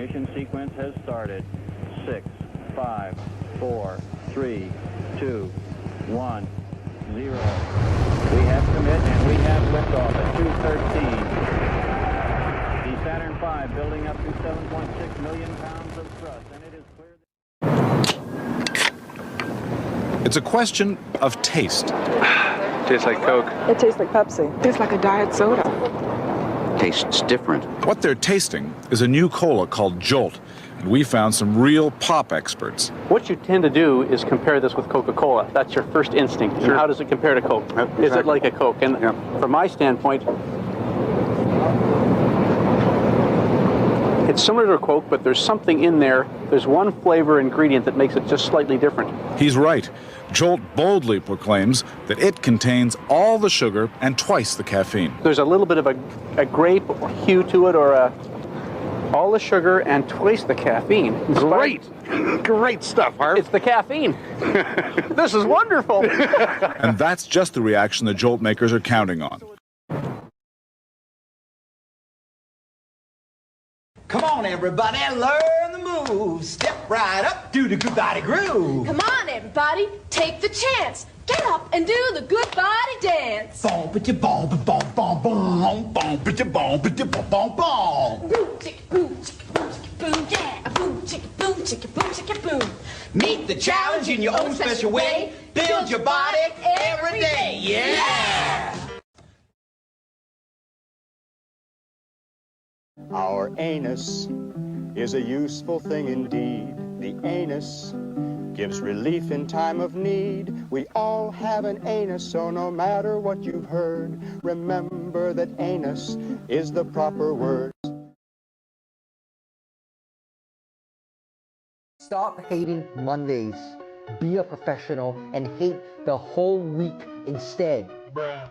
ignition sequence has started. 6, 5, 4, 3, 2, 1, 0. We have commit and we have liftoff at 2:13. The Saturn V building up to 7.6 million pounds of thrust, and it is clear. It's a question of taste. Tastes like Coke. It tastes like Pepsi. Tastes like a diet soda. Tastes different. What they're tasting is a new cola called Jolt, and we found some real pop experts. What you tend to do is compare this with Coca-Cola. That's your first instinct. Sure. And how does it compare to Coke? Exactly. Is it like a Coke? And from my standpoint, it's similar to a Coke, but there's something in there. There's one flavor ingredient that makes it just slightly different. He's right. Jolt boldly proclaims that it contains all the sugar and twice the caffeine. There's a little bit of a grape hue to it, or all the sugar and twice the caffeine. Great. Great stuff, Harv. It's the caffeine. This is wonderful. And that's just the reaction the Jolt makers are counting on. Come on, everybody, learn the moves. Step right up, do the good body groove. Come on, everybody, take the chance. Get up and do the good body dance. Boom, bitty, boom, boom, boom, boom, boom, bitty, boom, bitty, boom, boom, boom. Boom, chicka, boom, chicka, boom, chicka, boom, yeah. Boom, chicka, boom, chicka, boom, chicka, boom. Meet the challenge in your own special way. Build your body every day, yeah! Our anus is a useful thing indeed. The anus gives relief in time of need. We all have an anus, so no matter what you've heard, remember that anus is the proper word. Stop hating Mondays. Be a professional and hate the whole week instead. Bruh.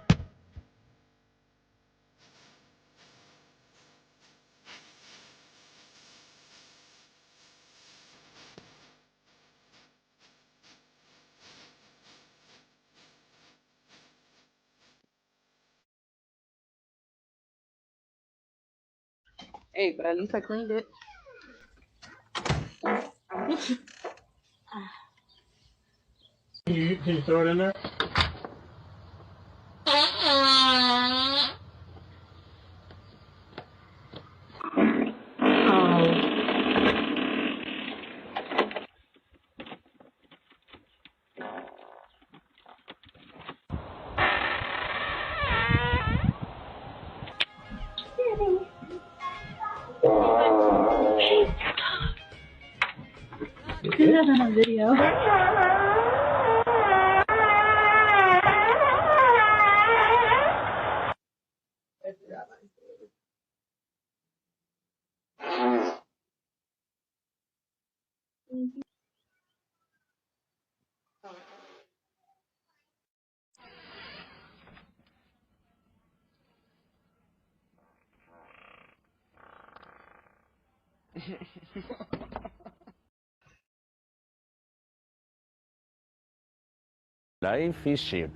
Hey, but at least I cleaned it. Can you throw it in there? Do that on a video. Life is shit.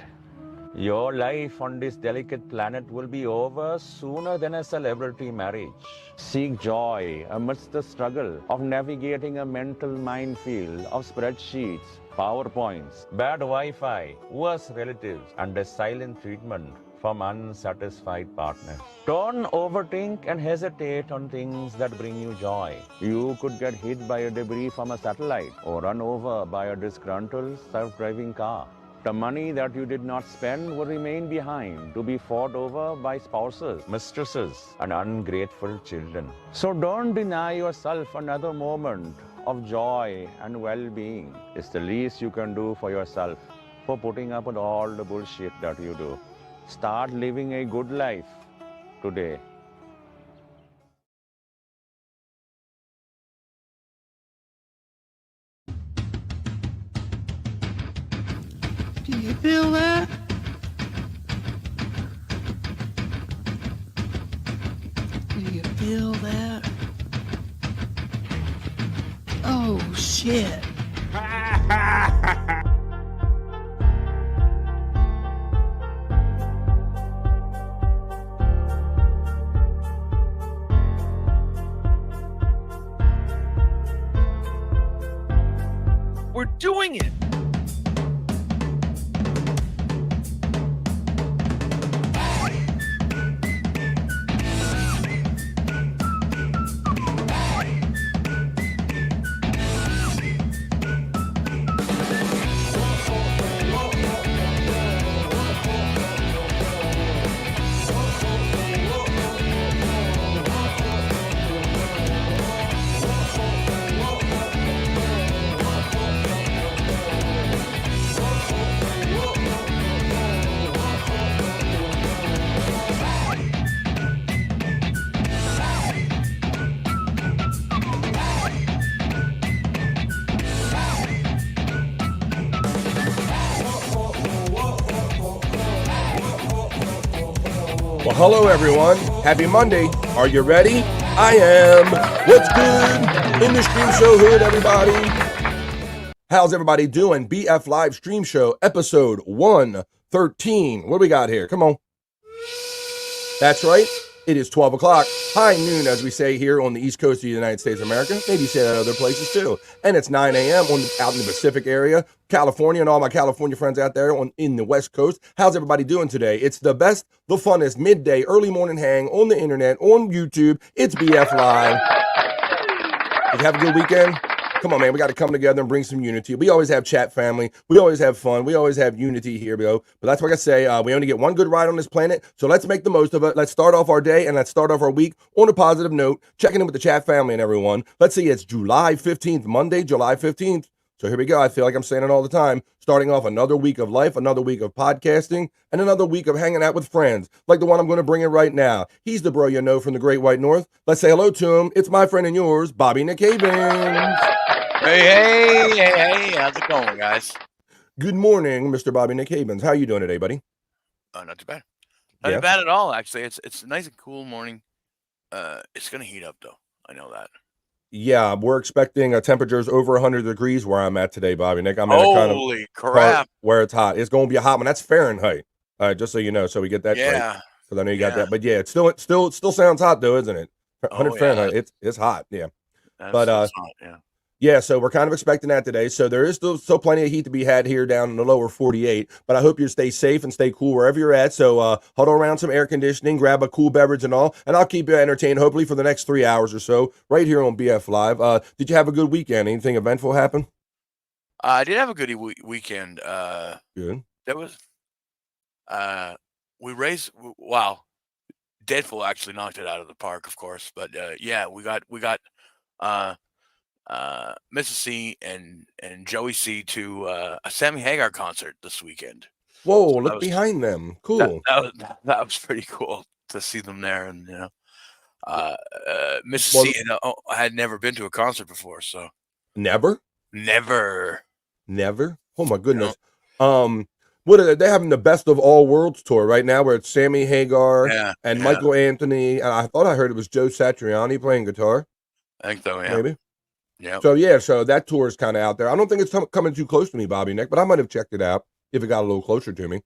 Your life on this delicate planet will be over sooner than a celebrity marriage. Seek joy amidst the struggle of navigating a mental minefield of spreadsheets, PowerPoints, bad Wi-Fi, worse relatives, and a silent treatment from unsatisfied partners. Don't overthink and hesitate on things that bring you joy. You could get hit by a debris from a satellite or run over by a disgruntled self-driving car. The money that you did not spend will remain behind to be fought over by spouses, mistresses, and ungrateful children. So don't deny yourself another moment of joy and well-being. It's the least you can do for yourself for putting up with all the bullshit that you do. Start living a good life today. Do you feel that? Do you feel that? Oh, shit. doing it. Well, hello, everyone. Happy Monday. Are you ready? I am. What's good in the Stream Show hood, everybody? How's everybody doing? BF Live Stream Show, episode 113. What do we got here? Come on. That's right. It is 12 o'clock, high noon, as we say here on the East Coast of the United States of America. Maybe say that other places too. And it's 9 a.m. Out in the Pacific area, California, and all my California friends out there in the West Coast. How's everybody doing today? It's the best, the funnest midday, early morning hang on the internet, on YouTube. It's BF Live. Did you have a good weekend? Come on, man. We got to come together and bring some unity. We always have chat family. We always have fun. We always have unity here, bro. But that's what I say. We only get one good ride on this planet, so let's make the most of it. Let's start off our day and let's start off our week on a positive note, checking in with the chat family and everyone. Let's see. It's July 15th, Monday, July 15th. So here we go. I feel like I'm saying it all the time. Starting off another week of life, another week of podcasting, and another week of hanging out with friends, like the one I'm going to bring in right now. He's the bro you know from the Great White North. Let's say hello to him. It's my friend and yours, Bobby Nick Havens. Hey, how's it going, guys? Good morning, Mr. Bobby Nick Havens. How you doing today, buddy? Not too bad. Not too bad at all, actually. It's a nice and cool morning. It's going to heat up, though. I know that. Yeah, we're expecting temperatures over 100 degrees where I'm at today, Bobby Nick. I'm in Holy a kind of crap. where it's hot. It's going to be a hot one. That's Fahrenheit, just so you know, so we get that Yeah. because I know you got that. But yeah, it still sounds hot though, isn't it? 100 Fahrenheit. It's hot. Yeah. But hot, yeah. Yeah, so we're kind of expecting that today. So there is still plenty of heat to be had here down in the lower 48. But I hope you stay safe and stay cool wherever you're at. So huddle around some air conditioning, grab a cool beverage and all, and I'll keep you entertained hopefully for the next 3 hours or so right here on BF Live. Did you have a good weekend? Anything eventful happen? I did have a good weekend. Good. That was we raised Deadpool actually knocked it out of the park, of course. But yeah, we got Mrs. C and Joey C to a Sammy Hagar concert this weekend. Whoa, So look behind them. Cool. That was pretty cool to see them there, and Mrs. C had never been to a concert before, so Never. Oh my goodness. What are they having the best of all worlds tour right now, where it's Sammy Hagar and Michael Anthony, and I thought I heard it was Joe Satriani playing guitar. I think so, yeah. Maybe. Yeah. So that tour is kind of out there. I don't think it's coming too close to me, Bobby Nick, but I might have checked it out if it got a little closer to me.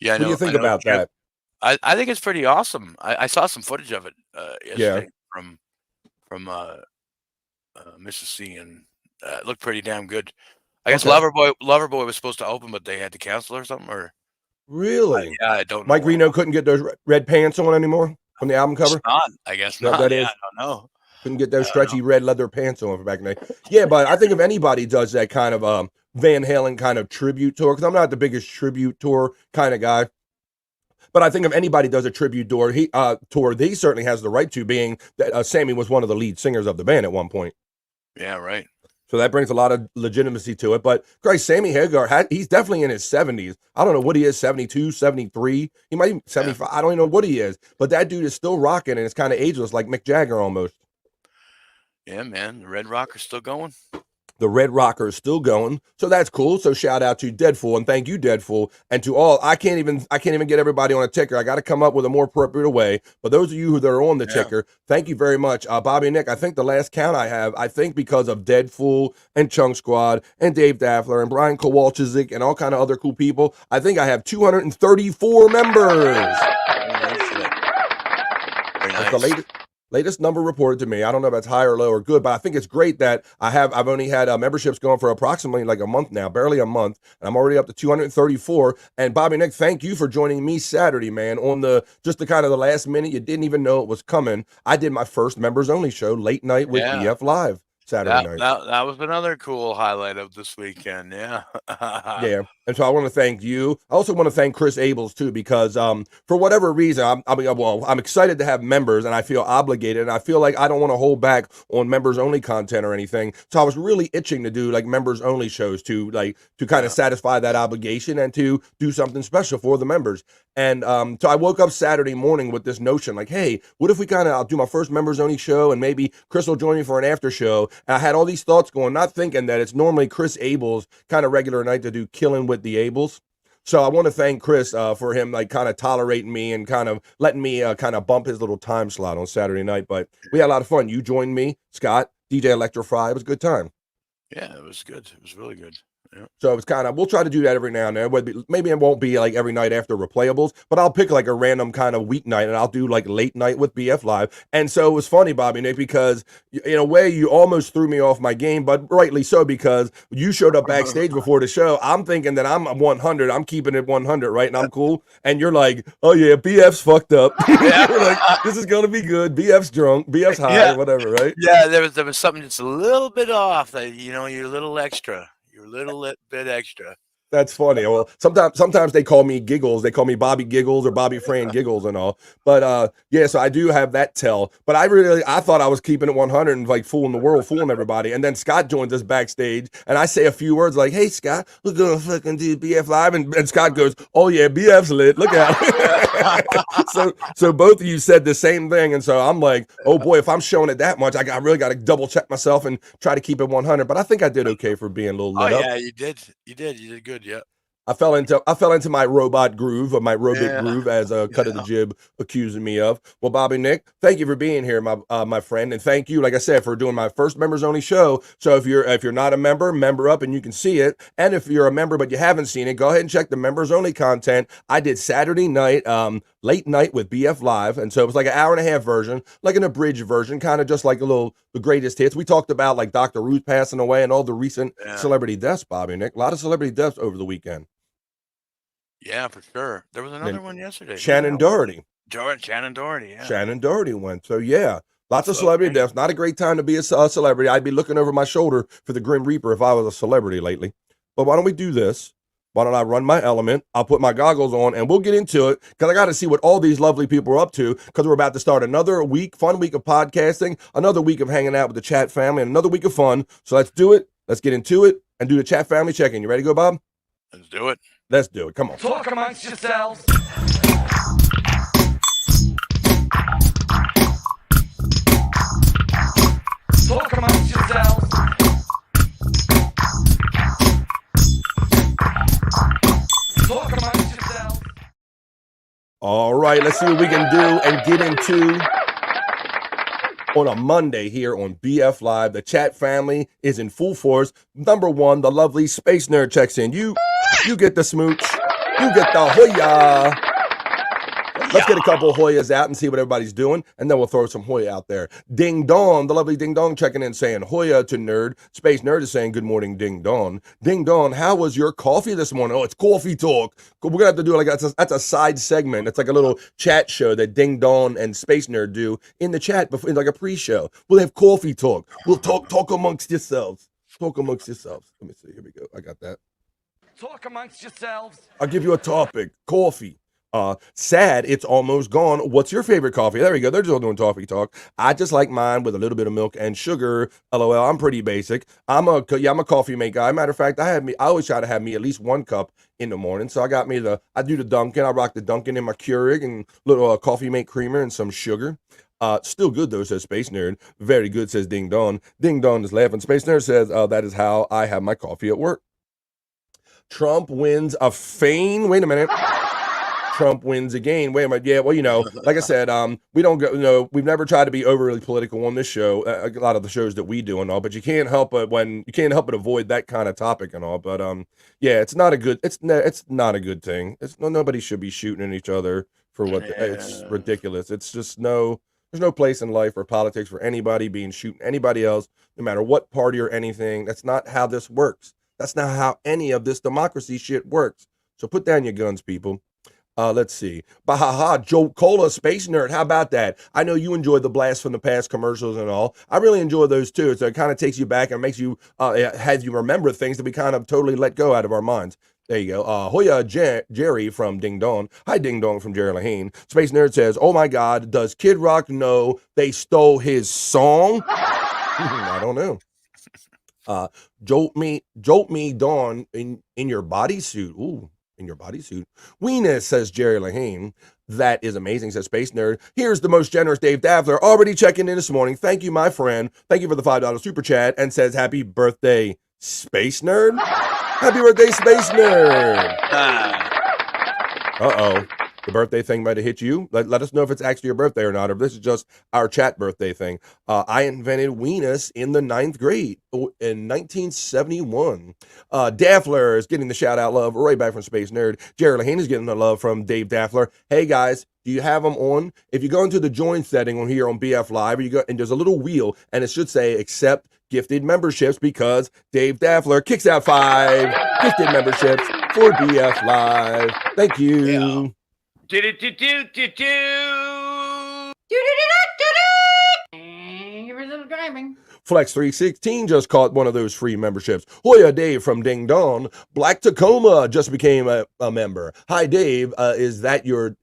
Yeah, What do you think about that? I think it's pretty awesome. I saw some footage of it yesterday from Mrs. C, and it looked pretty damn good. I guess Loverboy was supposed to open, but they had to cancel or something. Or Really? I don't know. Mike Reno couldn't get those red pants on anymore from the album cover? I guess Is that not. what that is? I don't know. Couldn't get those stretchy red leather pants on for back in the day. Yeah, but I think if anybody does that kind of Van Halen kind of tribute tour, because I'm not the biggest tribute tour kind of guy, but I think if anybody does a tribute tour, he certainly has the right to, being that Sammy was one of the lead singers of the band at one point. Yeah, right. So that brings a lot of legitimacy to it. But Christ, Sammy Hagar, he's definitely in his 70s. I don't know what he is, 72, 73. He might be 75. I don't even know what he is. But that dude is still rocking, and it's kind of ageless, like Mick Jagger almost. Yeah, man. The Red Rocker's still going. The Red Rocker is still going, so that's cool. So shout out to Deadful, and thank you, Deadful, and to all. I can't even get everybody on a ticker. I got to come up with a more appropriate way. But those of you who are on the ticker, thank you very much, Bobby and Nick. I think the last count I have, I think because of Deadful and Chunk Squad and Dave Daffler and Brian Kowalczyk and all kind of other cool people, I think I have 234 members. Very nice. Latest number reported to me. I don't know if that's high or low or good, but I think it's great that I've only had memberships going for approximately like a month now, barely a month, and I'm already up to 234. And Bobby Nick, thank you for joining me Saturday, man. On the kind of the last minute, you didn't even know it was coming. I did my first members only show late night with BF Live Saturday night. That was another cool highlight of this weekend. Yeah. Yeah. And so I want to thank you. I also want to thank Chris Abels too, because for whatever reason, I'm excited to have members, and I feel obligated, and I feel like I don't want to hold back on members only content or anything. So I was really itching to do like members only shows to kind of satisfy that obligation and to do something special for the members. And so I woke up Saturday morning with this notion, like, hey, what if we I'll do my first members only show, and maybe Chris will join me for an after show. And I had all these thoughts going, not thinking that it's normally Chris Abels' kind of regular night to do Killing with the Abels. So I want to thank Chris for him kind of tolerating me and kind of letting me kind of bump his little time slot on Saturday night. But we had a lot of fun. You joined me, Scott, DJ Electrify. It was a good time. Yeah, it was good. It was really good. Yeah. So it's we'll try to do that every now and then. Maybe it won't be like every night after replayables, but I'll pick like a random kind of weeknight and I'll do like late night with BF Live. And so it was funny, Bobby Nick, because in a way you almost threw me off my game, but rightly so, because you showed up backstage before the show. I'm thinking that I'm 100. I'm keeping it 100, right? And I'm cool. And you're like, oh yeah, BF's fucked up. You're like, this is going to be good. BF's drunk. BF's high, or whatever, right? Yeah, there was something just a little bit off. That you're a little extra. You're a little bit extra. That's funny. Well, sometimes they call me Giggles. They call me Bobby Giggles or Bobby Fran Giggles and all. But yeah, so I do have that tell. But I thought I was keeping it 100 and like fooling the world, fooling everybody. And then Scott joins us backstage, and I say a few words like, "Hey, Scott, we're gonna fucking do BF Live," and Scott goes, "Oh yeah, BF's lit. Look out." so both of you said the same thing, and so I'm like, "Oh boy, if I'm showing it that much, I really got to double check myself and try to keep it 100." But I think I did okay for being a little lit up. Yeah, you did. You did good. Yeah. I fell into my robot groove, or my robot groove, as Cut of the Jib accusing me of. Well, Bobby Nick, thank you for being here, my friend, and thank you, like I said, for doing my first members only show. So if you're not a member up and you can see it, and if you're a member but you haven't seen it, go ahead and check the members only content. I did Saturday night, late night with BF Live, and so it was like an hour and a half version, like an abridged version, kind of just like the greatest hits. We talked about like Dr. Ruth passing away and all the recent celebrity deaths, Bobby Nick. A lot of celebrity deaths over the weekend. Yeah, for sure. There was another one yesterday. Shannon Doherty. Shannon Doherty, yeah. Shannon Doherty went. So, yeah, lots of celebrity deaths. Not a great time to be a celebrity. I'd be looking over my shoulder for the Grim Reaper if I was a celebrity lately. But why don't we do this? Why don't I run my element? I'll put my goggles on, and we'll get into it, because I got to see what all these lovely people are up to, because we're about to start another fun week of podcasting, another week of hanging out with the chat family, and another week of fun. So let's do it. Let's get into it and do the chat family check-in. You ready to go, Bob? Let's do it. Let's do it. Come on. Talk amongst yourselves. Talk amongst yourselves. Talk amongst yourselves. All right, let's see what we can do and get into on a Monday here on BF Live. The chat family is in full force. Number one, the lovely Space Nerd checks in. You get the smooch. You get the Hoya. Let's get a couple of Hoyas out and see what everybody's doing, and then we'll throw some Hoya out there. Ding Dong, the lovely Ding Dong checking in saying Hoya to Nerd. Space Nerd is saying good morning, Ding Dong. Ding Dong, how was your coffee this morning? Oh, it's coffee talk. We're going to have to do that's a side segment. It's like a little chat show that Ding Dong and Space Nerd do in the chat, before, in like a pre-show. We'll have coffee talk. We'll talk amongst yourselves. Talk amongst yourselves. Let me see. Here we go. I got that. Talk amongst yourselves. I'll give you a topic. Coffee. Sad it's almost gone. What's your favorite coffee? There we go. They're just all doing coffee talk. I just like mine with a little bit of milk and sugar. LOL. I'm pretty basic. I'm a coffee mate guy. Matter of fact, I always try to have me at least one cup in the morning. So I do the Dunkin'. I rock the Dunkin' in my Keurig and little coffee mate creamer and some sugar. Still good though, says Space Nerd. Very good, says Ding Dong. Ding Dong is laughing. Space Nerd says, that is how I have my coffee at work. Trump wins a feign. Wait a minute. Trump wins again. Wait a minute. Yeah, well, like I said, we don't go. We've never tried to be overly political on this show. A lot of the shows that we do and all, but you can't help it avoid that kind of topic and all. But yeah, it's not a good thing. Nobody should be shooting at each other for what it's ridiculous. It's just no There's no place in life or politics for anybody being shooting anybody else, no matter what party or anything. That's not how this works. That's not how any of this democracy shit works. So put down your guns, people. Let's see. Bahaha, Joe Cola, Space Nerd. How about that? I know you enjoy the Blast from the Past commercials and all. I really enjoy those too. So it kind of takes you back and makes you, has you remember things that we kind of totally let go out of our minds. There you go. Hoya Jerry from Ding Dong. Hi, Ding Dong from Jerry Lahane. Space Nerd says, oh my God, does Kid Rock know they stole his song? I don't know. Jolt me, Dawn, in your bodysuit. Ooh. In your bodysuit. Weenus, says Jerry Lahane. That is amazing, says Space Nerd. Here's the most generous Dave Daffler, already checking in this morning. Thank you, my friend. Thank you for the $5 super chat, and says happy birthday, Space Nerd. Happy birthday, Space Nerd. Uh-oh. The birthday thing might have hit you. Let us know if it's actually your birthday or not, or if this is just our chat birthday thing. I invented Weenus in the 9th grade in 1971. Daffler is getting the shout-out love right back from Space Nerd. Jerry Lahane is getting the love from Dave Daffler. Hey, guys, do you have them on? If you go into the join setting on here on BF Live, you go and there's a little wheel, and it should say accept gifted memberships because Dave Daffler kicks out 5 gifted memberships for BF Live. Thank you. Yeah. Flex 316 just caught one of those free memberships. Hoya Dave from Ding Dong. Black Tacoma just became a member. Hi Dave, is that you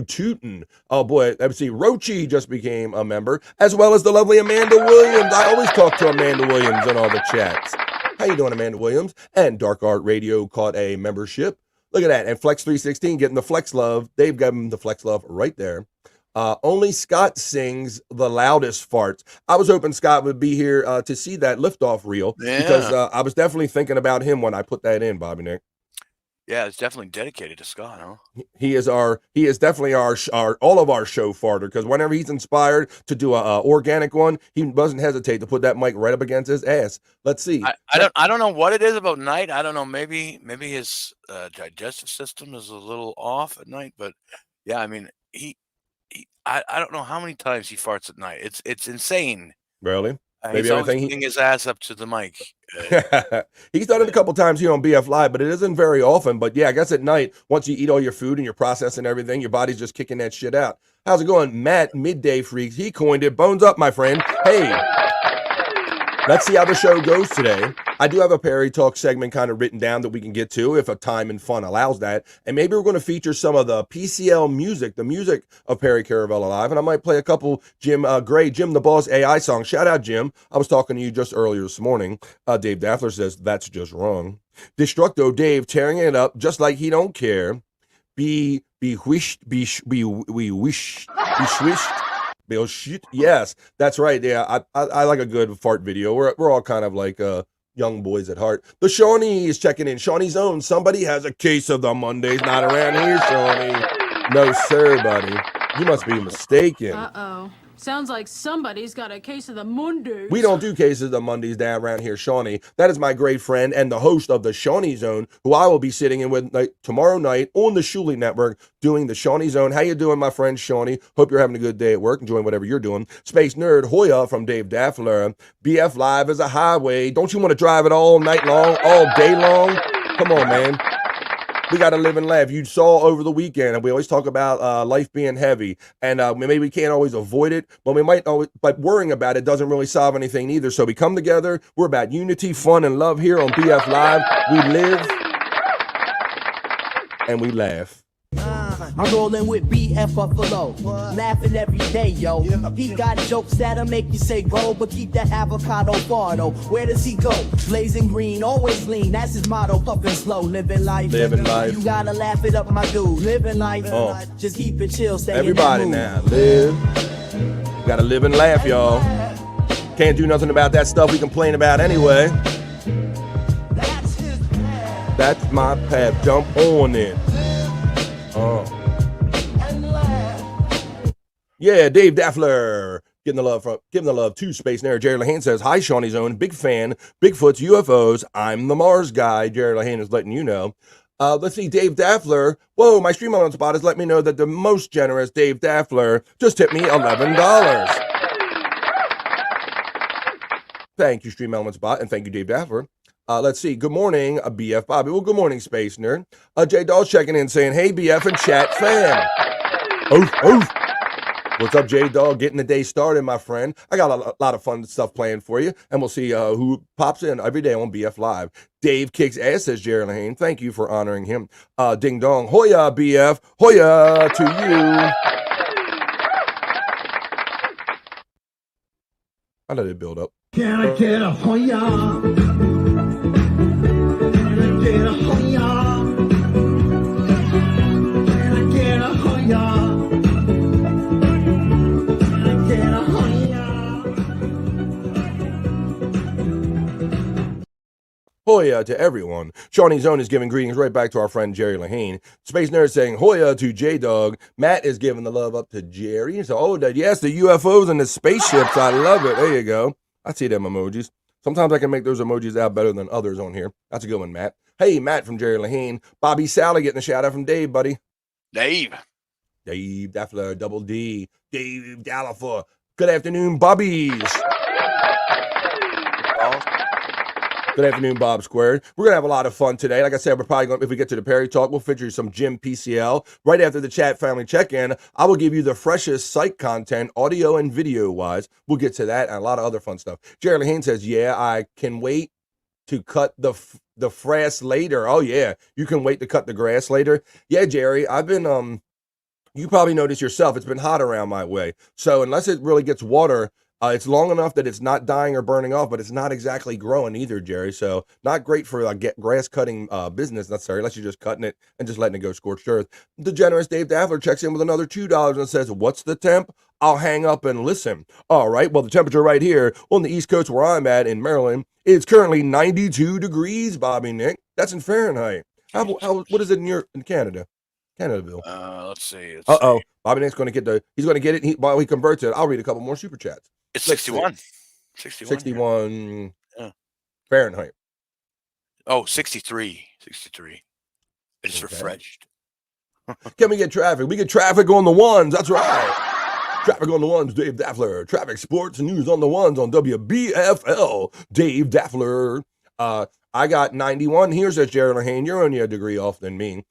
tootin'? Oh boy, let's see. Rochi just became a member, as well as the lovely Amanda Williams. I always talk to Amanda Williams in all the chats. How you doing, Amanda Williams? And Dark Art Radio caught a membership. Look at that. And Flex 316 getting the Flex love. Dave got him the Flex love right there. Only Scott sings the loudest farts. I was hoping Scott would be here to see that liftoff reel because I was definitely thinking about him when I put that in, Bobby Nick. Yeah, it's definitely dedicated to Scott, huh? He is definitely our all of our show farter, because whenever he's inspired to do a organic one, he doesn't hesitate to put that mic right up against his ass. Let's see. I don't know what it is about night. I don't know. Maybe his digestive system is a little off at night. But yeah, I mean, I don't know how many times he farts at night. It's insane. Really? Maybe he's always putting his ass up to the mic. He's done it a couple times here on BF Live, but it isn't very often. But yeah, I guess at night, once you eat all your food and you're processing everything, your body's just kicking that shit out. How's it going? Matt, Midday Freaks, he coined it. Bones up, my friend. Hey, let's see how the show goes today. I do have a Perry Talk segment kind of written down that we can get to if a time and fun allows that. And maybe we're going to feature some of the PCL music, the music of Perry Caravella Live. And I might play a couple Jim the Boss AI songs. Shout out, Jim. I was talking to you just earlier this morning. Dave Daffler says, that's just wrong. Destructo Dave tearing it up just like he don't care. Be swished. Yes, that's right. Yeah, I like a good fart video. We're all kind of like young boys at heart. The Shawnee is checking in. Shawnee's own. Somebody has a case of the Mondays. Not around here, Shawnee. No, sir, buddy. You must be mistaken. Uh-oh. Sounds like somebody's got a case of the Mondays. We don't do cases of the Mondays down around here, Shawnee. That is my great friend and the host of the Shawnee Zone, who I will be sitting in with tomorrow night on the Shuley Network doing the Shawnee Zone. How you doing, my friend Shawnee? Hope you're having a good day at work, enjoying whatever you're doing. Space Nerd Hoya from Dave Daffler. BF Live is a highway. Don't you want to drive it all night long, all day long? Come on, man. We got to live and laugh. You saw over the weekend, and we always talk about life being heavy, and maybe we can't always avoid it, but we might always, but worrying about it doesn't really solve anything either. So we come together. We're about unity, fun, and love here on BF Live. We live and we laugh. I'm rolling with BF Buffalo, laughing every day, yo. He got jokes that'll make you say go, but keep that avocado far though. Where does he go? Blazing green, always lean. That's his motto. Puffin' slow, living life. Living life. You gotta laugh it up, my dude. Living life. Just keep it chill. Stay everybody in now, live. Gotta live and laugh, y'all. Can't do nothing about that stuff we complain about anyway. That's my path. Jump on it. Yeah, Dave Daffler giving the love to Space Nerd. Jerry Lahane says, hi, Shawnee's own, big fan, Bigfoot's UFOs. I'm the Mars guy. Jerry Lahane is letting you know. Let's see, Dave Daffler. Whoa, my Stream Elements bot has let me know that the most generous Dave Daffler just tipped me $11. Thank you, Stream Elements bot, and thank you, Dave Daffler. Let's see. Good morning, BF Bobby. Well, good morning, Space Nerd. J Doll checking in saying, hey, BF and chat fam. Oof, oof. What's up, J Dog? Getting the day started, my friend. I got a lot of fun stuff planned for you, and we'll see who pops in every day on BF Live. Dave kicks ass, says Jerry Lahane. Thank you for honoring him. Ding dong. Hoya, BF. Hoya to you. I let it build up. Can I get a hoya? Can I get a hoya? Can I get a hoya? Hoya to everyone. Shawnee Zone is giving greetings right back to our friend Jerry Lahane. Space Nerd saying Hoya to J-Dog. Matt is giving the love up to Jerry. So, yes, the UFOs and the spaceships. I love it. There you go. I see them emojis. Sometimes I can make those emojis out better than others on here. That's a good one, Matt. Hey, Matt from Jerry Lahane. Bobby Sally getting a shout out from Dave, buddy. Dave Daffler, double D. Dave Dallafer. Good afternoon, Bobbies. Good afternoon, Bob Squared. We're going to have a lot of fun today. Like I said, we're probably going to, if we get to the Perry Talk, we'll feature some JimPCL. Right after the chat family check-in, I will give you the freshest Cyke content, audio and video-wise. We'll get to that and a lot of other fun stuff. Jerry Lahane says, yeah, I can wait to cut the frass later. Oh, yeah, you can wait to cut the grass later. Yeah, Jerry, I've been, you probably noticed yourself, it's been hot around my way. So unless it really gets water, it's long enough that it's not dying or burning off, but it's not exactly growing either, Jerry. So not great for get grass cutting business necessarily, unless you're just cutting it and just letting it go scorched earth. The generous Dave Daffler checks in with another $2 and says, what's the temp? I'll hang up and listen. All right, well, the temperature right here on the East Coast where I'm at in Maryland is currently 92 degrees, Bobby Nick. That's in Fahrenheit. What is it in Canada? Canadaville. Let's see. Bobby Nick's going to get he's going to get it. While he converts it, I'll read a couple more super chats. It's 61. 61 yeah. Fahrenheit. Oh, 63. 63. It's refreshed. Can we get traffic? We get traffic on the ones. That's right. Traffic on the ones, Dave Daffler. Traffic, sports, news on the ones on WBFL. Dave Daffler. I got 91 here, says Jerry Lahane. You're only a degree off than me.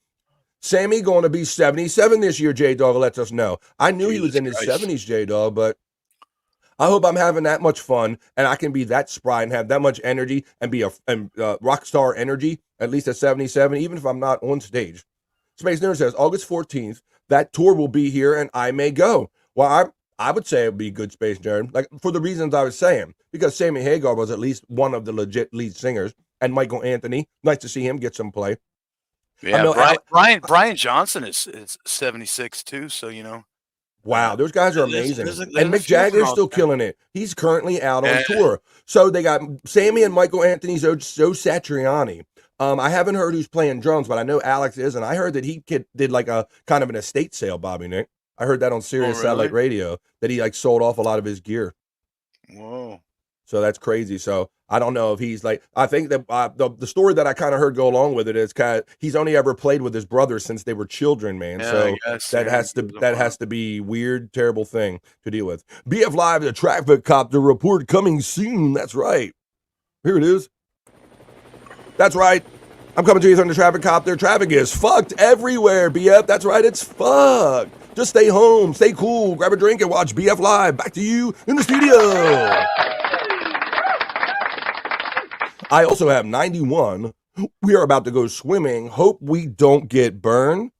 Sammy going to be 77 this year, J-Dog lets us know. I knew he was in his 70s, J-Dog, but I hope I'm having that much fun and I can be that spry and have that much energy and be a rock star energy, at least at 77, even if I'm not on stage. Space Nerd says, August 14th, that tour will be here and I may go. Well, I would say it would be good, Space Nerd, like for the reasons I was saying, because Sammy Hagar was at least one of the legit lead singers, and Michael Anthony, nice to see him get some play. Yeah, Brian Johnson is 76 too, so you know. Wow, those guys are amazing. And Mick Jagger's still killing it. He's currently out on tour. So they got Sammy and Michael Anthony Joe Satriani. I haven't heard who's playing drums, but I know Alex is, and I heard that he did like a kind of an estate sale, Bobby Nick. I heard that on Sirius Satellite Radio, that he like sold off a lot of his gear. Whoa. So that's crazy. So I don't know if he's like, I think that the story that I kind of heard go along with it is kind of, he's only ever played with his brother since they were children, man. Yeah, so that has to be weird, terrible thing to deal with. BF Live, the traffic copter report coming soon. That's right. Here it is. That's right. I'm coming to you from the traffic copter. Traffic is fucked everywhere, BF. That's right. It's fucked. Just stay home, stay cool, grab a drink and watch BF Live. Back to you in the studio. I also have 91. We are about to go swimming. Hope we don't get burned.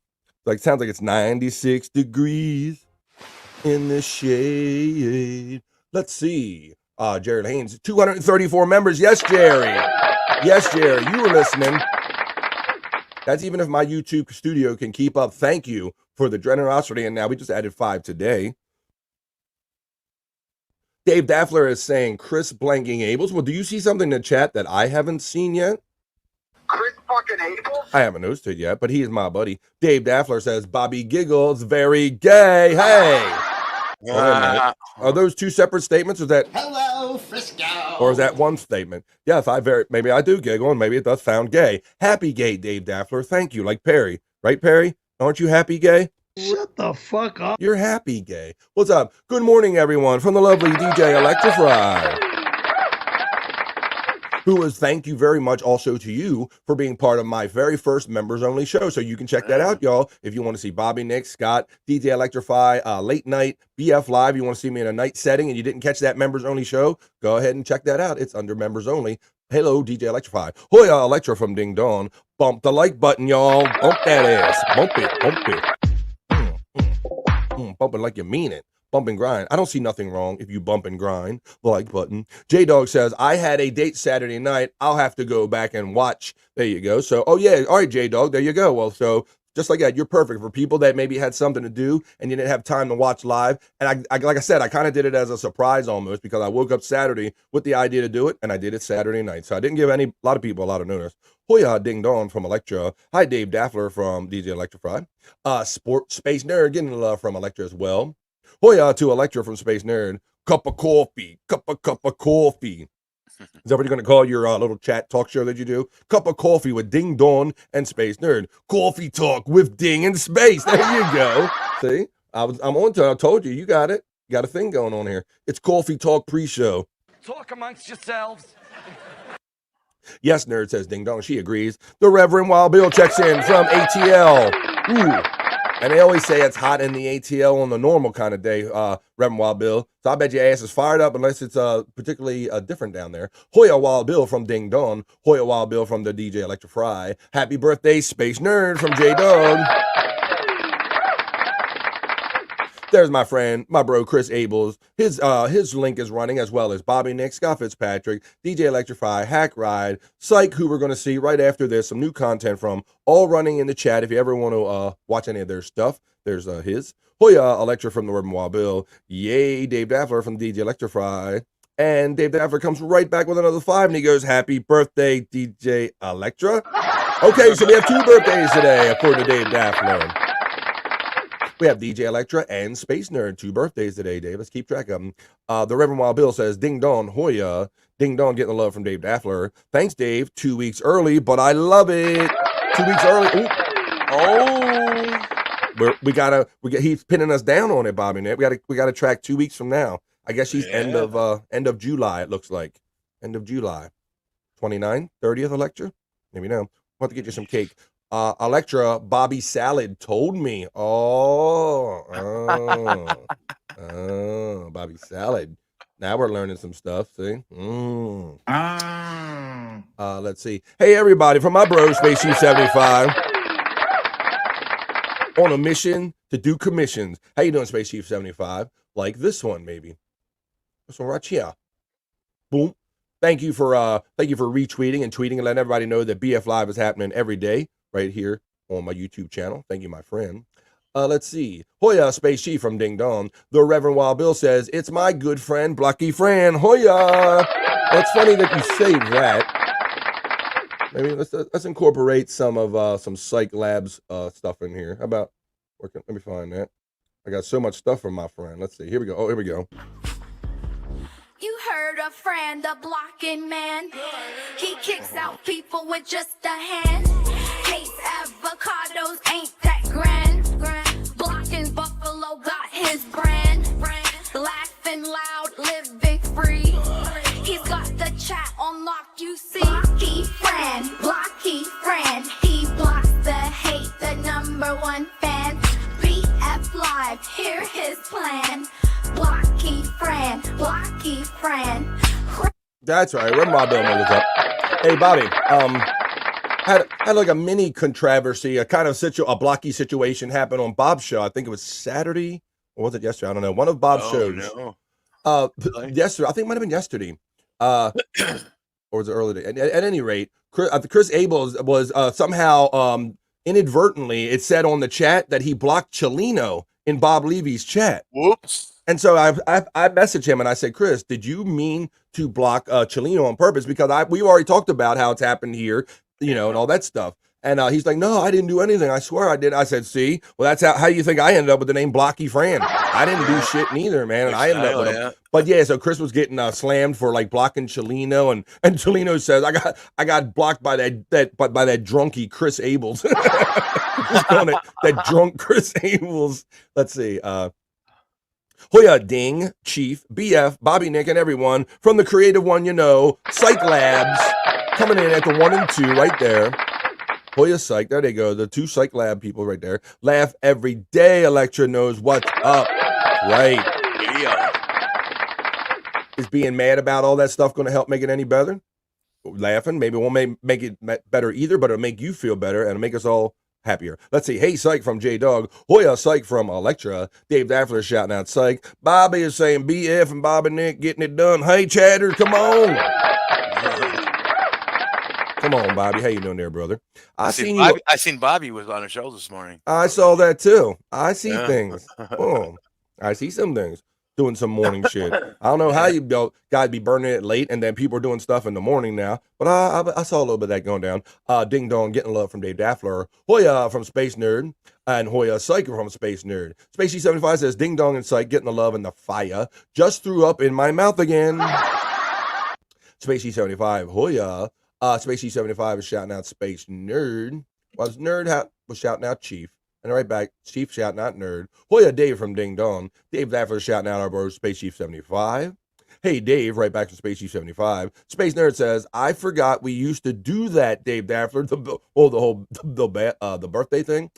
Like, sounds like it's 96 degrees in the shade. Let's see. Jared Haynes, 234 members. Yes, Jerry. Yes, Jerry, you were listening. That's even if my YouTube studio can keep up. Thank you for the generosity. And now we just added 5 today. Dave Daffler is saying Chris blanking Abels. Well, do you see something in the chat that I haven't seen yet? Chris fucking Abels? I haven't noticed it yet, but he is my buddy. Dave Daffler says Bobby Giggles very gay. Hey. Are those two separate statements? Or is that? Hello, Frisco. Or is that one statement? Yes, maybe I do giggle, and maybe it does sound gay. Happy gay, Dave Daffler. Thank you. Like Perry. Right, Perry? Aren't you happy gay? Shut the fuck up. You're happy gay. What's up? Good morning, everyone, from the lovely DJ Electrify. Thank you very much also to you for being part of my very first members only show. So you can check that out, y'all. If you want to see Bobby, Nick, Scott, DJ Electrify, late night, BF Live, you want to see me in a night setting and you didn't catch that members only show, go ahead and check that out. It's under members only. Hello, DJ Electrify. Hoya Electra from Ding Dong. Bump the like button, y'all. Bump that ass. Bump it. Bump it like you mean it. Bump and grind. I don't see nothing wrong if you bump and grind. The like button. J-Dog says, I had a date Saturday night. I'll have to go back and watch. There you go. So, oh yeah. All right, J-Dog. There you go. Well, so just like that, you're perfect for people that maybe had something to do and you didn't have time to watch live. And I like I said, I kind of did it as a surprise almost because I woke up Saturday with the idea to do it and I did it Saturday night. So I didn't give a lot of people a lot of notice. Hoya Ding Dong from Electra. Hi, Dave Daffler from DJ Electrify. Space Nerd getting love from Electra as well. Hoya to Electra from Space Nerd. Cup of coffee. Cup of coffee. Is that what you're going to call your little chat talk show that you do? Cup of coffee with Ding Dong and Space Nerd. Coffee talk with Ding and Space. There you go. See? I'm on to it. I told you. You got it. You got a thing going on here. It's Coffee Talk pre-show. Talk amongst yourselves. Yes, Nerd, says Ding Dong. She agrees. The Reverend Wild Bill checks in from ATL. Ooh. And they always say it's hot in the ATL on the normal kind of day, Reverend Wild Bill. So I bet your ass is fired up unless it's particularly different down there. Hoya Wild Bill from Ding Dong. Hoya Wild Bill from the DJ Electrify. Happy birthday, Space Nerd from J-Dog. There's my friend, my bro, Chris Abels. His link is running as well as Bobby Nick, Scott Fitzpatrick, DJ Electrify, Hack Ride, Cyke, who we're going to see right after this, some new content from, all running in the chat. If you ever want to watch any of their stuff, there's his. Hoya Electra from the Urban Wild Bill. Yay, Dave Daffler from DJ Electrify. And Dave Daffler comes right back with another 5, and he goes, happy birthday, DJ Electra. Okay, so we have 2 birthdays today, according to Dave Daffler. We have DJ Electra and Space Nerd, 2 birthdays today, Dave. Let's keep track of them. The Reverend Wild Bill says, Ding Dong, Hoya. Ding Dong getting the love from Dave Daffler. Thanks, Dave. 2 weeks early, but I love it. 2 weeks early. He's pinning us down on it, Bobby Nick. We gotta track 2 weeks from now. I guess he's end of July, it looks like. End of July. 29th, 30th, Electra? Maybe no. We'll have to get you some cake. Electra, Bobby Salad told me. Bobby Salad. Now we're learning some stuff, see? Let's see. Hey, everybody, from my bro, Space Chief 75. On a mission to do commissions. How you doing, Space Chief 75? Like this one, maybe. This one right here. Boom. Thank you for retweeting and tweeting and letting everybody know that BF Live is happening every day right here on my YouTube channel. Thank you, my friend. Let's see. Hoya, Space Chief from Ding Dong. The Reverend Wild Bill says, it's my good friend, Blocky Fran. Hoya. That's funny that you say that. Maybe let's incorporate some of some Cyke Labs stuff in here. How about, let me find that. I got so much stuff from my friend. Let's see. Here we go. Oh, here we go. You heard a friend, a blocking man. He kicks out people with just a hand. Case avocados ain't that grand. Blocking Buffalo got his brand. Laughing loud, living free. He's got the chat on lock, you see. Blocky friend. He blocks the hate, the #1 fan. BF Live, hear his plan. Blocky friend. That's right. Run my bill was up. Hey, Bobby. Had like a mini controversy, a kind of a blocky situation happen on Bob's show. I think it was Saturday, or was it yesterday? I don't know. One of Bob's shows. No. Yesterday. I think it might have been yesterday. Or was it early day? At any rate, Chris Abel was somehow inadvertently, it said on the chat that he blocked Chelino in Bob Levy's chat. Whoops. And so I messaged him and I said, Chris, did you mean to block Chelino on purpose? Because we already talked about how it's happened here, and all that stuff. And he's like, no, I didn't do anything. I swear I did. I said, see, well, that's how you think I ended up with the name Blocky Fran. I didn't do shit neither, man. And I ended up with him. Yeah. But yeah, so Chris was getting slammed for like blocking Chelino, and Chelino says, I got blocked by that drunky Chris Abels. He's calling it that drunk Chris Abels. Let's see. Hoya, Ding, Chief, BF, Bobby, Nick, and everyone from the creative one, Cyke Labs, coming in at the 1 and 2 right there. Hoya Cyke, there they go, the 2 Cyke Lab people right there. Laugh every day, Electra knows what's up. Right. Yeah. Is being mad about all that stuff going to help make it any better? Laughing, maybe it won't make it better either, but it'll make you feel better and it'll make us all happier. Let's see. Hey, Cyke from J-Dog. Hoya Cyke from Electra. Dave Daffler shouting out Cyke. Bobby is saying BF and Bobby Nick getting it done. Hey, Chatter, come on. Come on, Bobby. How you doing there, brother? I seen Bobby was on the show this morning. I saw that too. I see things. Boom. I see some things. Doing some morning shit. I don't know how you guys be burning it late, and then people are doing stuff in the morning now. But I saw a little bit of that going down. Ding Dong getting love from Dave Daffler. Hoya from Space Nerd. And Hoya Cyke from Space Nerd. Spacey 75 says, Ding Dong and Cyke getting the love and the fire. Just threw up in my mouth again. Spacey 75. Hoya. Spacey 75 is shouting out Space Nerd. Was shouting out Chief. And right back, Chief shouting out Nerd. Hoya Dave from Ding Dong. Dave Daffler shouting out our bro Space Chief 75. Hey Dave, right back from Space Chief 75. Space Nerd says, I forgot we used to do that, Dave Daffler. The birthday thing.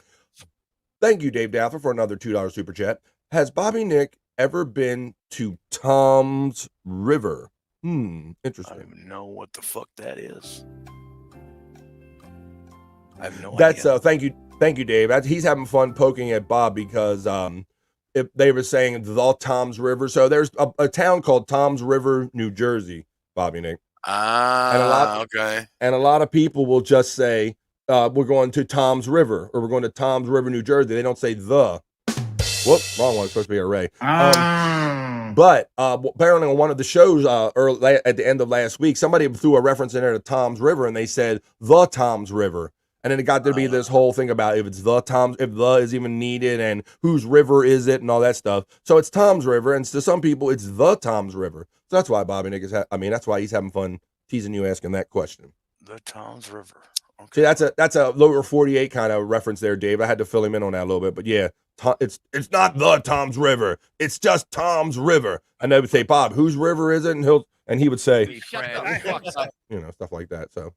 Thank you, Dave Daffler, for another $2 super chat. Has Bobby Nick ever been to Tom's River? Interesting. I don't even know what the fuck that is. I have no idea. idea. Thank you, Dave. He's having fun poking at Bob because if they were saying the Tom's River. So there's a town called Tom's River, New Jersey, Bobby Nick. Okay. And a lot of people will just say, we're going to Tom's River, or we're going to Tom's River, New Jersey. They don't say the. Whoop, wrong one. It's supposed to be a Ray. But apparently on one of the shows early, at the end of last week, somebody threw a reference in there to Tom's River, and they said the Tom's River. And then it got to be this whole thing about if it's the Tom's, if the is even needed, and whose river is it, and all that stuff. So it's Tom's River, and to some people, it's the Tom's River. So that's why Bobby Nick that's why he's having fun teasing you, asking that question. The Tom's River. Okay. See, that's a lower 48 kind of reference there, Dave. I had to fill him in on that a little bit, but yeah, it's not the Tom's River. It's just Tom's River. And they would say, Bob, whose river is it? And he would say, stuff like that. So.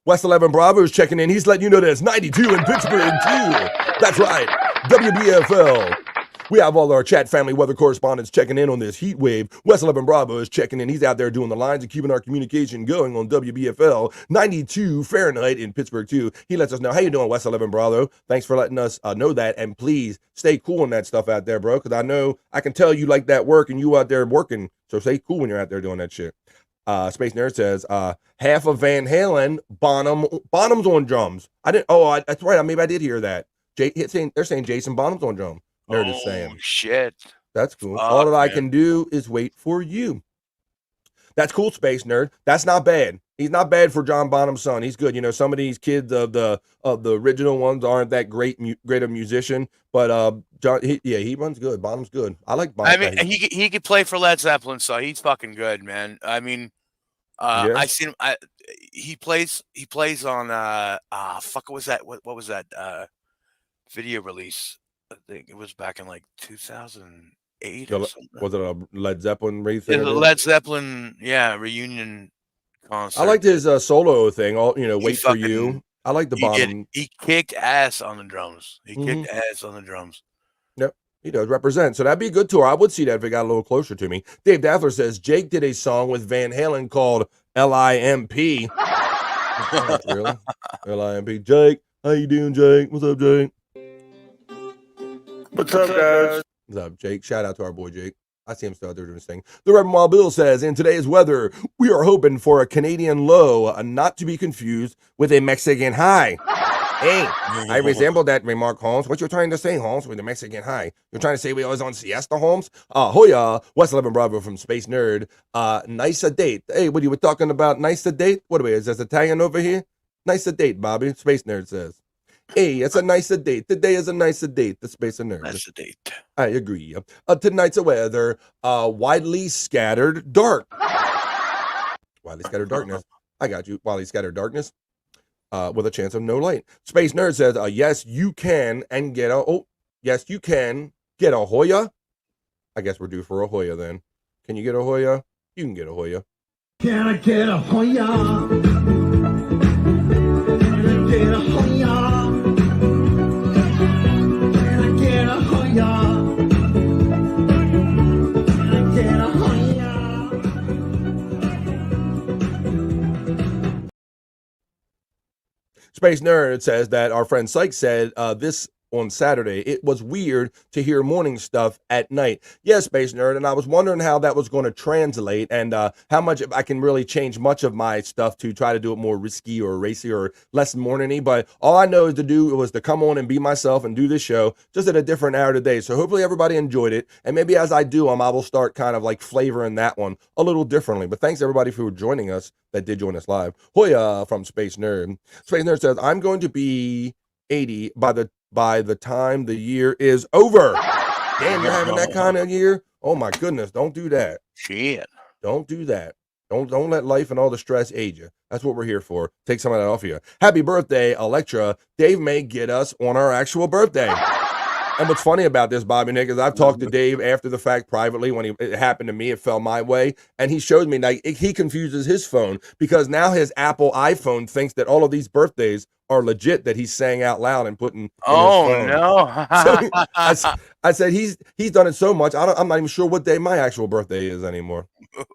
West 11 Bravo is checking in. He's letting you know there's 92 in Pittsburgh, too. That's right. WBFL. We have all our chat family weather correspondents checking in on this heat wave. West 11 Bravo is checking in. He's out there doing the lines and keeping our communication going on WBFL. 92 Fahrenheit in Pittsburgh, too. He lets us know. How you doing, West 11 Bravo? Thanks for letting us know that. And please stay cool on that stuff out there, bro, because I can tell you like that work and you out there working. So stay cool when you're out there doing that shit. Space Nerd says, half of Van Halen, Bonham's on drums. That's right. Maybe I did hear that. They're saying Jason Bonham's on drums. Nerd is saying. Shit. That's cool. All that I can do is wait for you. That's cool, Space Nerd. That's not bad. He's not bad for John Bonham's son. He's good. Some of these kids of the original ones aren't that great a musician, but John, he runs good. Bonham's good. I like Bonham. I mean, he could play for Led Zeppelin, so he's fucking good, man. I mean, I seen him. He plays on fuck. What was that? What was that video release? I think it was back in like 2008 or something. Was it a Led Zeppelin thing? It was a Led Zeppelin, reunion concert. I liked his solo thing. Wait for you. I like the Bonham. He kicked ass on the drums. Kicked ass on the drums. Yep, he does represent. So that'd be a good tour. I would see that if it got a little closer to me. Dave Daffler says Jake did a song with Van Halen called LIMP. Really? LIMP. Jake, how you doing, Jake? What's up, Jake? What's up, guys? What's up, Jake? Shout out to our boy Jake. I see him still out there doing his thing. The Reverend Wild Bill says, in today's weather, we are hoping for a Canadian low, not to be confused with a Mexican high. Hey, I resemble that remark, Holmes. What you're trying to say, Holmes, with the Mexican high? You're trying to say we always on siesta, Holmes? Hoya, West 11 Bravo from Space Nerd. Nice a date. Hey, what you were talking about? Nice a date? What are we? Is this Italian over here? Nice a date, Bobby. Space Nerd says. Hey, it's a nicer date. Today is a nicer date. The Space of Nerd. That's the date. I agree. Tonight's weather, widely scattered dark. Widely scattered darkness. I got you. Widely scattered darkness. With a chance of no light. Space Nerd says, yes, you can and get a yes, you can get a Hoya. I guess we're due for a Hoya then. Can you get a Hoya? You can get a Hoya. Can I get a Hoya? Can I get a Hoya? Can I get a Hoya? Can I get a Hoya? Space Nerd says that our friend Cyke said this on Saturday. It was weird to hear morning stuff at night. Yes, Space Nerd, and I was wondering how that was going to translate and how much I can really change much of my stuff to try to do it more risky or racy or less morning-y. But all I know is to do was to come on and be myself and do this show just at a different hour today. So hopefully everybody enjoyed it. And maybe as I do them, I will start kind of like flavoring that one a little differently. But thanks everybody for joining us that did join us live. Hoya from Space Nerd. Space Nerd says, I'm going to be 80 by the time the year is over. Damn, you're having that kind of year? Oh my goodness, don't do that. Shit. Don't do that. Don't let life and all the stress age you. That's what we're here for. Take some of that off of you. Happy birthday, Electra. Dave may get us on our actual birthday. And what's funny about this, Bobby Nick, is I've talked to Dave after the fact privately when it happened to me. It fell my way. And he showed me, like, he confuses his phone because now his Apple iPhone thinks that all of these birthdays are legit that he's saying out loud and putting in his phone. No. So I said, he's done it so much. I'm not even sure what day my actual birthday is anymore. So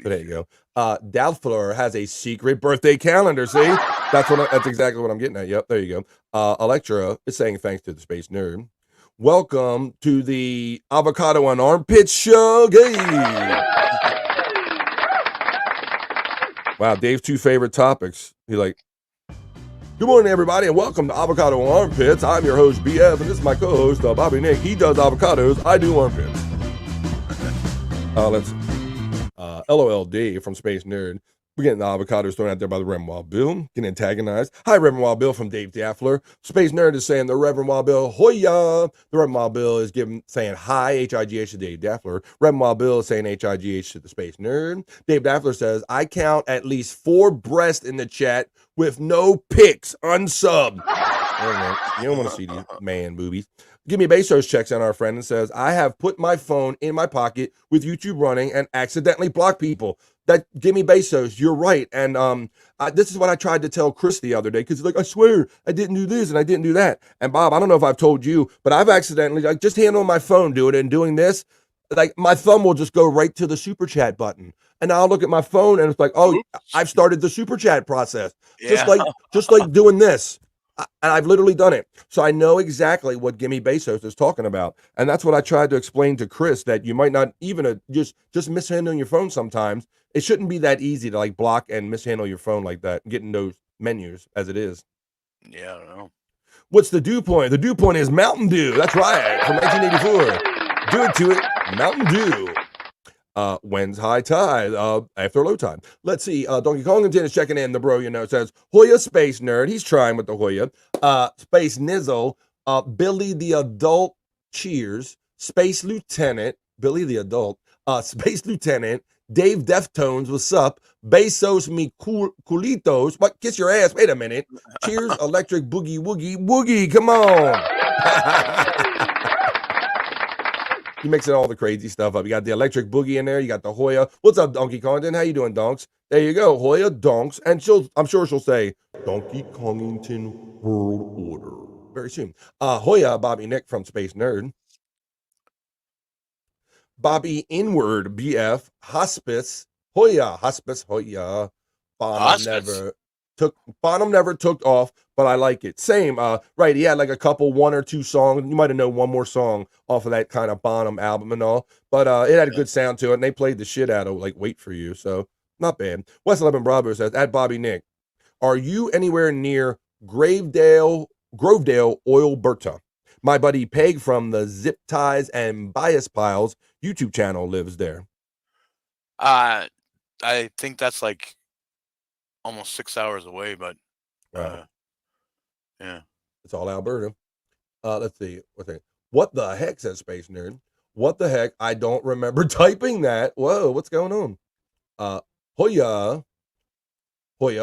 there you go. Doubtful has a secret birthday calendar. See, that's exactly what I'm getting at. Yep, there you go. Electra is saying thanks to the Space Nerd. Welcome to the Avocado and Armpit Show. Wow, Dave's two favorite topics. He's like, good morning, everybody, and welcome to Avocado and Armpits. I'm your host, BF, and this is my co-host, Bobby Nick. He does avocados. I do armpits. Let's LOL Dave from Space Nerd. We're getting the avocados thrown out there by the Reverend Wild Bill, getting antagonized. Hi, Reverend Wild Bill from Dave Daffler. Space Nerd is saying the Reverend Wild Bill, hoya. The Reverend Wild Bill is saying hi, H-I-G-H to Dave Daffler. Reverend Wild Bill is saying H-I-G-H to the Space Nerd. Dave Daffler says, I count at least 4 breasts in the chat with no pics, unsub. You don't want to see these man boobies. Give Me Bezos checks in our friend and says, I have put my phone in my pocket with YouTube running and accidentally blocked people. That Give Me Bezos, you're right. And this is what I tried to tell Chris the other day because he's like, I swear I didn't do this and I didn't do that. And Bob, I don't know if I've told you, but I've accidentally, like, just hand on my phone doing this, like my thumb will just go right to the super chat button. And I'll look at my phone and it's like, oh, I've started the super chat process. Yeah. Just like doing this. And I've literally done it. So I know exactly what Gimme Bezos is talking about. And that's what I tried to explain to Chris, that you might not even just mishandling your phone sometimes. It shouldn't be that easy to like block and mishandle your phone like that, getting those menus as it is. Yeah, I don't know. What's the dew point? The dew point is Mountain Dew. That's right. From 1984. Do it to it. Mountain Dew. When's high tide? After low tide. Let's see. Donkey Kong and is checking in. The bro, says Hoya Space Nerd. He's trying with the Hoya. Space Nizzle. Billy the Adult. Cheers. Space Lieutenant. Billy the Adult. Space Lieutenant. Dave Deftones. What's up? Bezos me culitos. What? Kiss your ass. Wait a minute. Cheers. Electric Boogie Woogie Woogie. Come on. He mixing all the crazy stuff up. You got the Electric Boogie in there. You got the Hoya. What's up, Donkey Kongington? How you doing, Donks? There you go, Hoya Donks. And I'm sure she'll say, Donkey Kongington World Order. Very soon. Hoya, Bobby Nick from Space Nerd. Bobby Inward, BF. Hospice. Hoya. Hospice. Hoya. Bonham never took off, but I like it. Same, right, he had like a couple, 1 or 2 songs. You might have known one more song off of that kind of Bonham album and all, but it had a good sound to it, and they played the shit out of like Wait For You, so not bad. West 11 Bravo says, at Bobby Nick, are you anywhere near Grovedale, Oilberta? My buddy Peg from the Zip Ties and Bias Piles YouTube channel lives there. I think that's like almost 6 hours away, but yeah. It's all Alberta. Let's see. What the heck, says Space Nerd? What the heck? I don't remember typing that. Whoa, what's going on? Hoya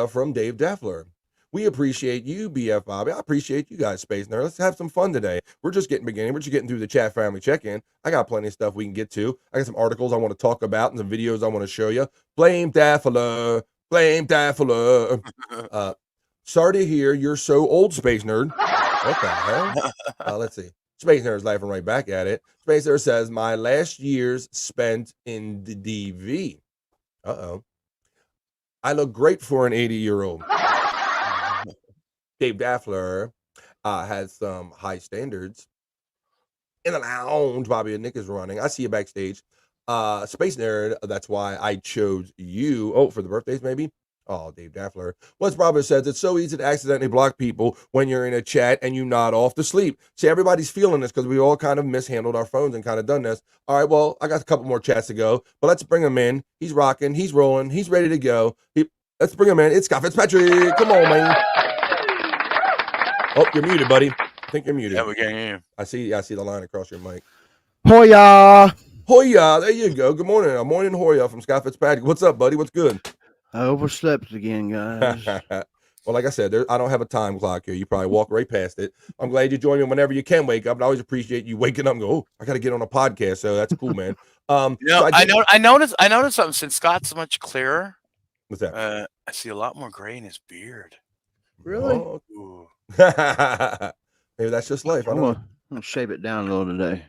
from Dave Daffler. We appreciate you, BF Bobby. I appreciate you guys, Space Nerd. Let's have some fun today. We're just getting beginning. We're just getting through the chat family check-in. I got plenty of stuff we can get to. I got some articles I want to talk about and some videos I want to show you. Blame Daffler. Blame Daffler. Sorry to hear you're so old, Space Nerd. What the hell? Let's see. Space Nerd's laughing right back at it. Space Nerd says, my last years spent in the DV. Uh-oh. I look great for an 80-year-old. Dave Daffler has some high standards. In the lounge, Bobby and Nick is running. I see you backstage. Space Nerd, that's why I chose you. Oh, for the birthdays, maybe? Oh, Dave Daffler. Wes Roberts says, it's so easy to accidentally block people when you're in a chat and you nod off to sleep. See, everybody's feeling this because we all kind of mishandled our phones and kind of done this. All right, well, I got a couple more chats to go, but let's bring him in. He's rocking. He's rolling. He's ready to go. Let's bring him in. It's Scott Fitzpatrick. Come on, man. Oh, you're muted, buddy. I think you're muted. Yeah, we can hear you. I see the line across your mic. Hoya! Hoya, there you go. Good morning. Morning, Hoya from Scott Fitzpatrick. What's up, buddy? What's good? I overslept again, guys. Well, like I said, I don't have a time clock here. You probably walk right past it. I'm glad you join me whenever you can wake up. And I always appreciate you waking up and go, oh, I got to get on a podcast. So that's cool, man. You know, so I noticed something since Scott's much clearer. What's that? I see a lot more gray in his beard. Really? Oh. Maybe that's just life. I'm gonna shave it down a little today.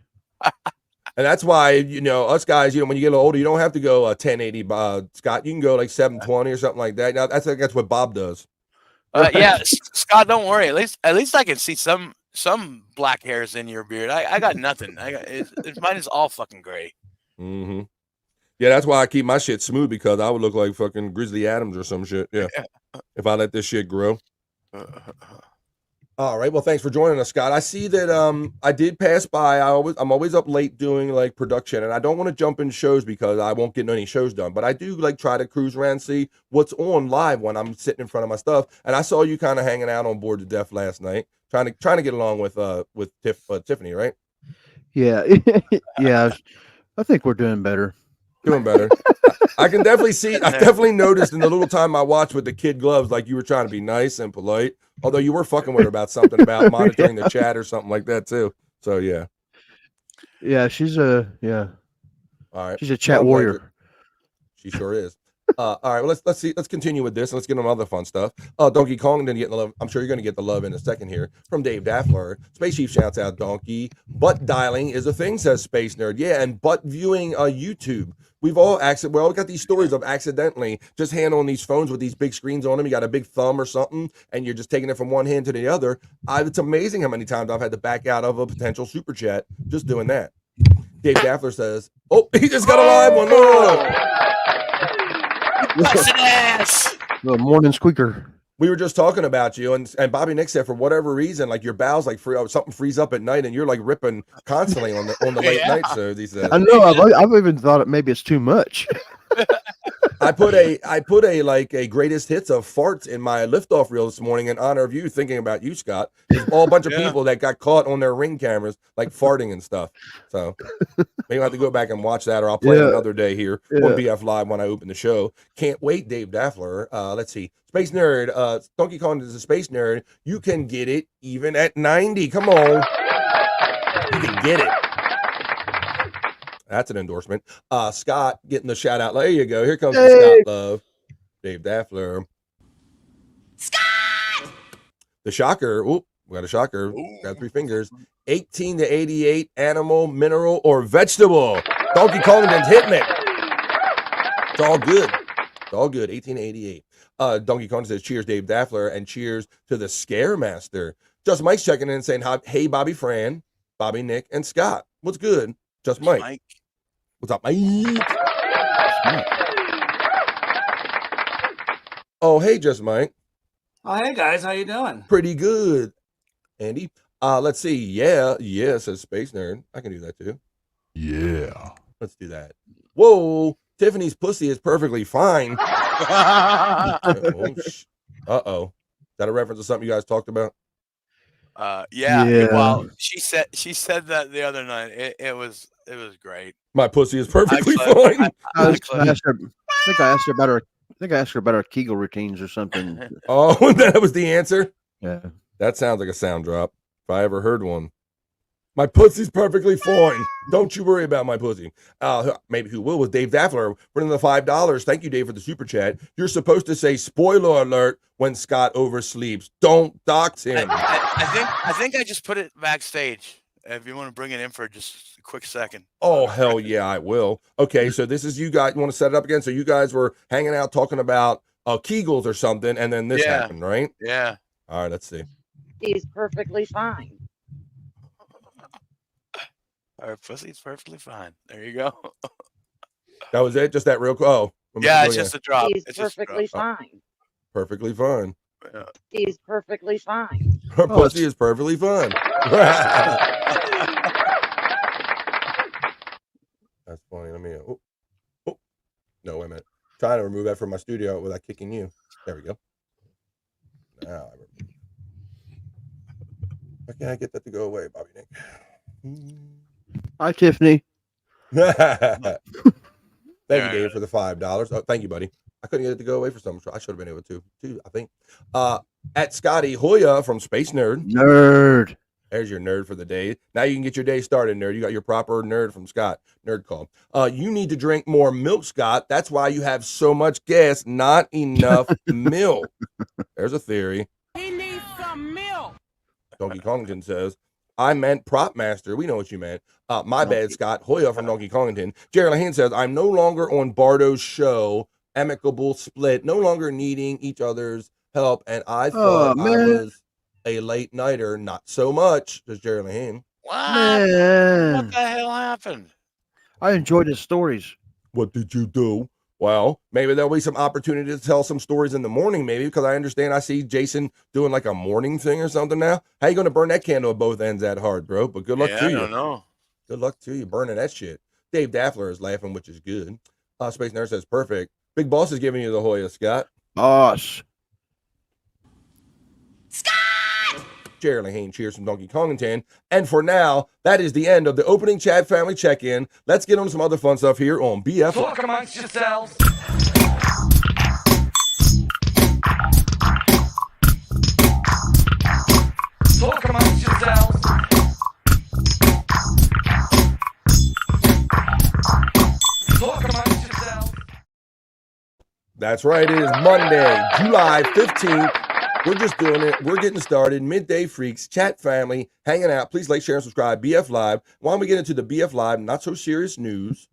And that's why, us guys, when you get a little older, you don't have to go 1080, Scott. You can go like 720 or something like that. Now, I think that's what Bob does. Yeah, Scott, don't worry. At least I can see some black hairs in your beard. I got nothing. Mine is all fucking gray. Mm-hmm. Yeah, that's why I keep my shit smooth, because I would look like fucking Grizzly Adams or some shit. Yeah, if I let this shit grow. All right. Well, thanks for joining us, Scott. I see that I did pass by. I'm always up late doing like production, and I don't want to jump in shows because I won't get any shows done. But I do like try to cruise around and see what's on live when I'm sitting in front of my stuff. And I saw you kind of hanging out on Board to Death last night, trying to get along with Tiffany, right? Yeah, yeah. I think we're doing better. Doing better. I can definitely see. I definitely noticed in the little time I watched with the kid gloves, like you were trying to be nice and polite. Although you were fucking with her about something about monitoring the chat or something like that too. So yeah. Yeah, she's a All right. She's a chat warrior. She sure is. All right, well, let's continue with this and let's get on other fun stuff. Donkey Kong didn't get the love. I'm sure you're going to get the love in a second here from Dave Daffler. Space Chief shouts out Donkey. Butt dialing is a thing, says Space Nerd. Yeah, and butt viewing YouTube. We all got these stories of accidentally just handling these phones with these big screens on them. You got a big thumb or something, and you're just taking it from one hand to the other. It's amazing how many times I've had to back out of a potential super chat just doing that. Dave Daffler says, "Oh, he just got a live one." The morning squeaker. We were just talking about you, and Bobby Nick said for whatever reason, like your bowels like something frees up at night, and you're like ripping constantly on the late night shows. He said, "I know. I've even thought maybe it's too much." I put a like a greatest hits of farts in my liftoff reel this morning in honor of you, thinking about you, Scott. There's all a bunch of people that got caught on their Ring cameras like farting and stuff. So maybe I'll have to go back and watch that, or I'll play it another day here on BF Live when I open the show. Can't wait, Dave Daffler. Let's see. Space Nerd, Donkey Kong is a Space Nerd. You can get it even at 90. Come on. You can get it. That's an endorsement. Scott getting the shout out. There you go. Here comes the Scott love. Dave Daffler. Scott! The shocker. Oop, we got a shocker. Got 3 fingers. 18 to 88, animal, mineral, or vegetable. Donkey Kong didn't hit me. It's all good. It's all good. 18 to 88. Donkey Kong says, cheers, Dave Daffler, and cheers to the Scare Master. Just Mike's checking in and saying, hey, Bobby Fran, Bobby Nick, and Scott. What's good? Just Mike. What's up, Mike? Oh, hey, Just Mike. Oh, hey, guys. How you doing? Pretty good. Andy? Let's see. Yeah, says Space Nerd. I can do that, too. Yeah. Let's do that. Whoa. Tiffany's pussy is perfectly fine. Uh-oh. Is that a reference to something you guys talked about? Well, she said that the other night. It was great. My pussy is perfectly Actually, fine. I think I asked her about her. I think I asked her about her Kegel routines or something. Oh, that was the answer? Yeah. That sounds like a sound drop, if I ever heard one. My pussy's perfectly fine. Don't you worry about my pussy. Maybe who will was Dave Daffler. Running the $5. Thank you, Dave, for the super chat. You're supposed to say spoiler alert when Scott oversleeps. Don't dox him. I think I just put it backstage. If you want to bring it in for just a quick second. Oh, hell yeah, I will. Okay, so this is you guys. You want to set it up again? So you guys were hanging out talking about Kegels or something, and then this happened, right? Yeah. All right, let's see. He's perfectly fine. Our pussy's perfectly fine. There you go. That was it? Just that real quick? Oh. Yeah, it's just a drop. He's perfectly fine. Perfectly fine. Yeah. He's perfectly fine. Her pussy is perfectly fine. That's funny. Let me. No, wait a minute. Trying to remove that from my studio without kicking you. There we go. Now, why can't I get that to go away, Bobby Nick? Hi, Tiffany. Thank you, Dave, for the $5. Oh, thank you, buddy. I couldn't get it to go away for some. I should have been able to, too, I think. At Scotty Hoya from Space Nerd. Nerd. There's your nerd for the day. Now you can get your day started, nerd. You got your proper nerd from Scott. Nerd call. You need to drink more milk, Scott. That's why you have so much gas, not enough milk. There's a theory. He needs some milk. Donkey Kongton says, I meant prop master. We know what you meant. My bad, Scott. Hoya from Donkey Kongton. Jerry Lahane says, I'm no longer on Bardo's show. Amicable split. No longer needing each other's help. And I thought I was a late nighter. Not so much, says Jerry Lahane. What the hell happened? I enjoyed his stories. What did you do? Well, maybe there'll be some opportunity to tell some stories in the morning, maybe, because I understand I see Jason doing like a morning thing or something now. How you going to burn that candle at both ends that hard, bro? But good luck to you. I don't know. Good luck to you burning that shit. Dave Daffler is laughing, which is good. Space Nerd says, perfect. Big Boss is giving you the Hoya, Scott. Boss. Scott! Jerry Lahane cheers from Donkey Kongton. And for now, that is the end of the opening chat family check-in. Let's get on to some other fun stuff here on BF. Talk amongst yourselves. Talk amongst yourselves. Talk amongst yourselves. That's right. It is Monday, July 15th. We're just doing it. We're getting started. Midday Freaks, chat family, hanging out. Please like, share, and subscribe. BF Live. Why don't we get into the BF Live not so serious news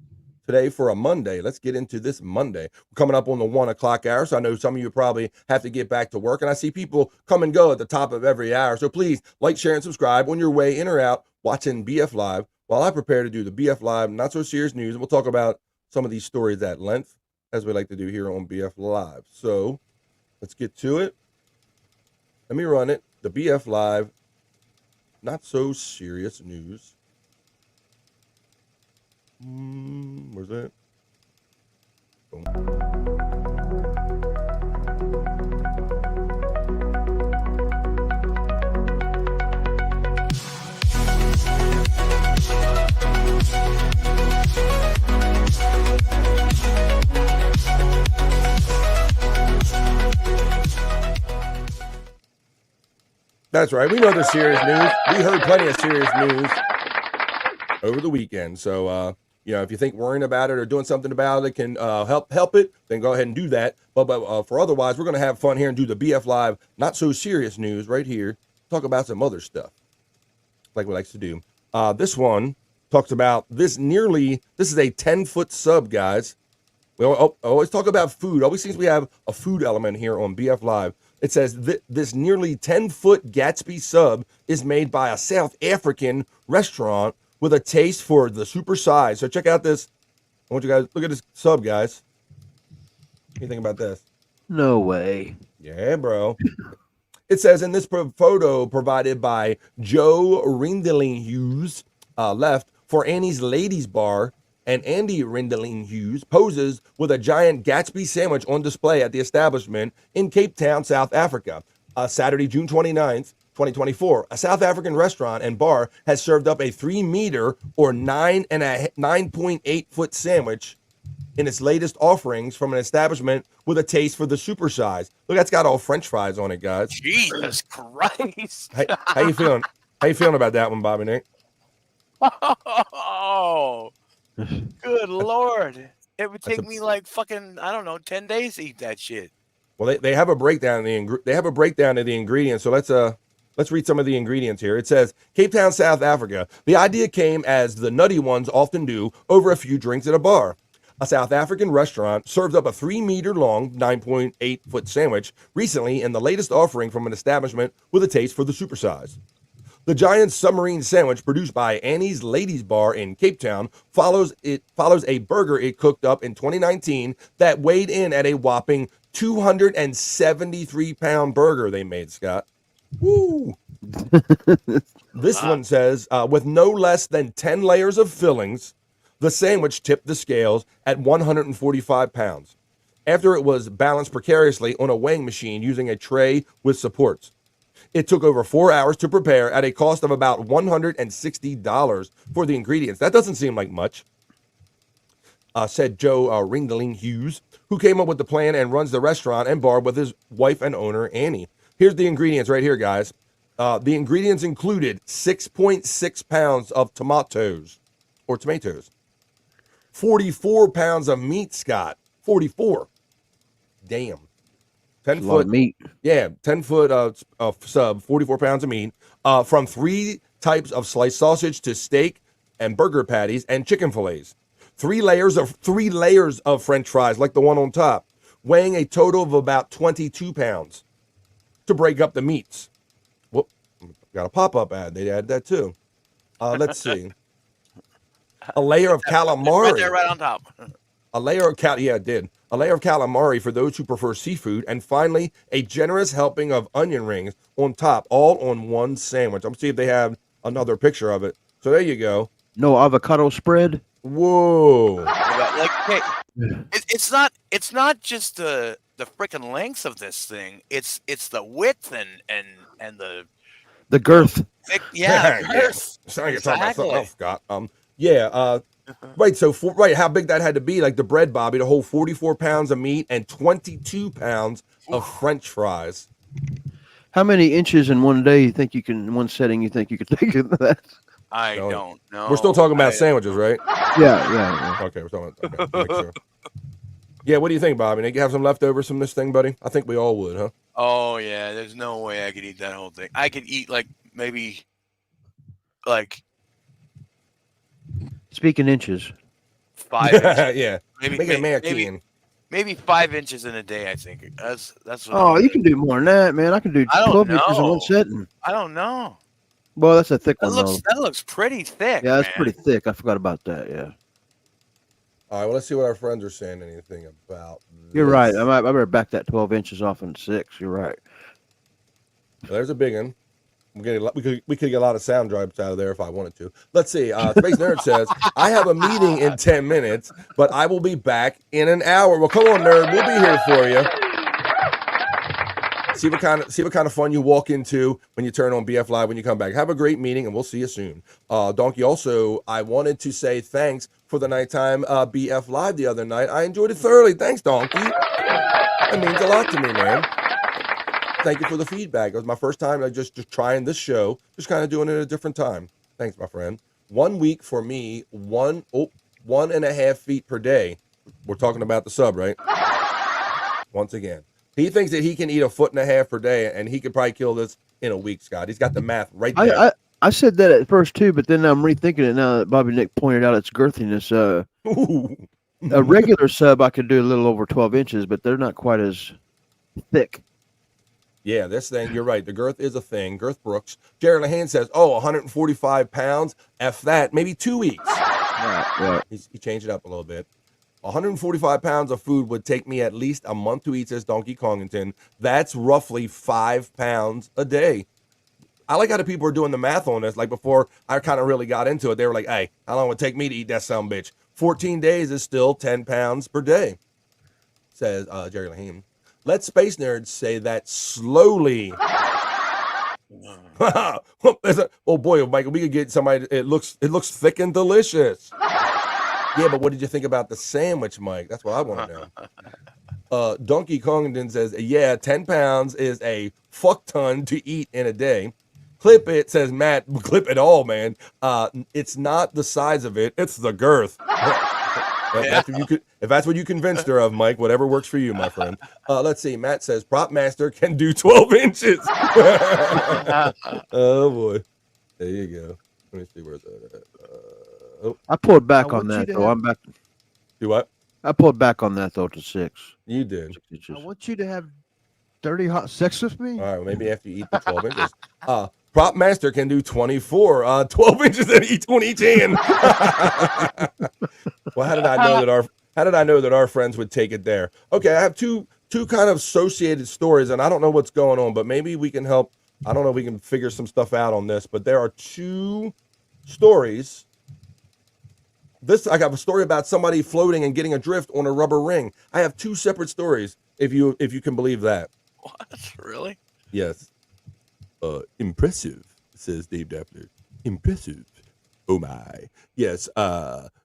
today for a Monday? Let's get into this Monday. We're coming up on the 1 o'clock hour, so I know some of you probably have to get back to work, and I see people come and go at the top of every hour. So please like, share, and subscribe on your way in or out watching BF Live while I prepare to do the BF Live not so serious news. And we'll talk about some of these stories at length, as we like to do here on BF Live. So let's get to it. Let me run it. The BF Live, not so serious news. Where's that? Boom. That's right. We know the serious news. We heard plenty of serious news over the weekend. So, if you think worrying about it or doing something about it can help it, then go ahead and do that. But for otherwise, we're going to have fun here and do the BF Live not so serious news right here. Talk about some other stuff like we like to do. This one talks about this is a 10-foot sub, guys. We always talk about food. Always seems we have a food element here on BF Live. It says this nearly 10-foot Gatsby sub is made by a South African restaurant with a taste for the super size. So check out this. I want you guys look at this sub, guys. What do you think about this? No way. Yeah, bro. It says in this photo provided by Joe Rindeling-Hughes, left for Annie's Ladies Bar, and Andy Rindeling-Hughes poses with a giant Gatsby sandwich on display at the establishment in Cape Town, South Africa. Saturday, June 29th, 2024. A South African restaurant and bar has served up a 3 meter or 9.8 foot sandwich in its latest offerings from an establishment with a taste for the supersize. Look, that's got all French fries on it, guys. Jesus Christ. How you feeling? How you feeling about that one, Bobby Nick? Oh, good Lord. It would take me like fucking, I don't know, 10 days to eat that shit. Well, they have a breakdown of the ingredients. So let's read some of the ingredients here. It says, Cape Town, South Africa. The idea came, as the nutty ones often do, over a few drinks at a bar. A South African restaurant served up a 3 meter long, 9.8 foot sandwich recently in the latest offering from an establishment with a taste for the supersize. The giant submarine sandwich, produced by Annie's Ladies Bar in Cape Town, follows a burger it cooked up in 2019 that weighed in at a whopping 273-pound burger they made, Scott. Woo! This one says, with no less than 10 layers of fillings, the sandwich tipped the scales at 145 pounds after it was balanced precariously on a weighing machine using a tray with supports. It took over 4 hours to prepare at a cost of about $160 for the ingredients. That doesn't seem like much, said Joe Ringling Hughes, who came up with the plan and runs the restaurant and bar with his wife and owner, Annie. Here's the ingredients right here, guys. The ingredients included 6.6 pounds of tomatoes, 44 pounds of meat, Scott. 44. Damn. 10 That's a foot lot of meat. Yeah, 10 foot sub, 44 pounds of meat, from 3 types of sliced sausage to steak and burger patties and chicken fillets. 3 layers of French fries like the one on top, weighing a total of about 22 pounds to break up the meats. Whoop, got a pop-up ad. They added that too. Let's see. A layer of calamari. Right there, right on top. A layer of A layer of calamari for those who prefer seafood, and finally, a generous helping of onion rings on top, all on one sandwich. I'm gonna see if they have another picture of it. So there you go. No avocado spread. Whoa! Like, hey, it's not just the freaking length of this thing. It's the width and the girth. Yeah, the girth. Sorry, you're talking about something else, Scott. Right. So, how big that had to be? Like the bread, Bobby, to hold 44 pounds of meat and 22 pounds of French fries. How many inches in one day you think you can? In one setting, you think you could take of that? I don't know. We're still talking about sandwiches, right? Yeah. Okay, we're talking about. Okay, make sure. Yeah, what do you think, Bobby? You have some leftovers from this thing, buddy? I think we all would, huh? Oh yeah, there's no way I could eat that whole thing. I could eat maybe. Speaking inches. 5 inches. Yeah. Maybe 5 inches in a day, I think. That's what. Oh, you can do more than that, man. I can do 12 inches in one setting. I don't know. Well, that's a thick one, though. That looks pretty thick. Yeah, that's pretty thick. I forgot about that, yeah. All right, well, let's see what our friends are saying anything about this. You're right. I better back that 12 inches off in 6. You're right. There's a big one. We could get a lot of sound drops out of there if I wanted to. Let's see. Space Nerd says, I have a meeting in 10 minutes, but I will be back in an hour. Well, come on, nerd. We'll be here for you. See what kind of fun you walk into when you turn on BF Live when you come back. Have a great meeting, and we'll see you soon. Donkey, also, I wanted to say thanks for the nighttime BF Live the other night. I enjoyed it thoroughly. Thanks, Donkey. That means a lot to me, man. Thank you for the feedback. It was my first time just trying this show, just kind of doing it at a different time. Thanks, my friend. 1 week for me, 1.5 feet per day. We're talking about the sub, right? Once again. He thinks that he can eat 1.5 feet per day, and he could probably kill this in a week, Scott. He's got the math right there. I said that at first, too, but then I'm rethinking it now that Bobby Nick pointed out its girthiness. A regular sub, I could do a little over 12 inches, but they're not quite as thick. Yeah, this thing, you're right. The girth is a thing. Girth Brooks. Jared Lehane says, 145 pounds. F that. Maybe 2 weeks. Right. He changed it up a little bit. 145 pounds of food would take me at least a month to eat, says Donkey Kongington. That's roughly 5 pounds a day. I like how the people are doing the math on this. Like before I kind of really got into it, they were like, hey, how long would it take me to eat that sumbitch? 14 days is still 10 pounds per day, says Jerry Lehane. Let Space Nerds say that slowly. Oh boy, Michael, we could get somebody. It looks thick and delicious. Yeah, but what did you think about the sandwich, Mike? That's what I want to know. Donkey Kongington says, yeah, 10 pounds is a fuck ton to eat in a day. Clip it, says Matt. Clip it all, man. It's not the size of it, it's the girth. If that's what you convinced her of, Mike, whatever works for you, my friend. Let's see. Matt says Prop Master can do 12 inches. Oh boy, there you go. Let me see where's that. I pulled back on that though. I'm back. Do what? I pulled back on that though to 6. You did. I want you to have dirty hot sex with me. All right, well, maybe after you eat the 12 inches. Prop Master can do 24, 12 inches in each on each hand. Well, how did I know that our friends would take it there? Okay, I have two kind of associated stories, and I don't know what's going on, but maybe we can help. I don't know if we can figure some stuff out on this, but there are 2 stories. I got a story about somebody floating and getting adrift on a rubber ring. I have 2 separate stories, if you can believe that. What? Really? Yes. Impressive, says Dave Dappler. Impressive. Oh my. Yes.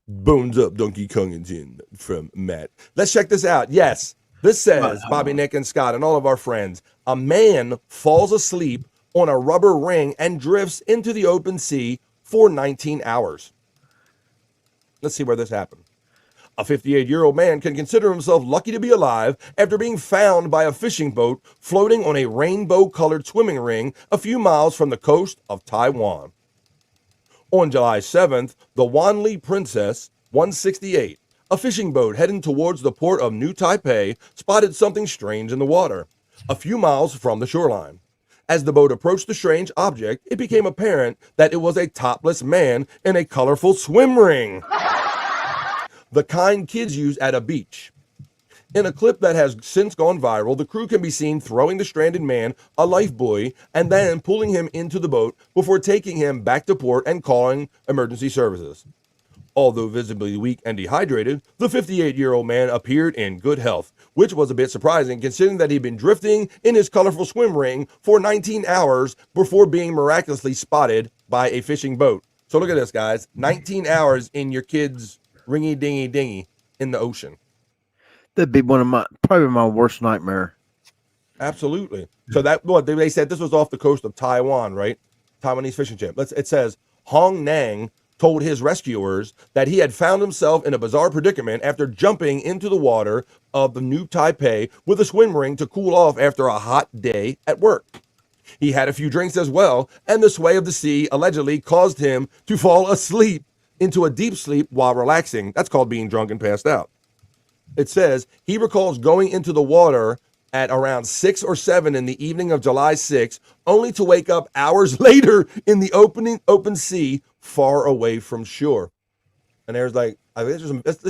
Bones up, Donkey Kongington from Matt. Let's check this out. Yes. This says, Bobby, Nick, and Scott, and all of our friends, a man falls asleep on a rubber ring and drifts into the open sea for 19 hours. Let's see where this happened. A 58-year-old man can consider himself lucky to be alive after being found by a fishing boat floating on a rainbow-colored swimming ring a few miles from the coast of Taiwan. On July 7th, the Wanli Princess 168, a fishing boat heading towards the port of New Taipei, spotted something strange in the water, a few miles from the shoreline. As the boat approached the strange object, it became apparent that it was a topless man in a colorful swim ring. The kind kids use at a beach. In a clip that has since gone viral, the crew can be seen throwing the stranded man a life buoy and then pulling him into the boat before taking him back to port and calling emergency services. Although visibly weak and dehydrated, the 58-year-old man appeared in good health, which was a bit surprising considering that he'd been drifting in his colorful swim ring for 19 hours before being miraculously spotted by a fishing boat. So look at this, guys. 19 hours in your kid's ringy-dingy-dingy in the ocean. That'd be probably my worst nightmare. Absolutely. So they said this was off the coast of Taiwan, right? Taiwanese fishing ship. It says Hong Nang told his rescuers that he had found himself in a bizarre predicament after jumping into the water of the New Taipei with a swim ring to cool off after a hot day at work. He had a few drinks as well, and the sway of the sea allegedly caused him to fall asleep into a deep sleep while relaxing. That's called being drunk and passed out. It says he recalls going into the water at around 6 or 7 in the evening of July 6, only to wake up hours later in the open sea far away from shore. And there's let's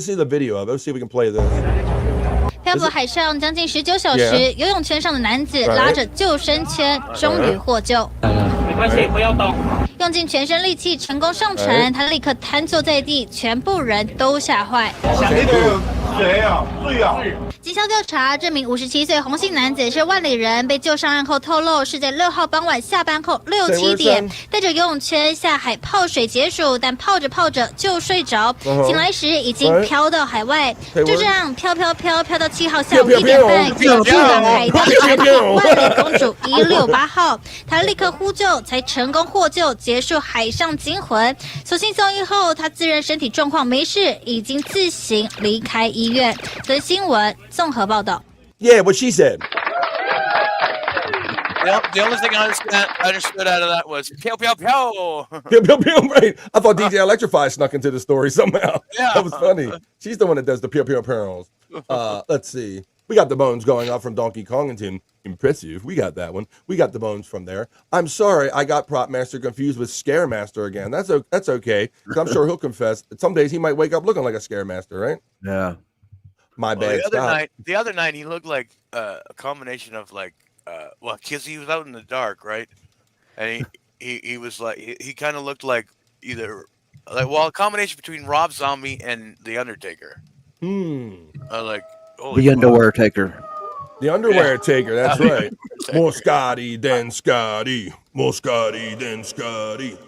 see the video of it. Let's see if we can play this. 漂泊海上将近19小时，游泳圈上的男子拉着救生圈，终于获救。没关系，不要动。用尽全身力气成功上船，他立刻瘫坐在地，全部人都吓坏。谁啊？对啊。警校调查，这名57岁洪姓男子是万里人，被救上岸后透露是在6号傍晚下班后6、7点，带着游泳圈下海泡水解暑，但泡着泡着就睡着，醒来时已经飘到海外，就这样飘到7号下午1点半，就遇到海盗船号万里公主168号，他立刻呼救，才成功获救，结束海上惊魂。所幸送医后，他自认身体状况没事，已经自行离开医院。本新闻综合报道。Yeah, what she said. The only thing I understood out of that was pew pew pew. Pew pew pew. Right. I thought DJ Electrify snuck into the story somehow. Yeah, that was funny. She's the one that does the pew pew pearls. Let's see. We got the bones going up from Donkey Kongington. Impressive. We got that one. We got the bones from there. I'm sorry, I got Prop Master confused with Scare Master again. That's okay. I'm sure he'll confess. Some days he might wake up looking like a Scare Master, right? Yeah. My bad. The other night he looked like a combination of because he was out in the dark, right? And he was like he kind of looked like a combination between Rob Zombie and the Undertaker. The Underwear Taker. The underwear taker, that's right. More Scotty than Scotty. More Scotty than Scotty.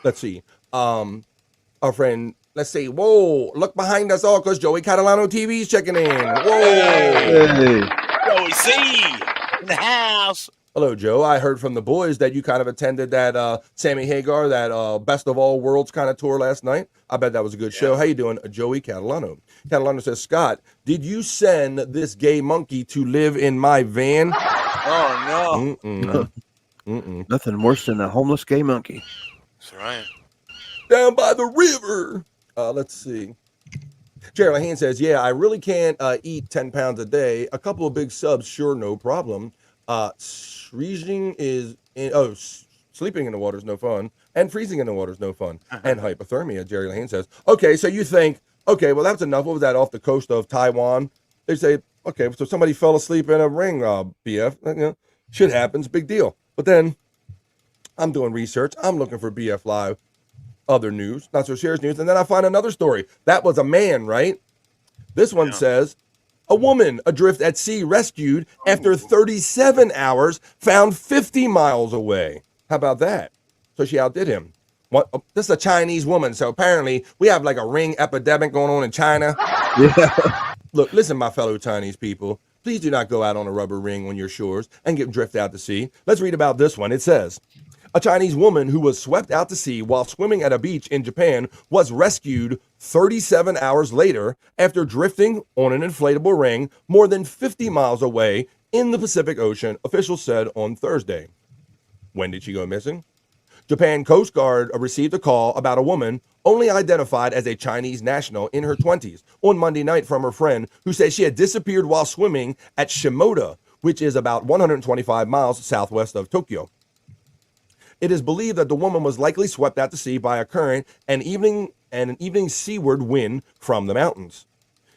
Let's see. Our friend, let's see. Whoa, look behind us all because Joey Catalano TV's checking in. Whoa. Hey. Joey C in the house. Hello, Joe. I heard from the boys that you kind of attended that Sammy Hagar, that Best of All Worlds kind of tour last night. I bet that was a good show. How you doing, Joey Catalano? Catalano says, Scott, did you send this gay monkey to live in my van? Oh, no. Nothing worse than a homeless gay monkey. That's right. Down by the river. Let's see. Jerry Lehane says, yeah, I really can't eat 10 pounds a day. A couple of big subs, sure, no problem. Sleeping in the water is no fun, and freezing in the water is no fun, and hypothermia, Jerry Lehane says. Okay, so you think, okay, well, that's enough. What was that, off the coast of Taiwan? They say, okay, so somebody fell asleep in a ring, BF. You know, shit happens, big deal. But then I'm doing research. I'm looking for BF Live, other news, not so serious news, and then I find another story. That was a man, right? This one says, a woman adrift at sea rescued after 37 hours, found 50 miles away. How about that? So she outdid him. What? This is a Chinese woman, so apparently we have like a ring epidemic going on in China. Yeah. Look, listen, my fellow Chinese people, please do not go out on a rubber ring on your shores and get drift out to sea. Let's read about this one. It says, a Chinese woman who was swept out to sea while swimming at a beach in Japan was rescued 37 hours later after drifting on an inflatable ring more than 50 miles away in the Pacific Ocean, officials said on Thursday. When did she go missing? Japan Coast Guard received a call about a woman only identified as a Chinese national in her 20s on Monday night from her friend who said she had disappeared while swimming at Shimoda, which is about 125 miles southwest of Tokyo. It is believed that the woman was likely swept out to sea by a current and an evening seaward wind from the mountains.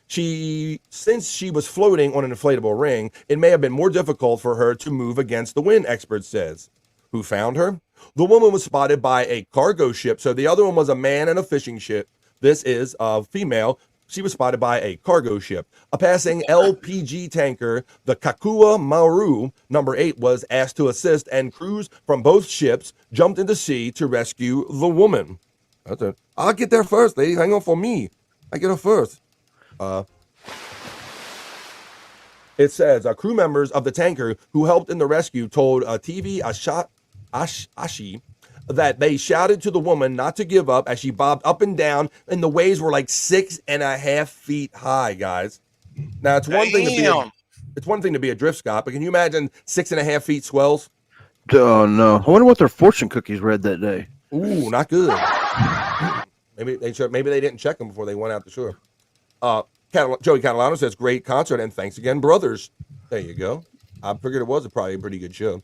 Since she was floating on an inflatable ring, it may have been more difficult for her to move against the wind, expert says. Who found her? The woman was spotted by a cargo ship, so the other one was a man and a fishing ship. This is a female. She was spotted by a cargo ship. A passing LPG tanker, the Kakua Maru, number 8, was asked to assist, and crews from both ships jumped into sea to rescue the woman. That's it. I'll get there first, lady. Hang on for me. I get her first. It says crew members of the tanker who helped in the rescue told TV Ashi that they shouted to the woman not to give up as she bobbed up and down, and the waves were like 6.5 feet high, guys. Now it's one thing to be a drift, Scott, but can you imagine 6.5 feet swells? Oh no! I wonder what their fortune cookies read that day. Ooh, not good. Maybe they didn't check them before they went out the shore. Joey Catalano says, great concert, and thanks again, brothers. There you go. I figured it was probably a pretty good show.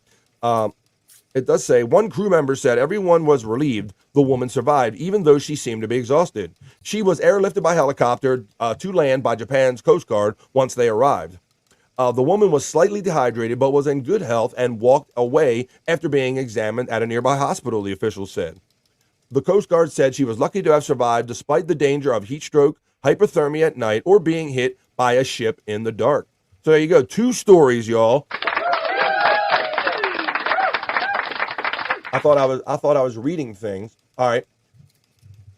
It does say, one crew member said everyone was relieved the woman survived, even though she seemed to be exhausted. She was airlifted by helicopter to land by Japan's Coast Guard once they arrived. The woman was slightly dehydrated, but was in good health and walked away after being examined at a nearby hospital, the officials said. The Coast Guard said she was lucky to have survived despite the danger of heat stroke, hypothermia at night, or being hit by a ship in the dark. So there you go. 2 stories, y'all. I thought I was reading things. All right.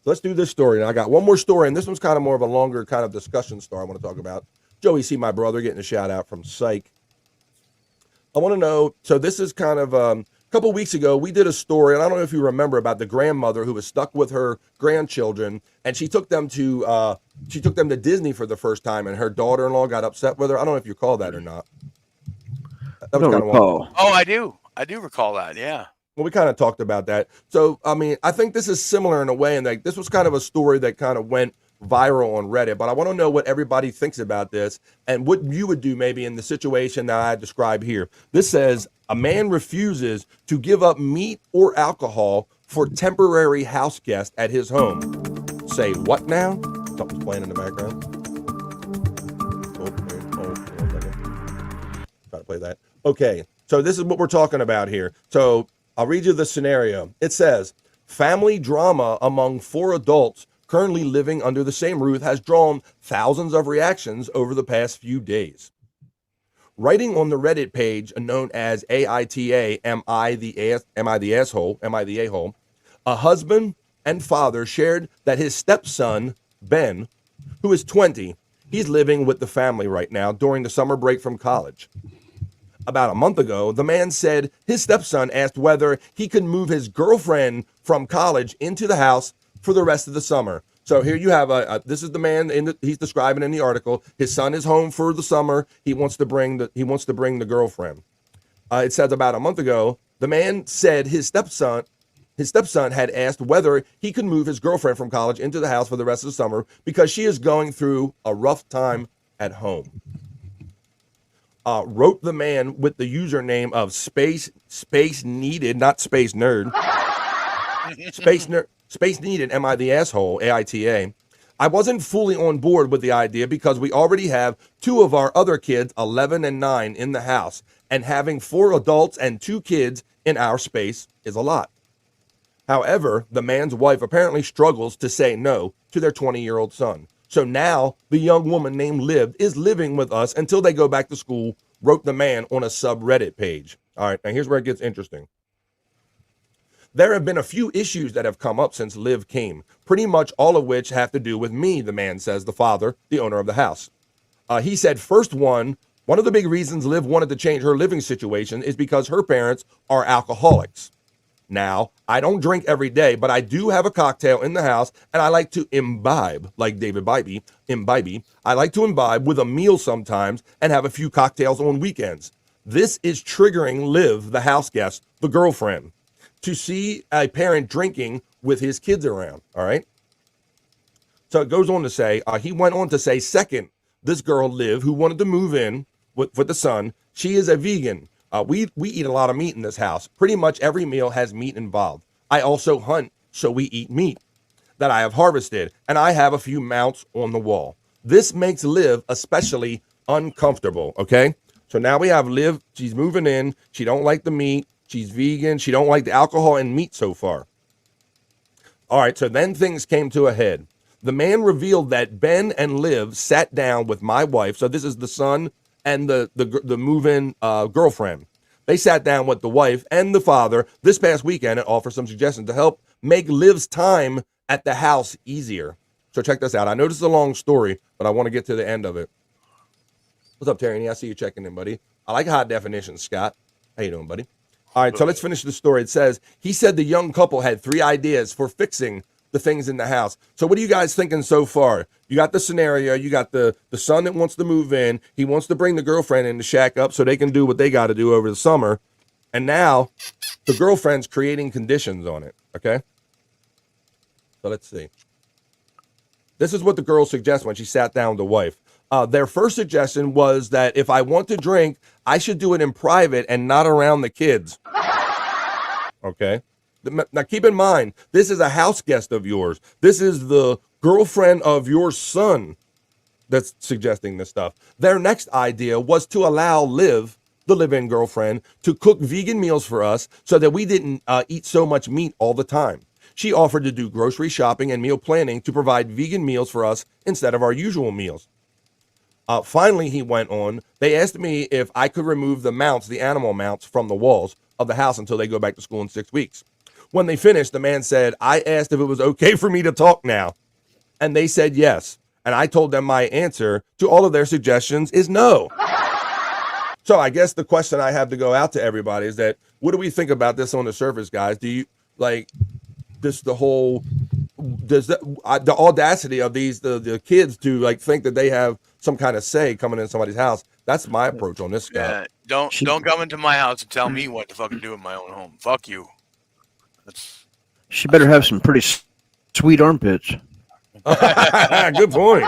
Let's do this story. And I got one more story, and this one's kind of more of a longer kind of discussion story I want to talk about. Joey C., my brother, getting a shout out from Cyke. I want to know, so this is kind of a couple weeks ago, we did a story, and I don't know if you remember, about the grandmother who was stuck with her grandchildren, and she took them to Disney for the first time, and her daughter-in-law got upset with her. I don't know if you recall that or not. That was kind of Oh, I do. I do recall that. Yeah. Well, we kind of talked about that. So, I mean, I think this is similar in a way, and like this was kind of a story that kind of went viral on Reddit, but I want to know what everybody thinks about this and what you would do maybe in the situation that I describe here. This says a man refuses to give up meat or alcohol for temporary house guest at his home. Say what now? Something's playing in the background. Try to play that. Okay, so this is what we're talking about here. So I'll read you the scenario. It says, family drama among 4 adults currently living under the same roof has drawn thousands of reactions over the past few days. writing on the Reddit page known as AITA, am I the asshole, am I the a-hole, a husband and father shared that his stepson, Ben, who is 20, he's living with the family right now during the summer break from college. About a month ago, the man said his stepson asked whether he could move his girlfriend from college into the house for the rest of the summer. So here you have this is the man he's describing in the article. His son is home for the summer. He wants to bring the girlfriend. It says about a month ago, the man said his stepson had asked whether he could move his girlfriend from college into the house for the rest of the summer because she is going through a rough time at home. Wrote the man with the username of space needed, not space nerd. Space needed, am I the asshole, AITA. I wasn't fully on board with the idea because we already have 2 of our other kids, 11 and 9, in the house, and having 4 adults and 2 kids in our space is a lot. However, the man's wife apparently struggles to say no to their 20-year-old son. So now the young woman named Liv is living with us until they go back to school, wrote the man on a subreddit page. All right, now here's where it gets interesting. There have been a few issues that have come up since Liv came, pretty much all of which have to do with me, the man says, the father, the owner of the house. He said, first one of the big reasons Liv wanted to change her living situation is because her parents are alcoholics. Now, I don't drink every day, but I do have a cocktail in the house, and I like to imbibe, like David Bybee, I like to imbibe with a meal sometimes and have a few cocktails on weekends. This is triggering Liv, the house guest, the girlfriend, to see a parent drinking with his kids around, all right? So it goes on to say, he went on to say, second, this girl, Liv, who wanted to move in with the son, she is a vegan. We eat a lot of meat in this house. Pretty much every meal has meat involved. I also hunt, so we eat meat that I have harvested, and I have a few mounts on the wall. This makes Liv especially uncomfortable, okay? So now we have Liv, she's moving in, she don't like the meat, she's vegan, she don't like the alcohol and meat so far. All right, so then things came to a head. The man revealed that Ben and Liv sat down with my wife, so this is the son and the move-in girlfriend. They sat down with the wife and the father this past weekend and offered some suggestions to help make Liv's time at the house easier. So check this out. I know this is a long story, but I want to get to the end of it. What's up, Terry? I see you checking in, buddy. I like high definition, Scott. How you doing, buddy? All right, so let's finish the story. It says, he said the young couple had 3 ideas for fixing the things in the house. So what are you guys thinking so far? You got the scenario. You got the son that wants to move in. He wants to bring the girlfriend in to shack up so they can do what they got to do over the summer. And now the girlfriend's creating conditions on it. Okay. So let's see. This is what the girl suggests when she sat down with the wife. Their first suggestion was that if I want to drink, I should do it in private and not around the kids. Okay. Now, keep in mind, this is a house guest of yours. This is the girlfriend of your son that's suggesting this stuff. Their next idea was to allow Liv, the live-in girlfriend, to cook vegan meals for us so that we didn't eat so much meat all the time. She offered to do grocery shopping and meal planning to provide vegan meals for us instead of our usual meals. Finally, he went on, they asked me if I could remove the mounts, the animal mounts, from the walls of the house until they go back to school in 6 weeks. When they finished, the man said, I asked if it was okay for me to talk now. And they said yes. And I told them my answer to all of their suggestions is no. So I guess the question I have to go out to everybody is that, what do we think about this on the surface, guys? Do you like this, the audacity of the kids to like think that they have some kind of say coming in somebody's house? That's my approach on this guy. Don't come into my house and tell me what to fucking do in my own home. Fuck you. She better have some pretty sweet armpits. Good point.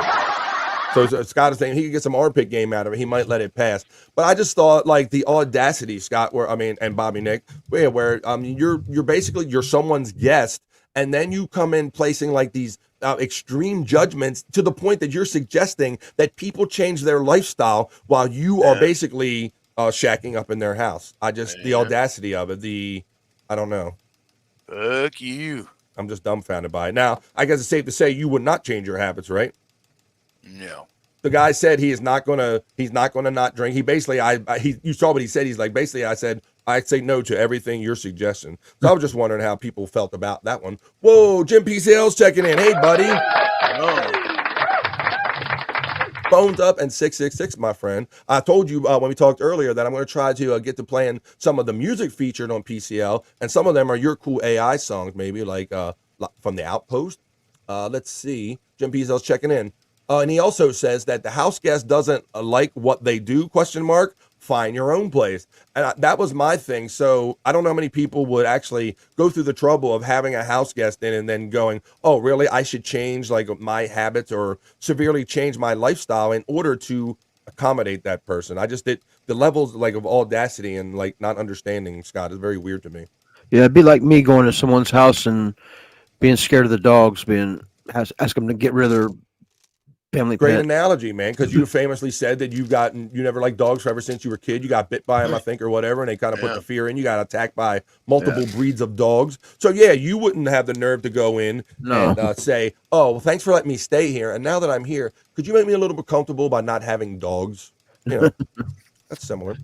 So Scott is saying he could get some armpit game out of it. He might let it pass. But I just thought like the audacity, Scott, and Bobby Nick, where you're basically you're someone's guest, and then you come in placing like these extreme judgments to the point that you're suggesting that people change their lifestyle while you are basically shacking up in their house. The audacity of it. I don't know. Fuck you. I'm just dumbfounded by it. Now, I guess it's safe to say you would not change your habits, right? No. the guy said he's not gonna not drink. He basically, you saw what he said. He's like, basically, I said, I say no to everything you're suggesting. So I was just wondering how people felt about that one. Whoa, JimPCL's checking in. Hey, buddy. Phones up and 666, my friend. I told you when we talked earlier that I'm going to try to get to playing some of the music featured on PCL, and some of them are your cool AI songs, maybe like from the Outpost. Let's see. JimPCL's checking in. And he also says that the house guest doesn't like what they do, ? Find your own place. And that was my thing. So I don't know how many people would actually go through the trouble of having a house guest in and then going, oh, really? I should change like my habits or severely change my lifestyle in order to accommodate that person. I just did the levels like of audacity and like not understanding, Scott, is very weird to me. Yeah, it'd be like me going to someone's house and being scared of the dogs, ask them to get rid of their family Great pet. analogy, man, because you famously said that you never liked dogs ever since you were a kid. You got bit by them, I think, or whatever, and they kind of put the fear in. You got attacked by multiple breeds of dogs. So, yeah, you wouldn't have the nerve to go in and say, oh, well, thanks for letting me stay here. And now that I'm here, could you make me a little bit comfortable by not having dogs? You know, that's similar.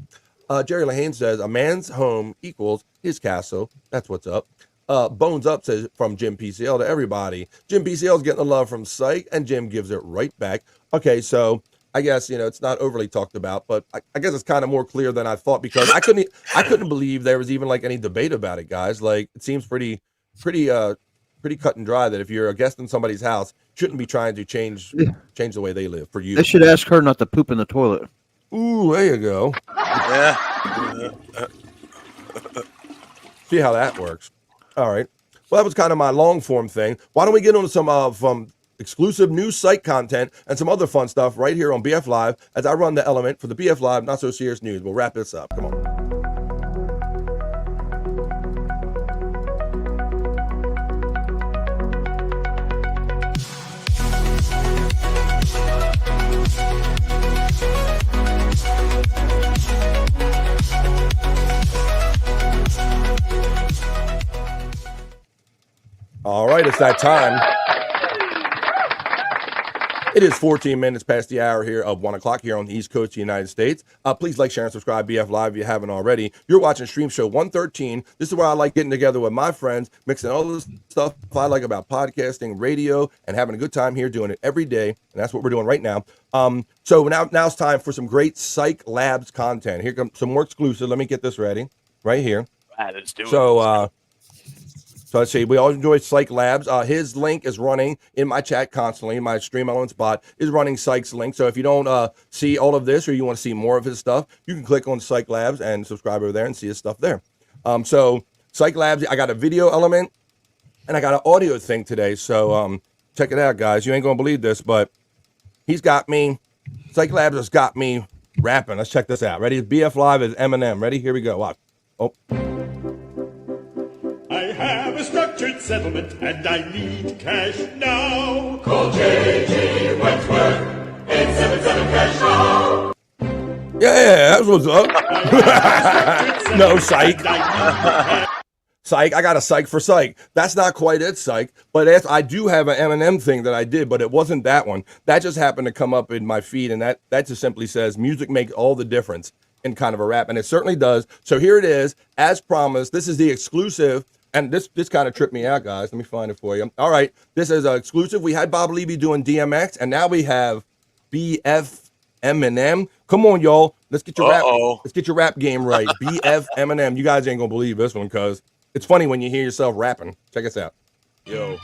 Jerry Lahane says, a man's home equals his castle. That's what's up. Bones Up says from JimPCL to everybody. JimPCL's getting the love from Cyke, and Jim gives it right back. Okay, so I guess it's not overly talked about, but I guess it's kind of more clear than I thought, because I couldn't believe there was even like any debate about it, guys. Like, it seems pretty cut and dry that if you're a guest in somebody's house, you shouldn't be trying to change the way they live for you. They should ask her not to poop in the toilet. Ooh, there you go. Yeah. See how that works. All right. Well, that was kind of my long form thing. Why don't we get on to some exclusive new Cyke content and some other fun stuff right here on BF Live as I run the element for the BF Live Not So Serious News. We'll wrap this up. Come on. All right, it's that time. It is 14 minutes past the hour here of 1 o'clock here on the East Coast of the United States. Please like, share, and subscribe BF Live if you haven't already. You're watching Streamshow 113. This is where I like getting together with my friends, mixing all the stuff I like about podcasting, radio, and having a good time here doing it every day. And that's what we're doing right now. So now it's time for some great Cyke Labs content. Here comes some more exclusive. Let me get this ready right here. Let's do it. So let's see. We all enjoy Cyke Labs. His link is running in my chat constantly. My Stream Elements bot is running Cyke's link. So if you don't see all of this or you want to see more of his stuff, you can click on Cyke Labs and subscribe over there and see his stuff there. So Cyke Labs, I got a video element and I got an audio thing today. So check it out, guys. You ain't going to believe this, but he's got me. Cyke Labs has got me rapping. Let's check this out. Ready? BF Live is Eminem. Ready? Here we go. Watch. Oh. I have a structured settlement and I need cash now. Call J.G. Wentworth, 877 cash now. Yeah, that's what's up. No, Cyke. Cyke, I got a Cyke for Cyke. That's not quite it, Cyke, but I do have an Eminem thing that I did, but it wasn't that one. That just happened to come up in my feed, and that just simply says music makes all the difference in kind of a rap, and it certainly does. So here it is, as promised. This is the exclusive. And this kind of tripped me out, guys. Let me find it for you. All right. This is exclusive. We had Bob Levy doing DMX, and now we have BF Eminem. Come on, y'all. Let's get your rap. Let's get your rap game right. BF Eminem. You guys ain't gonna believe this one because it's funny when you hear yourself rapping. Check us out. Yo.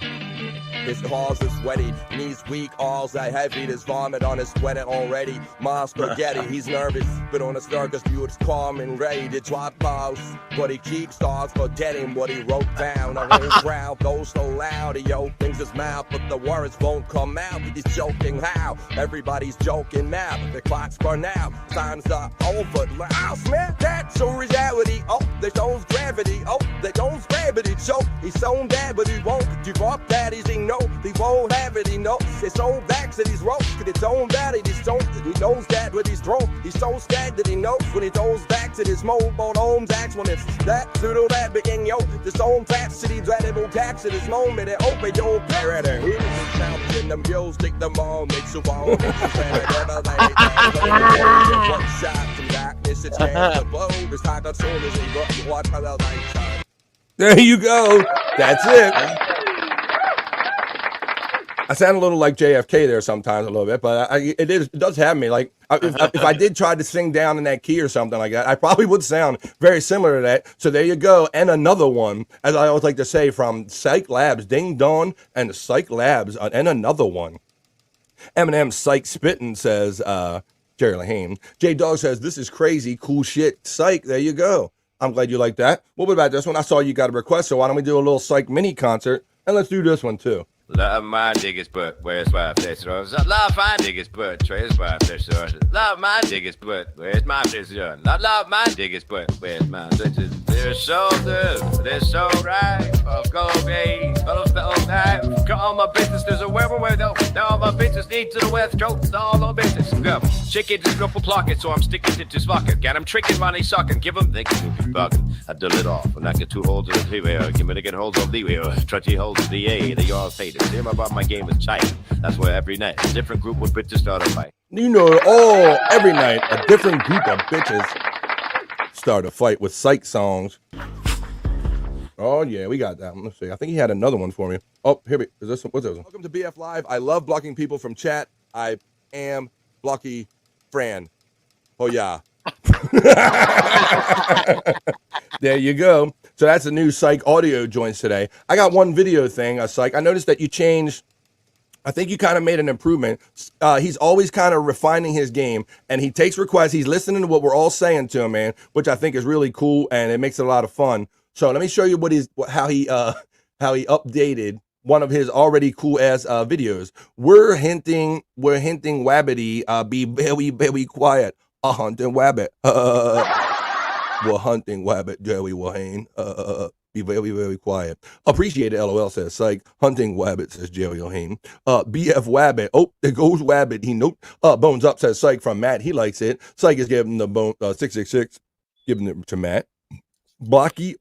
His paws are sweaty, knees weak, arms are heavy. There's vomit on his sweater already. Mom's spaghetti, he's nervous, but on a circus view it's calm and ready to drop balls. But he keeps on forgetting what he wrote down. The whole crowd goes so loud, he opens his mouth, but the words won't come out. He's joking how? Everybody's joking now, but the clock's run out. Time's up over. Oh, man, that's a reality. Oh, they shows gravity. Oh, they don't gravity choke. He's so bad, but he won't give up that. He's no. He won't have it, he knows. His own backs that he's ropes, cause his own body, he's don't. He knows that with his throat. He's so scared that he knows when he throws back to his mobile homes. Acts when it's that pseudo that begin yo. This own fat city dreadable tax at this moment. And open your parent and who's in them girls, take them all, makes you all. One shot from darkness, it's chance to blow. This time as soon as he got you watch how the light shine. There you go. That's it. I sound a little like JFK there sometimes a little bit, but it does have me. Like if I did try to sing down in that key or something like that, I probably would sound very similar to that. So there you go. And another one, as I always like to say, from Cyke Labs, Ding Dong and Cyke Labs, and another one. Eminem Cyke Spittin' says, Jerry Lahane. J-Dog says, this is crazy, cool shit. Cyke, there you go. I'm glad you like that. What about this one? I saw you got a request, so why don't we do a little Cyke mini concert, and let's do this one too. Love my niggas, but where's my fish rolls? Love my niggas, but where's my fish rolls? Love my niggas, but where's my fish rolls? Love my niggas, but where's my fish rolls? They're so good, they're so right. Of go away, fellows the old night. Got all my business, there's a where though. Now all my business needs to the west coast, all our business. Go, chicken just go for pocket, so I'm sticking it to his pocket. Got him tricking, money sucking, give him thinking to be bugging. I dull it off, and I get 2 holes in the freeway. Give me to get hold of the wheel. 20 holes in the A, they all say the same about my game is Shyt. That's why every night a different group of bitches start a fight. You know, every night a different group of bitches start a fight with Cyke songs. Oh yeah, we got that one. Let's see. I think he had another one for me. Oh, here we. Is this? What's this one? Welcome to BF Live. I love blocking people from chat. I am Blocky Fran. Oh yeah. There you go. So that's the new Cyke audio joints today. I got one video thing, Cyke. I noticed that you changed. I think you kind of made an improvement. He's always kind of refining his game, and he takes requests. He's listening to what we're all saying to him, man, which I think is really cool, and it makes it a lot of fun. So let me show you how he updated one of his already cool ass videos. We're hinting, Wabbity, be very, very quiet. Hunting Wabbit. We're hunting Wabbit, Jerry Wayne. Be very, very quiet. Appreciate it, LOL says Cyke. Hunting Wabbit says Jerry O'Hane. BF Wabbit. Oh, there goes Wabbit. He nope. Bones Up says Cyke from Matt. He likes it. Cyke is giving the bone 666. Giving it to Matt. Blocky.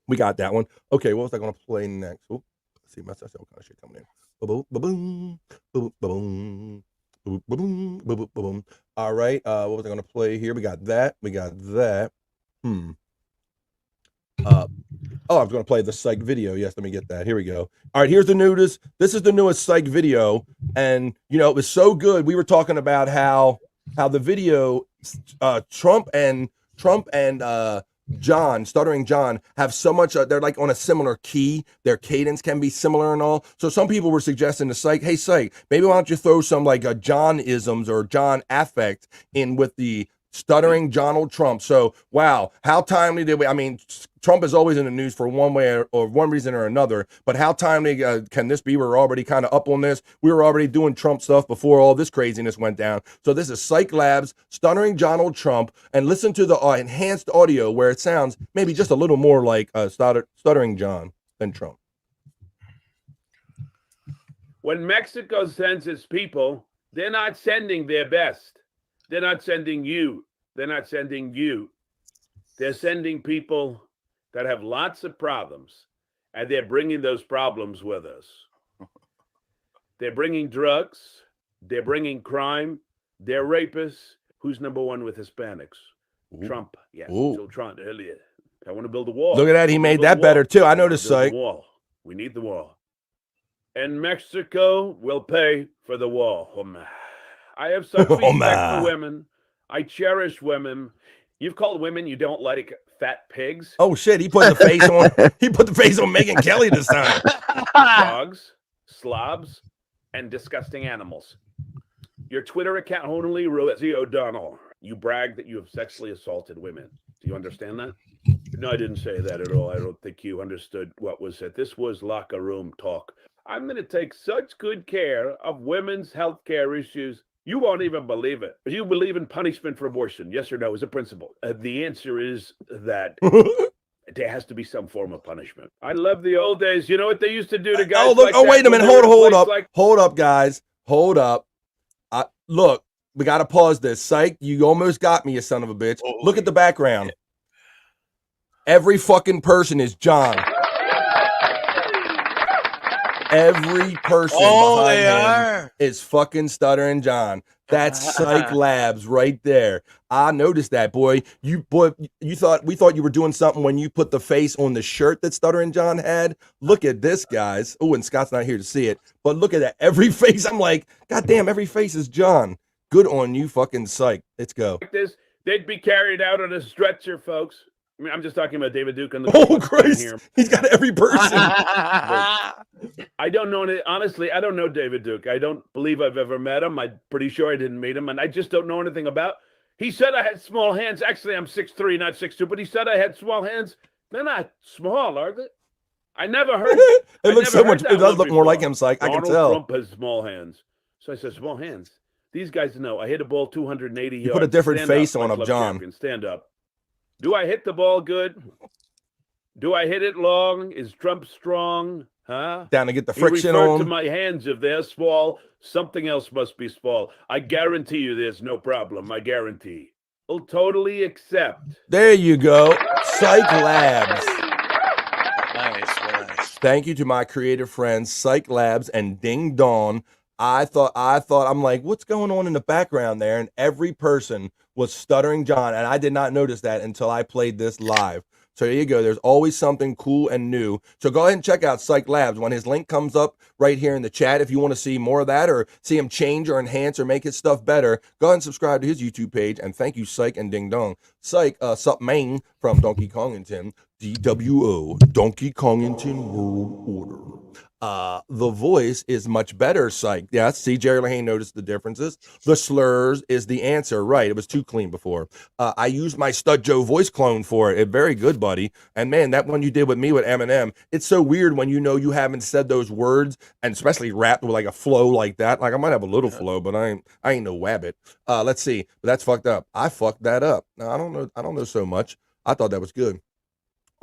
We got that one. Okay, what was I gonna play next? Oh, let's see, myself kind of shit coming in. Ba-boom, ba-boom, ba-boom, ba-boom. Boom, boom, boom, boom, boom. All right. What was I going to play here? We got that. Oh, I was going to play the Cyke video. Yes, let me get that. Here we go. All right. Here's the newest. This is the newest Cyke video, and you know it was so good. We were talking about how the video, Trump and John, Stuttering John, have so much, they're like on a similar key. Their cadence can be similar and all. So some people were suggesting to Cyke, hey, Cyke, maybe why don't you throw some like a John-isms or John affect in with the Stuttering Donald Trump. So, wow, how timely did we, I mean, Trump is always in the news for one way or one reason or another, but how timely can this be? We're already kind of up on this. We were already doing Trump stuff before all this craziness went down. So this is Cyke Labs, Stuttering Donald Trump, and listen to the enhanced audio where it sounds maybe just a little more like Stuttering John than Trump. When Mexico sends its people, they're not sending their best. They're not sending you. They're not sending you. They're sending people that have lots of problems, and they're bringing those problems with us. They're bringing drugs. They're bringing crime. They're rapists. Who's number one with Hispanics? Ooh. Trump. Yes. So Trump earlier. I want to build a wall. Look at that. He made that better, too. I noticed, Cyke. Wall. We need the wall. And Mexico will pay for the wall. Oh, man. I have such respect for women. I cherish women. You've called women you don't like fat pigs. Oh shit! He put the face on. He put the face on Megyn Kelly this time. Dogs, slobs, and disgusting animals. Your Twitter account, Honolulu Rosie O'Donnell. You brag that you have sexually assaulted women. Do you understand that? No, I didn't say that at all. I don't think you understood what was said. This was locker room talk. I'm going to take such good care of women's health care issues. You won't even believe it. Do you believe in punishment for abortion? Yes or no, as a principle? The answer is that there has to be some form of punishment. I love the old days. You know what they used to do to guys? Oh, look! like Oh, that wait a when minute! they were in Hold place up! like- Hold up, guys! Hold up! Look, we got to pause this. Cyke, you almost got me, you son of a bitch. Look at the background. Every fucking person is John. Every person behind him is fucking Stuttering John. That's Cyke Labs right there. I noticed that, boy. We thought you were doing something when you put the face on the shirt that Stuttering John had. Look at this, guys. Oh, and Scott's not here to see it, but look at that. Every face. I'm like, God damn, every face is John. Good on you, fucking Cyke. Let's go. like this, they'd be carried out on a stretcher, folks. I mean, I'm just talking about David Duke and the Oh, Christ. here. He's got every person. I don't know. Honestly, I don't know David Duke. I don't believe I've ever met him. I'm pretty sure I didn't meet him, and I just don't know anything about. He said I had small hands. Actually, I'm 6'3", not 6'2", but he said I had small hands. They're not small, are they? I never heard. It looks so much. It does look more like him, Cyke. I can tell. Donald Trump has small hands. So I said, small hands. These guys know. I hit a ball 280 yards. You put a different Stand face up, on my him, club John. champion. Stand up. Do I hit the ball good? Do I hit it long? Is Trump strong? Huh? Down to get the He friction referred on. to my hands. If they're small, something else must be small. I guarantee you there's no problem. I guarantee. I'll totally accept. There you go. Cyke Labs. Nice. Thank you to my creative friends, Cyke Labs and Ding Dong. I'm like, what's going on in the background there? And every person was Stuttering John, and I did not notice that until I played this live. So there you go. There's always something cool and new. So go ahead and check out Cyke Labs. When his link comes up right here in the chat, if you want to see more of that or see him change or enhance or make his stuff better, go ahead and subscribe to his YouTube page. And thank you, Cyke and Ding Dong. Cyke, sup main from Donkey Kongington, DWO, Donkey Kongington World Order. The voice is much better, Cyke. Yeah, see, Jerry Lehane noticed the differences. The slurs is the answer. Right, it was too clean before. I used my Stud Joe voice clone for it. Very good, buddy. And man, that one you did with me with Eminem, it's so weird when you know you haven't said those words, and especially rapped with like a flow like that. Like I might have a little flow, but I ain't no wabbit. Let's see. But that's fucked up. I fucked that up. Now, I don't know so much. I thought that was good.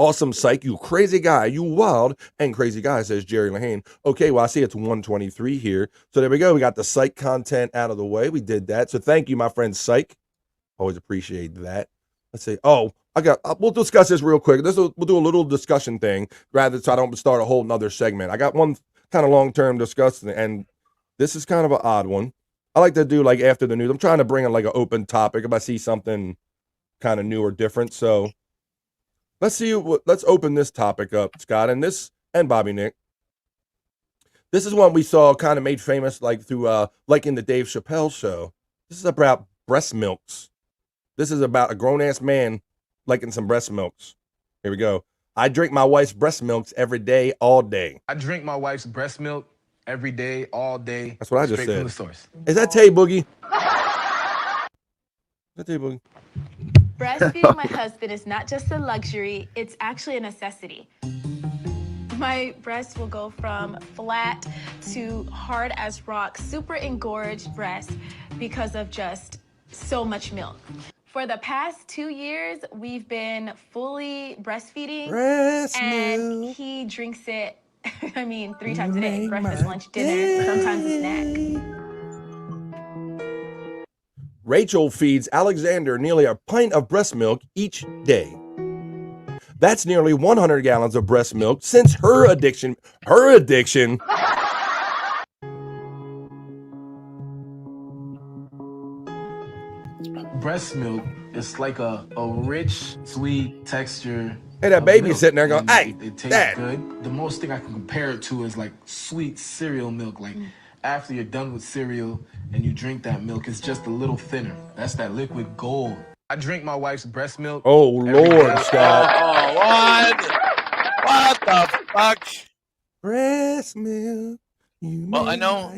Awesome, Cyke, you crazy guy, you wild and crazy guy, says Jerry Lehane. Okay, well, I see it's 1:23 here. So there we go. We got the Cyke content out of the way. We did that. So thank you, my friend Cyke. Always appreciate that. Let's see. Oh, we'll discuss this real quick. We'll do a little discussion thing rather so I don't start a whole nother segment. I got one kind of long-term discussion, and this is kind of an odd one. I like to do like after the news. I'm trying to bring in like an open topic if I see something kind of new or different. So let's open this topic up, Scott, and Bobby Nick. This is one we saw kind of made famous like through like in the Dave Chappelle show. This is about breast milks. This is about a grown-ass man liking some breast milks. Here we go. I drink my wife's breast milks every day, all day. I drink my wife's breast milk every day, all day. That's what I just straight said. From the source. Is that Tay Boogie? Is that Tay Boogie? Breastfeeding my husband is not just a luxury, it's actually a necessity. My breasts will go from flat to hard as rock, super engorged breasts because of just so much milk. For the past 2 years, we've been fully breastfeeding, and he drinks it, 3 times a day, breakfast, lunch, dinner, sometimes a snack. Rachel feeds Alexander nearly a pint of breast milk each day. That's nearly 100 gallons of breast milk since her addiction. Breast milk is like a rich, sweet texture. Hey, that of baby milk. sitting there going, And hey, it tastes Dad. good. The most thing I can compare it to is like sweet cereal milk. Like after you're done with cereal and you drink that milk, it's just a little thinner. That's that liquid gold. I drink my wife's breast milk. Oh, Lord, Scott. Oh, what the fuck? Breast milk. Well, I know.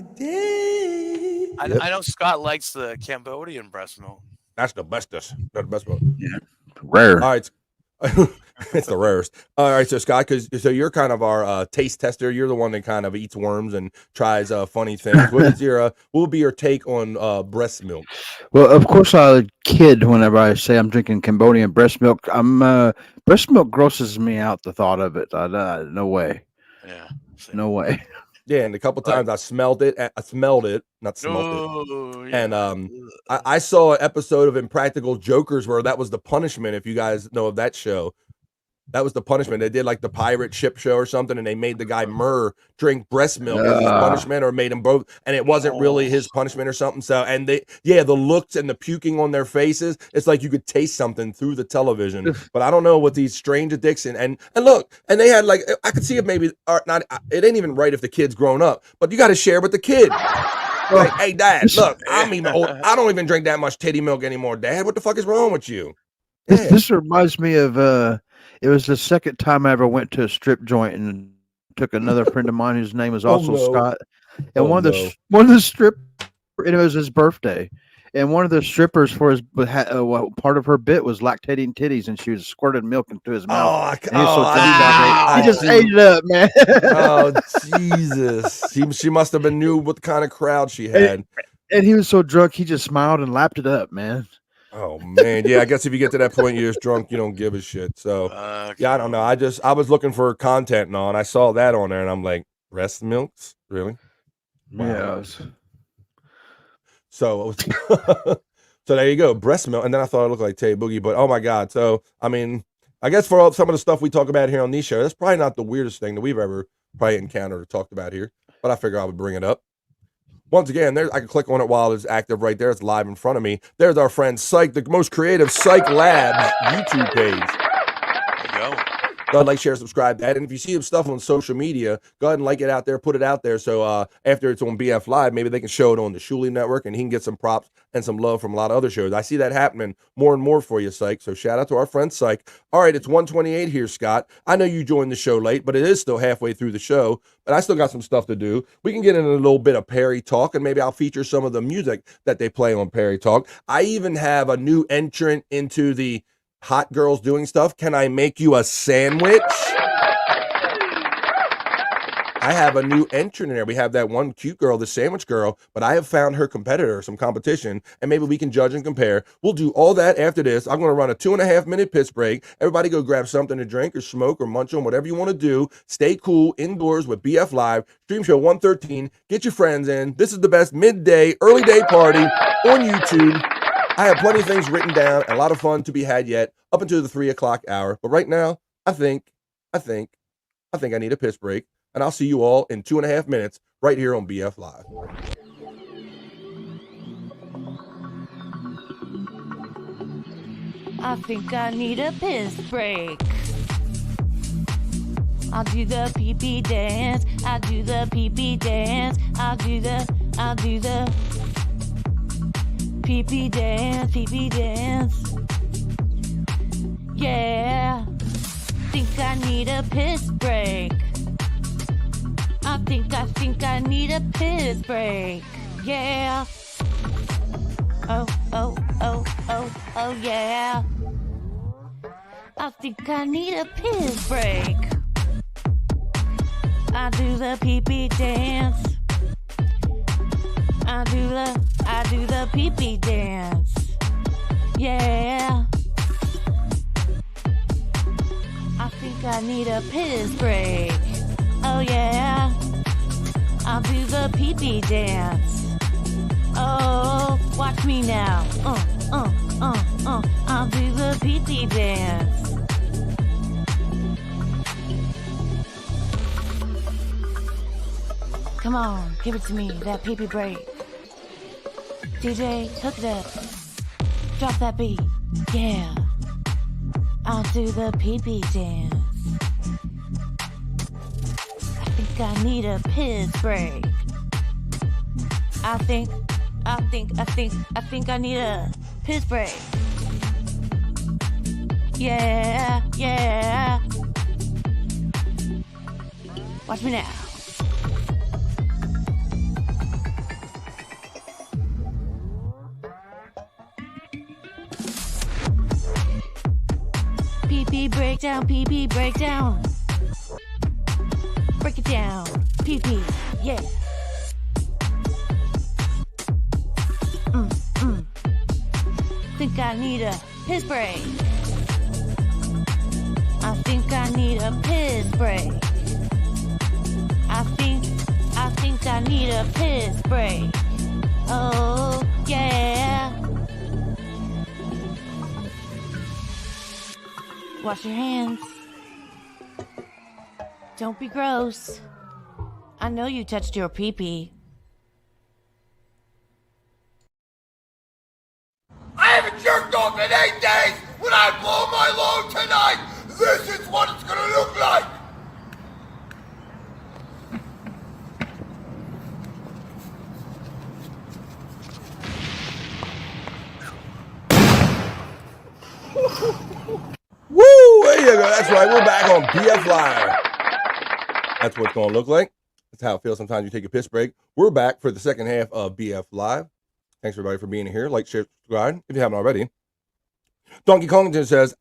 I know Scott likes the Cambodian breast milk. That's the bestest. That's the best one. Yeah, rare. All right. It's the rarest. All right, so Scott, so you're kind of our taste tester. You're the one that kind of eats worms and tries funny things. What will be your take on breast milk? Well, of course, I kid whenever I say I'm drinking Cambodian breast milk. Breast milk grosses me out. The thought of it. No way. Yeah. No way. Yeah, and a couple times I smelled it. Not smelled it. And I saw an episode of Impractical Jokers where that was the punishment. If you guys know of that show, that was the punishment. They did like the pirate ship show or something, and they made the guy Murr drink breast milk as his punishment, or made him both, and it wasn't really his punishment or something. So, and the looks and the puking on their faces, it's like you could taste something through the television. But I don't know what these strange addicts and look, and they had like, I could see it maybe not. It ain't even right if the kid's grown up, but you got to share with the kid. Like, hey, Dad, look, I'm even old. I don't even drink that much titty milk anymore, Dad. What the fuck is wrong with you? This reminds me of it was the second time I ever went to a strip joint and took another friend of mine whose name was also Scott. And one of the strip, and it was his birthday. And one of the strippers for his part of her bit was lactating titties, and she was squirting milk into his mouth. He just ate it up, man. Oh Jesus! She must have been knew what kind of crowd she had. And he was so drunk, he just smiled and lapped it up, man. Oh man, yeah. I guess if you get to that point, you're just drunk. You don't give a shit. So yeah, I don't know. I was looking for content and all, and I saw that on there, and I'm like, breast milks, really? Wow. Yeah. So there you go, breast milk. And then I thought it looked like Tay Boogie, but oh my God. So I mean, I guess for some of the stuff we talk about here on these shows, that's probably not the weirdest thing that we've ever probably encountered or talked about here. But I figure I would bring it up. Once again, I can click on it while it's active right there. It's live in front of me. There's our friend Cyke, the most creative Cyke Labs YouTube page. There you go. Go ahead, like, share, subscribe that. And if you see him stuff on social media, go ahead and like it out there, put it out there. So after it's on BF Live, maybe they can show it on the Shuli Network and he can get some props and some love from a lot of other shows. I see that happening more and more for you, Cyke. So shout out to our friend Cyke. All right, it's 1:28 here, Scott. I know you joined the show late, but it is still halfway through the show. But I still got some stuff to do. We can get into a little bit of Perry Talk, and maybe I'll feature some of the music that they play on Perry Talk. I even have a new entrant into the Hot Girls Doing Stuff. Can I make you a sandwich? I have a new entrant in there. We have that one cute girl, the sandwich girl, but I have found her competitor, some competition, and maybe we can judge and compare. We'll do all that after this. I'm going to run a 2.5-minute piss break. Everybody go grab something to drink or smoke or munch on, whatever you want to do. Stay cool indoors with BF Live, Streamshow 113. Get your friends in. This is the best midday, early day party on YouTube. I have plenty of things written down and a lot of fun to be had yet up until the 3 o'clock hour. But right now, I think I need a piss break. And I'll see you all in 2.5 minutes right here on BF Live. I think I need a piss break. I'll do the pee-pee dance. I'll do the pee-pee dance. I'll do the pee-pee dance, pee-pee dance. Yeah. Think I need a piss break. I think I need a piss break. Yeah. Oh, yeah. I think I need a piss break. I do the pee-pee dance. I do the pee-pee dance. Yeah. I think I need a piss break. Oh yeah, I'll do the pee-pee dance. Oh, watch me now. I'll do the pee-pee dance. Come on, give it to me, that pee-pee break. DJ, hook it up. Drop that beat. Yeah. I'll do the pee-pee dance. I need a piss break. I think I need a piss break. Yeah. Watch me now. Pee-pee PP breakdown, PP breakdown. Break it down, PP, yeah. Think I need a piss break. I think I need a piss break. I think I need a piss break. Oh, yeah. Wash your hands. Don't be gross. I know you touched your pee-pee. I haven't jerked off in 8 days. When I blow my load tonight, this is what it's gonna look like. Woo! There you go. That's right. We're back on BF Live. That's what it's going to look like. That's how it feels sometimes you take a piss break. We're back for the second half of BF Live. Thanks, everybody, for being here. Like, share, subscribe if you haven't already. Donkey Kongington says,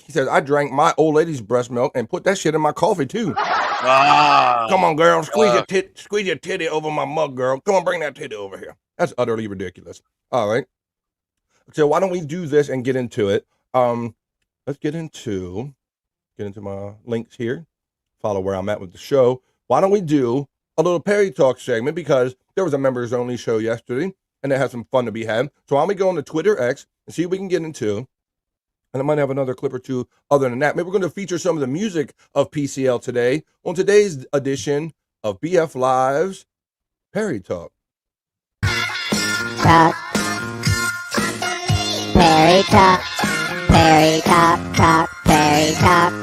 he says, I drank my old lady's breast milk and put that shit in my coffee, too. Come on, girl. Squeeze your titty over my mug, girl. Come on, bring that titty over here. That's utterly ridiculous. All right. So why don't we do this and get into it? Let's get into my links here. Follow where I'm at with the show. Why don't we do a little Perry Talk segment, because there was a members only show yesterday and it had some fun to be had. So why don't we go on to Twitter X and see what we can get into? And I might have another clip or two other than that. Maybe we're going to feature some of the music of PCL today on today's edition of BF Live's Perry Talk. Talk. Perry Talk. Perry Talk. Talk. Perry Talk.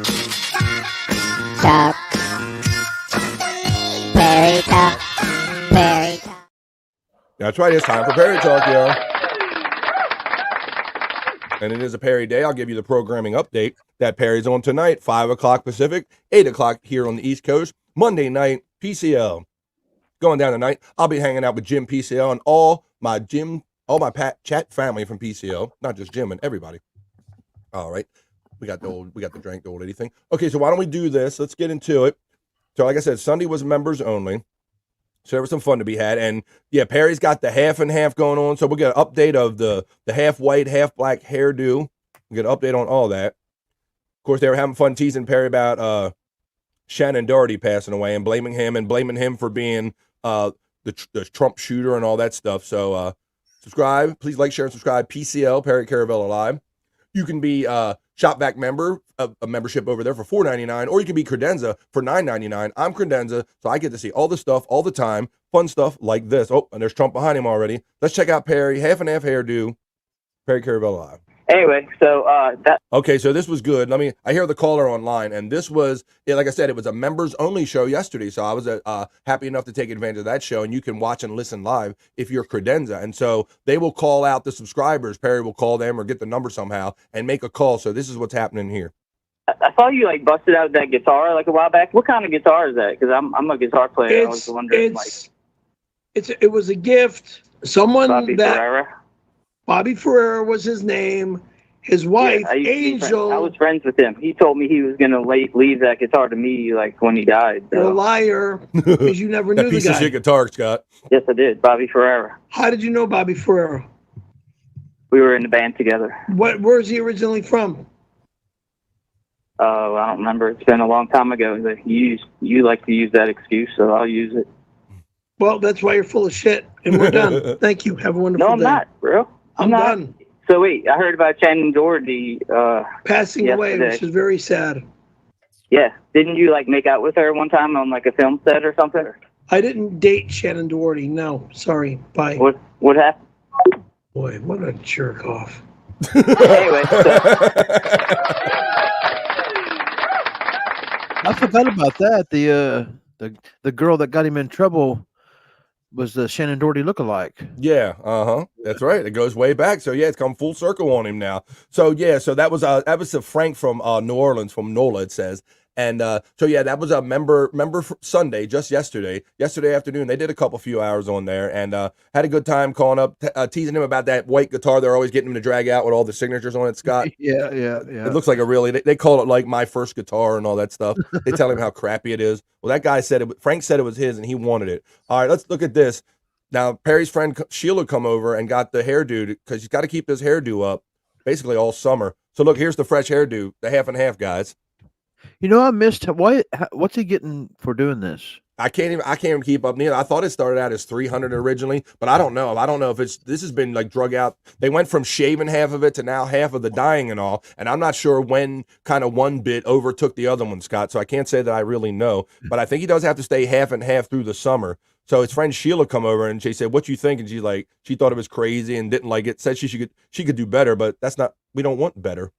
Talk. Perry Talk. Perry Talk. That's right. It's time for Perry Talk, y'all. And it is a Perry day. I'll give you the programming update. That Perry's on tonight, 5 o'clock Pacific, 8 o'clock here on the East Coast. Monday night, PCL. Going down tonight, I'll be hanging out with JimPCL and all my chat family from PCL. Not just Jim and everybody. All right. We got the old lady thing. Okay, so why don't we do this? Let's get into it. So like I said, Sunday was members only. So there was some fun to be had. And yeah, Perry's got the half and half going on. So we'll get an update of the half white, half black hairdo. We'll get an update on all that. Of course, they were having fun teasing Perry about Shannon Doherty passing away and blaming him for being the Trump shooter and all that stuff. So subscribe. Please like, share, and subscribe. PCL, Perry Caravella Live. You can be Shopback member, a membership over there for $4.99, or you can be Credenza for $9.99. I'm Credenza, so I get to see all the stuff all the time, fun stuff like this. Oh, and there's Trump behind him already. Let's check out Perry, half and half hairdo, Perry Caravella Live. Anyway, so okay, so this was good. I hear the caller online, and this was, like I said, it was a members only show yesterday, so I was happy enough to take advantage of that show, and you can watch and listen live if you're Credenza, and so they will call out the subscribers. Perry will call them or get the number somehow and make a call. So this is what's happening here. I saw you busted out that guitar a while back. What kind of guitar is that? Because I'm a guitar player. I was wondering. It was a gift. Someone Bobby Ferreira was his name. His wife, Angel. I was friends with him. He told me he was going to leave that guitar to me when he died. So. You're a liar, because you never knew the guy. Piece of shit guitar, Scott. Yes, I did. Bobby Ferreira. How did you know Bobby Ferreira? We were in the band together. Where's he originally from? I don't remember. It's been a long time ago. You like to use that excuse, so I'll use it. Well, that's why you're full of shit, and we're done. Thank you. Have a wonderful day. No, I'm not, bro. I'm not. done. So wait, I heard about Shannon Doherty passing away, which is very sad. Yeah, didn't you make out with her one time on a film set or something? I didn't date Shannon Doherty. No, sorry. Bye. What happened? Boy, what a jerk off. Anyway, I forgot about that. The girl that got him in trouble was the Shannon Doherty lookalike. Yeah, that's right. It goes way back. So yeah, it's come full circle on him now. So yeah, so that was Frank from New Orleans, from NOLA. It says, And so yeah, that was a member Sunday, just yesterday afternoon. They did a few hours on there, and had a good time calling up, teasing him about that white guitar they're always getting him to drag out with all the signatures on it, Scott. Yeah. It looks like they call it like my first guitar and all that stuff. They tell him how crappy it is. Well, that guy said Frank said it was his and he wanted it. All right, let's look at this. Now, Perry's friend Sheila come over and got the hairdo because he's got to keep his hairdo up basically all summer. So look, here's the fresh hairdo, the half and half, guys. You know, I missed. What's he getting for doing this? I can't even keep up neither. I thought it started out as 300 originally, but I don't know. I don't know if this has been like drug out. They went from shaving half of it to now half of the dyeing and all, and I'm not sure when kind of one bit overtook the other one, Scott. So I can't say that I really know, but I think he does have to stay half and half through the summer. So his friend Sheila come over and she said, "What you think?" And she's like, she thought it was crazy and didn't like it. Said she could do better, but that's not. We don't want better.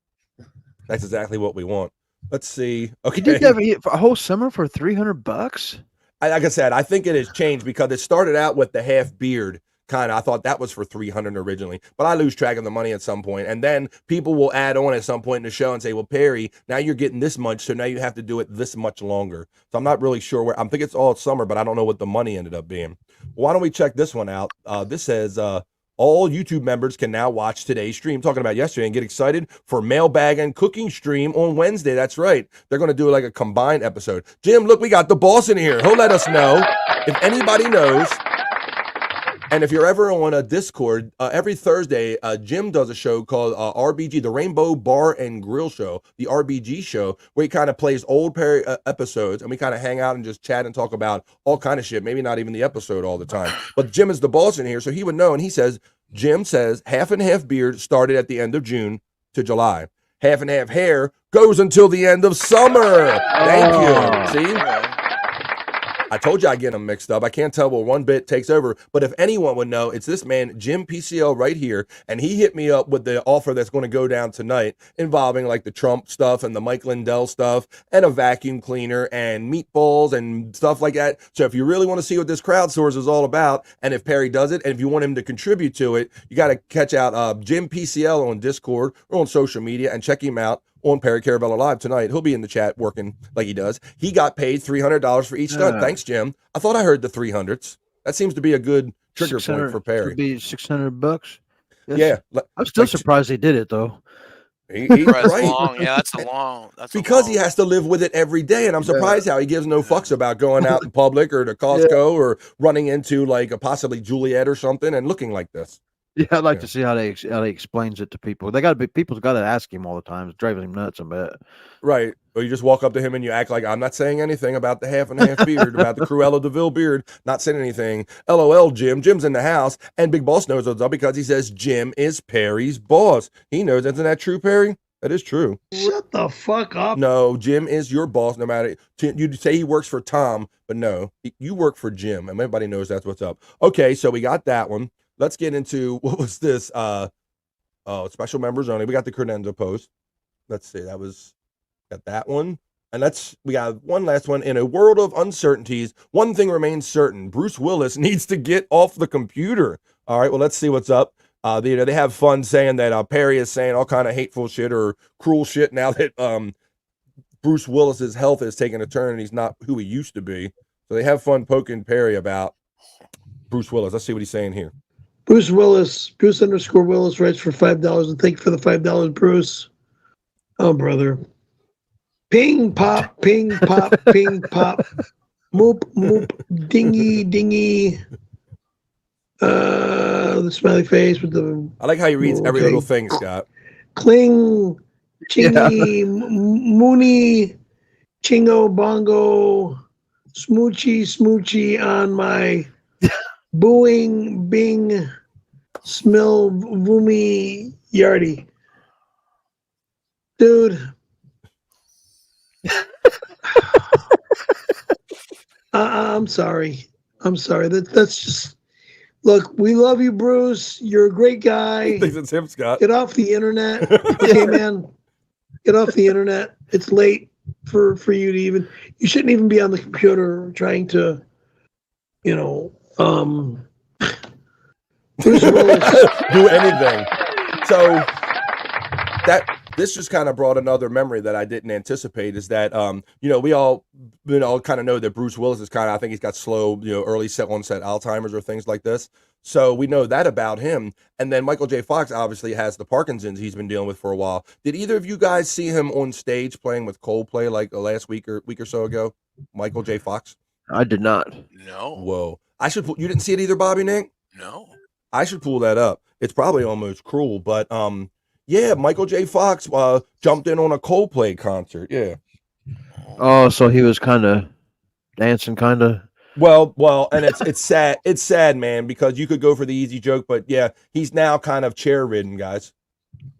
That's exactly what we want. Let's see. Okay, he did that for a whole summer for $300. Like I said, I think it has changed because it started out with the half beard kind of. I thought that was for $300 originally, but I lose track of the money at some point, and then people will add on at some point in the show and say, "Well, Perry, now you're getting this much, so now you have to do it this much longer." So I'm not really sure where. I'm thinking it's all summer, but I don't know what the money ended up being. Why don't we check this one out? This says. All YouTube members can now watch today's stream, talking about yesterday, and get excited for mailbag and cooking stream on Wednesday. That's right. They're going to do like a combined episode. Jim, look, we got the boss in here. He'll let us know if anybody knows. And if you're ever on a Discord, every Thursday, Jim does a show called RBG, the Rainbow Bar and Grill Show, the RBG show, where he kind of plays old Perry episodes, and we kind of hang out and just chat and talk about all kind of shit, maybe not even the episode all the time. But Jim is the boss in here, so he would know, and he says, Jim says, half and half beard started at the end of June to July. Half and half hair goes until the end of summer. Thank you. See? I told you I'd get them mixed up. I can't tell where one bit takes over. But if anyone would know, it's this man, JimPCL, right here. And he hit me up with the offer that's going to go down tonight involving like the Trump stuff and the Mike Lindell stuff and a vacuum cleaner and meatballs and stuff like that. So if you really want to see what this crowdsource is all about, and if Perry does it, and if you want him to contribute to it, you got to catch out JimPCL on Discord or on social media and check him out on Perry Carabella Live tonight. He'll be in the chat working like he does. He got paid $300 for each stunt. Thanks, Jim. I thought I heard the 300s. That seems to be a good trigger point for Perry. Could be $600. Yeah. I'm still surprised he did it though. He's right. Long. Yeah, that's because he has to live with it every day, and I'm surprised how he gives no fucks about going out in public or to Costco or running into like a possibly Juliet or something and looking like this. Yeah, I'd like to see how he explains it to people. People's got to ask him all the time. It's driving him nuts, I bet. Right. Or you just walk up to him and you act like, I'm not saying anything about the half and half beard, about the Cruella DeVille beard, not saying anything. LOL, Jim. Jim's in the house, and Big Boss knows what's up because he says Jim is Perry's boss. He knows. Isn't that true, Perry? That is true. Shut the fuck up. No, Jim is your boss no matter. You say he works for Tom, but no, you work for Jim, and everybody knows that's what's up. Okay, so we got that one. Let's get into, what was this? Special members only. We got the Credenza post. Let's see. Got that one. And we got one last one. In a world of uncertainties, one thing remains certain. Bruce Willis needs to get off the computer. All right, well, let's see what's up. They have fun saying that Perry is saying all kind of hateful shit or cruel shit now that Bruce Willis's health is taking a turn and he's not who he used to be. So they have fun poking Perry about Bruce Willis. Let's see what he's saying here. Bruce _ Willis writes for $5, and thank you for the $5, Bruce. Oh, brother. Ping, pop, ping, pop, ping, pop. Moop, moop, dingy, dingy. The smiley face with the... I like how he reads every little thing, Scott. Cling, chingy, moony, chingo, bongo, smoochy on my... Booing, bing, smell, voomy, yardy. Dude. I'm sorry. That's just, look, we love you, Bruce. You're a great guy. I think it's him, Scott. Get off the internet. Okay, man. Get off the internet. It's late for you to even, you shouldn't even be on the computer trying to, Bruce Willis. do anything. So this just kind of brought another memory that I didn't anticipate. Is that we all kind of know that Bruce Willis is kind of, I think he's got slow, early onset Alzheimer's or things like this. So we know that about him. And then Michael J. Fox obviously has the Parkinson's he's been dealing with for a while. Did either of you guys see him on stage playing with Coldplay like the last week or so ago? Michael J. Fox? I did not. No. Whoa. You didn't see it either, Bobby Nick? No. I should pull that up. It's probably almost cruel, but yeah, Michael J. Fox jumped in on a Coldplay concert. Yeah. Oh, so he was kind of dancing, kind of. Well, and it's sad. It's sad, man, because you could go for the easy joke, but yeah, he's now kind of chair ridden, guys.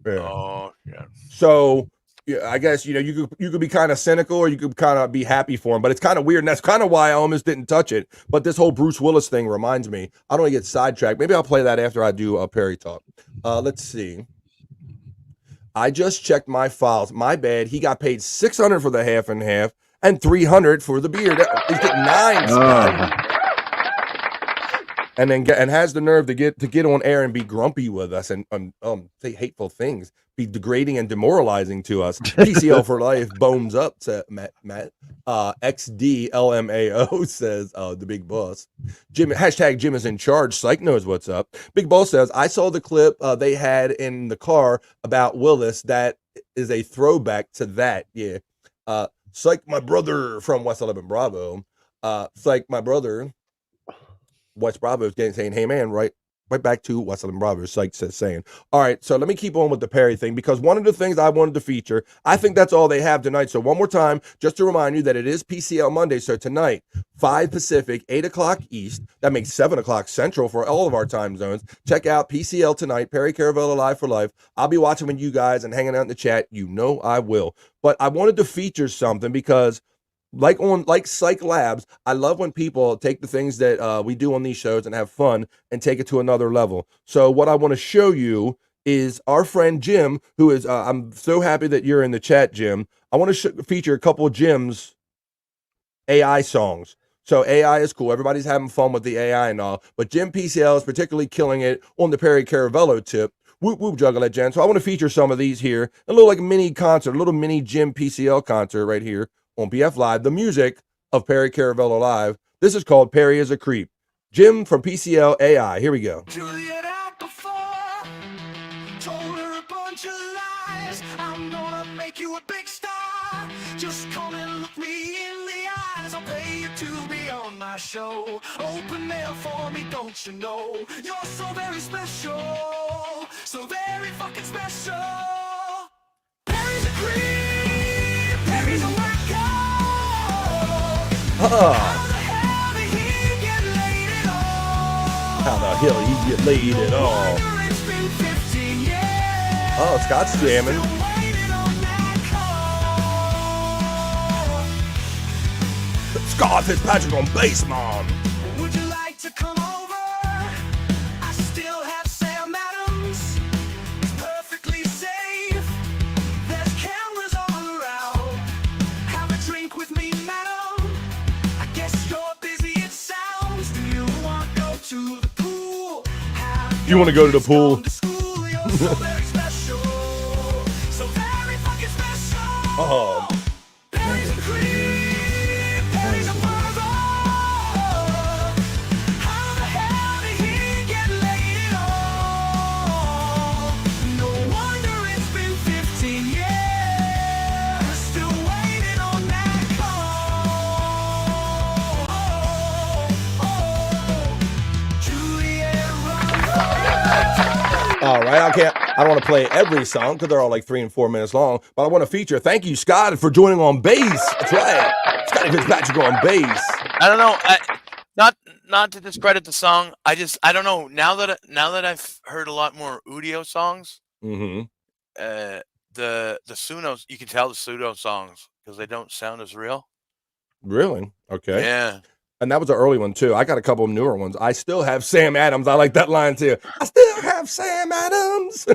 Yeah. Oh, yeah. So yeah, I guess you could be kind of cynical, or you could kind of be happy for him, but it's kind of weird, and that's kind of why I almost didn't touch it. But this whole Bruce Willis thing reminds me. I don't want to get sidetracked. Maybe I'll play that after I do a Perry talk. Let's see. I just checked my files. My bad. He got paid $600 for the half and half and $300 for the beer. He's getting 9. And then has the nerve to get on air and be grumpy with us and say hateful things, be degrading and demoralizing to us. PCL for life, bones up, said Matt. XDLMAO says the big boss. Jim #Jim is in charge. Cyke knows what's up. Big Boss says, I saw the clip they had in the car about Willis. That is a throwback to that. Yeah. Cyke, my brother from West 11 Bravo. Cyke, my brother. West Bravo is saying, hey man, right back to West 11 Bravo, Cyke says saying. All right, so let me keep on with the Perry thing, because one of the things I wanted to feature, I think that's all they have tonight. So one more time, just to remind you that it is PCL Monday. So tonight, 5 Pacific, 8 o'clock East, that makes 7 o'clock Central for all of our time zones. Check out PCL tonight, Perry Caravello Live for Life. I'll be watching with you guys and hanging out in the chat. You know I will. But I wanted to feature something because like Cyke Labs, I love when people take the things that we do on these shows and have fun and take it to another level. So what I want to show you is our friend Jim, who is, I'm so happy that you're in the chat, Jim. I want to feature a couple of Jim's AI songs. So AI is cool. Everybody's having fun with the AI and all. But JimPCL is particularly killing it on the Perry Caravello tip. Whoop, whoop, juggle that, Jen. So I want to feature some of these here. A little like mini concert, a little mini JimPCL concert right here on BF Live, the music of Perry Caravello Live. This is called Perry is a Creep. Jim from PCL A.I. Here we go. Juliet out before, told her a bunch of lies. I'm gonna make you a big star. Just come and look me in the eyes. I'll pay you to be on my show. Open mail for me, don't you know? You're so very special, so very fucking special. Perry's a creep, Perry's a wacko. How the hell he get laid at all? Oh, Scott's jamming. Scott Fitzpatrick on bass, man. Would you like to come over? I still have Sam Adams. It's perfectly safe. There's cameras all around. Have a drink with me, madam. I guess you're busy, it sounds. Do you want to go to the pool? You want to go to the pool? So very special. So very fucking special. Oh. Perry's a creep. Perry's a pervert. How the hell did he get laid off? No wonder it's been 15 years. Still waiting on that call. Juliet, All right, I don't want to play every song because they're all like 3 and 4 minutes long, but I want to feature. Thank you, Scott, for joining on bass. That's right, Scotty Fitzpatrick on bass. I don't know. Not to discredit the song. I don't know. Now that I've heard a lot more Udio songs, Mm-hmm. the Suno, you can tell the pseudo songs because they don't sound as real. Really? Okay. Yeah. And that was an early one, too. I got a couple of newer ones. I still have Sam Adams. I like that line, too. I still have Sam Adams.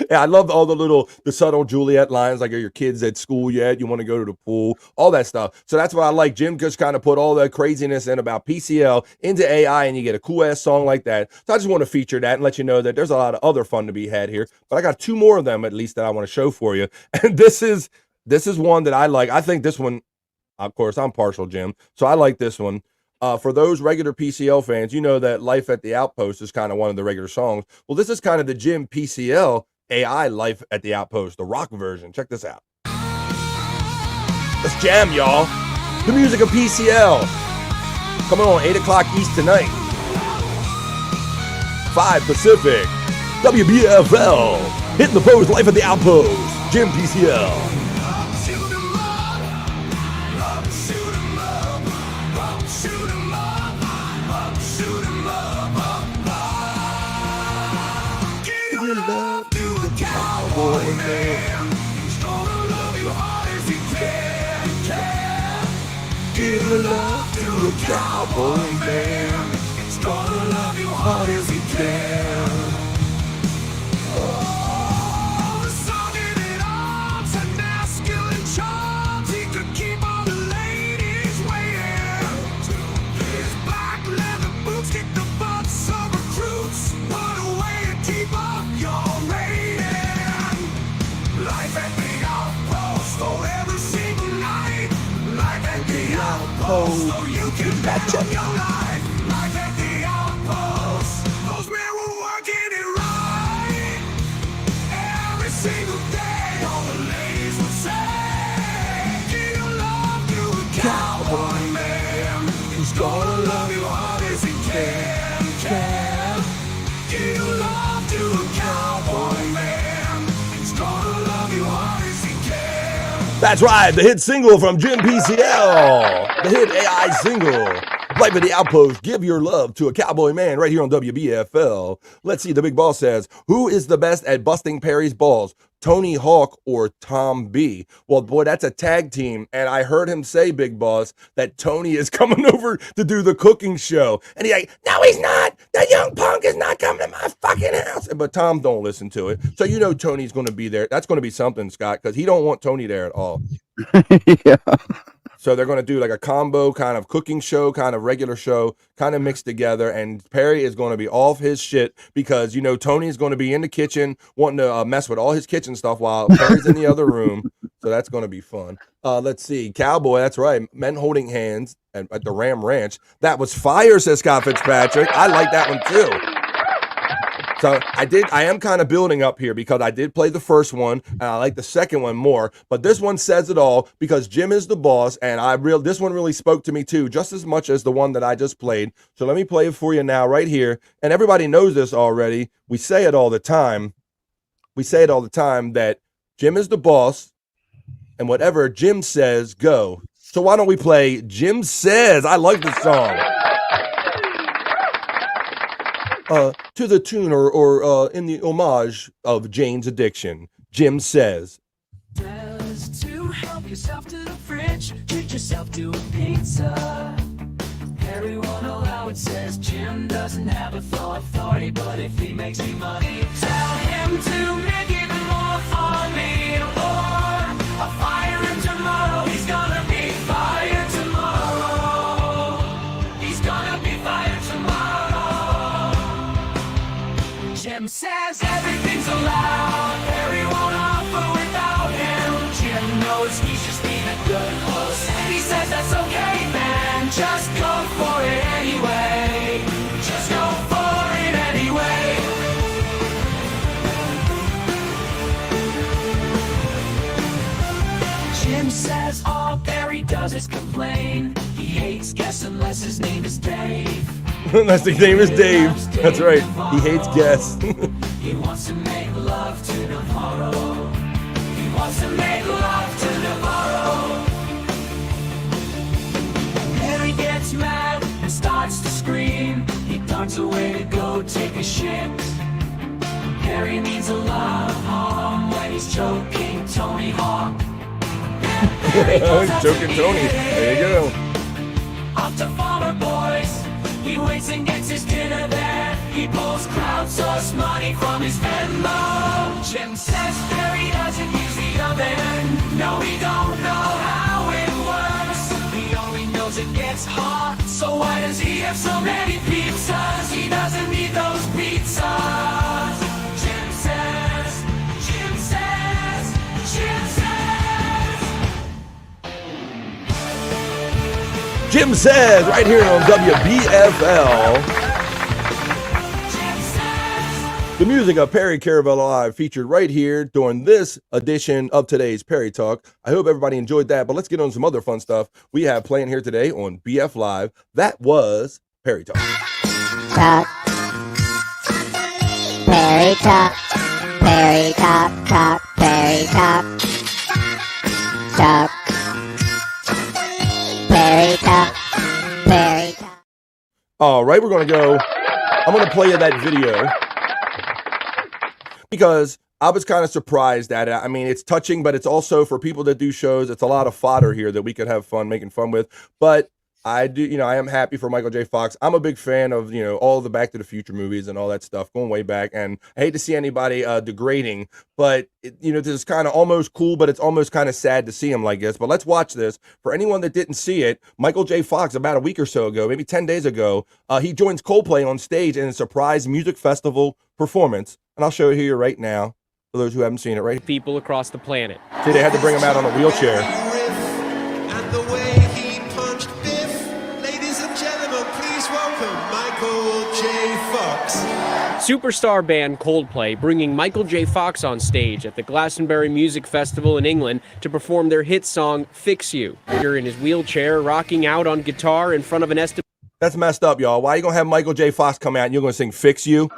Yeah, I love all the subtle Juliet lines, like, are your kids at school yet? You want to go to the pool? All that stuff. So that's what I like. Jim just kind of put all the craziness in about PCL into AI, and you get a cool-ass song like that. So I just want to feature that and let you know that there's a lot of other fun to be had here. But I got 2 more of them, at least, that I want to show for you. And this is one that I like. I think this one, of course, I'm partial, Jim, so I like this one. For those regular PCL fans, you know that Life at the Outpost is kind of one of the regular songs. Well, this is kind of the JimPCL A.I. Life at the Outpost, the rock version. Check this out. Let's jam, y'all. The music of PCL. Coming on 8 o'clock East tonight. 5 Pacific. WBFL. Hitting the post, Life at the Outpost. JimPCL. Love to the cowboy man. He's gonna love you hard as he can. Give your love to the cowboy man. He's gonna love you hard as he can. Oh, the song in it arms and masculine charms. He could keep all the ladies waiting. His black leather boots kick the butts of recruits. What a way to keep up your rating. Life at the outpost, oh, every single night. Life at the outpost, so you can bet your life. Life at the outpost, those men were working it right. Every single day, all the ladies would say, give your love to a cowboy man. He's gonna love you hard as he can. Give your love to a cowboy man. He's gonna love you hard as he can. That's right, the hit single from JimPCL. The hit AI single. Life at the Outpost, give your love to a cowboy man, right here on WBFL. Let's see, the big boss says, who is the best at busting Perry's balls? Tony Hawk or Tom B? Well, boy, that's a tag team. And I heard him say, big boss, that Tony is coming over to do the cooking show. And he's like, no, he's not. That young punk is not coming to my fucking house. But Tom don't listen to it. So you know Tony's going to be there. That's going to be something, Scott, because he don't want Tony there at all. Yeah. So they're going to do like a combo kind of cooking show, kind of regular show, kind of mixed together. And Perry is going to be off his shit because, you know, Tony's going to be in the kitchen wanting to mess with all his kitchen stuff while Perry's in the other room. So that's going to be fun. Let's see. Cowboy, that's right. Men holding hands at the Ram Ranch. That was fire, says Scott Fitzpatrick. I like that one too. So I am kind of building up here because I did play the first one and I like the second one more, but this one says it all because Jim is the boss and this one really spoke to me too, just as much as the one that I just played. So let me play it for you now right here. And everybody knows this already. We say it all the time. We say it all the time that Jim is the boss and whatever Jim says, go. So why don't we play Jim Says? I like this song. To the tune or in the homage of Jane's Addiction, Jim Says. Says to help yourself to the fridge, treat yourself to a pizza. Everyone allow it, says Jim doesn't have authority, but if he makes me money, tell him to make even more for me. Or I'll fire him tomorrow, he's gonna be fired tomorrow. He's gonna be fired tomorrow. Jim says everything's allowed. Perry won't offer without him. Jim knows he's just being a good host. And he says that's okay, man. Just go for it anyway. Just go for it anyway. Jim says all Perry does is complain. He hates guests unless his name is Dave. Unless his name is Dave. That's right. He hates guests. He wants to make love to Navarro. He wants to make love to Navarro. Harry gets mad and starts to scream. He darts away to go take a shit. Harry means a lot of harm when he's choking Tony Hawk. Choking Tony. There you go. Off to follow boys. He waits and gets his dinner there. He pulls crowdsource money from his Venmo. Jim says Barry doesn't use the oven. No, he don't know how it works. He only knows it gets hot. So why does he have so many pizzas? He doesn't need those pizzas. Jim says, Jim says, Jim says. Jim says right here on WBFL. The music of Perry Caravello Live featured right here during this edition of today's Perry Talk. I hope everybody enjoyed that, but let's get on some other fun stuff we have playing here today on BF Live. That was Perry Talk. Talk. Perry Talk. Perry Talk. Talk. Perry Talk. Talk. Perry Talk. Perry Talk. All right, we're going to go. I'm going to play you that video because I was kind of surprised at it. I mean, it's touching, but it's also for people that do shows. It's a lot of fodder here that we could have fun making fun with. But I do, I am happy for Michael J. Fox. I'm a big fan of, all the Back to the Future movies and all that stuff going way back. And I hate to see anybody degrading, but, this is kind of almost cool, but it's almost kind of sad to see him like this. But let's watch this. For anyone that didn't see it, Michael J. Fox, about a week or so ago, maybe 10 days ago, he joins Coldplay on stage in a surprise music festival performance. And I'll show it here right now for those who haven't seen it, right? People across the planet. See, they had to bring him out on a wheelchair. And the way he punched Biff. Ladies and gentlemen, please welcome Michael J. Fox. Superstar band Coldplay bringing Michael J. Fox on stage at the Glastonbury Music Festival in England to perform their hit song, Fix You. You're in his wheelchair, rocking out on guitar in front of an That's messed up, y'all. Why are you going to have Michael J. Fox come out and you're going to sing Fix You?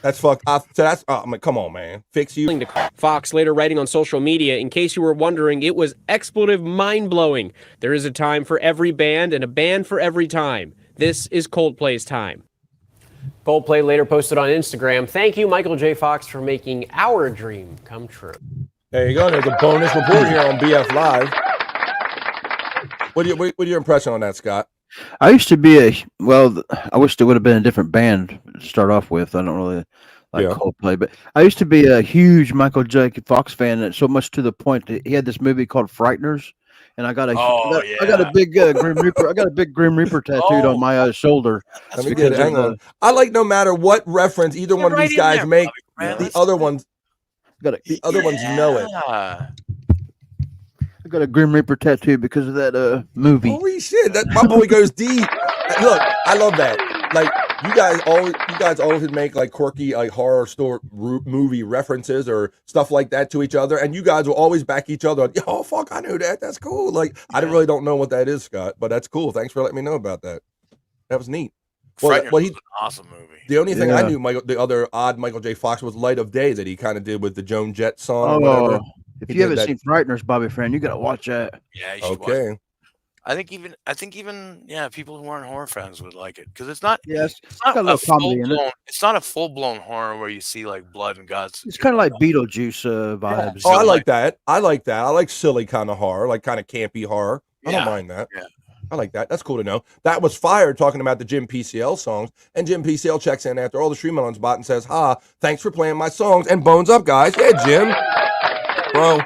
That's fucked. Come on, man. Fix You. Fox later writing on social media, in case you were wondering, it was expletive mind-blowing. There is a time for every band and a band for every time. This is Coldplay's time. Coldplay later posted on Instagram, "Thank you, Michael J. Fox, for making our dream come true." There you go. There's a bonus report here on BF Live. What are your impression on that, Scott? I used to be I wish there would have been a different band to start off with. I don't really like Coldplay, but I used to be a huge Michael J. Fox fan, and so much to the point that he had this movie called Frighteners, and I got a big Grim Reaper. I got a big Grim Reaper tattooed on my shoulder. Let me get it. Hang on. I like no matter what reference either one of these guys make, the other ones know it. I got a Grim Reaper tattoo because of that movie. Holy shit! My boy goes deep. Look, I love that. Like you guys always make like quirky like horror store movie references or stuff like that to each other, and you guys will always back each other. Oh fuck, I knew that. That's cool. Like I really don't know what that is, Scott, but that's cool. Thanks for letting me know about that. That was neat. Well, he's an awesome movie. The only thing I knew, the other odd Michael J. Fox was Light of Day that he kind of did with the Joan Jett song. Or whatever. If you haven't seen Frighteners, Bobby friend, you gotta watch that. Yeah, you should watch it. I think even people who aren't horror fans would like it because it's not a full blown horror where you see like blood and guts. It's kind of like Beetlejuice vibes. Oh, I like that. I like silly kind of horror, like kind of campy horror. I don't mind that. Yeah. I like that. That's cool to know. That was Fire talking about the JimPCL songs, and JimPCL checks in after all the Streamshow bot and says, thanks for playing my songs, and bones up, guys. Yeah, Jim. Bro,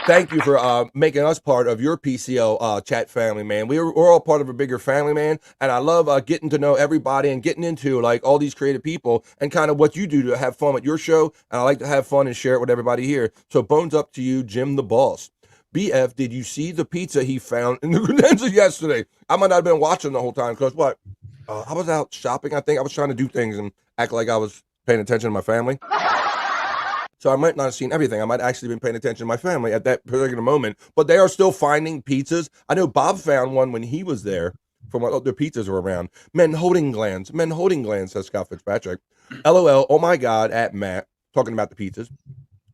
thank you for making us part of your PCL chat family, man. We're all part of a bigger family, man, and I love getting to know everybody and getting into like all these creative people and kind of what you do to have fun with your show, and I like to have fun and share it with everybody here. So bones up to you, Jim the Boss. BF, did you see the pizza he found in the credenza yesterday? I might not have been watching the whole time because I was out shopping, I think. I was trying to do things and act like I was paying attention to my family. So I might not have seen everything. I might actually been paying attention to my family at that particular moment. But they are still finding pizzas. I know Bob found one when he was there from what other pizzas were around. Men holding glands, says Scott Fitzpatrick. LOL, oh my God, at Matt, talking about the pizzas.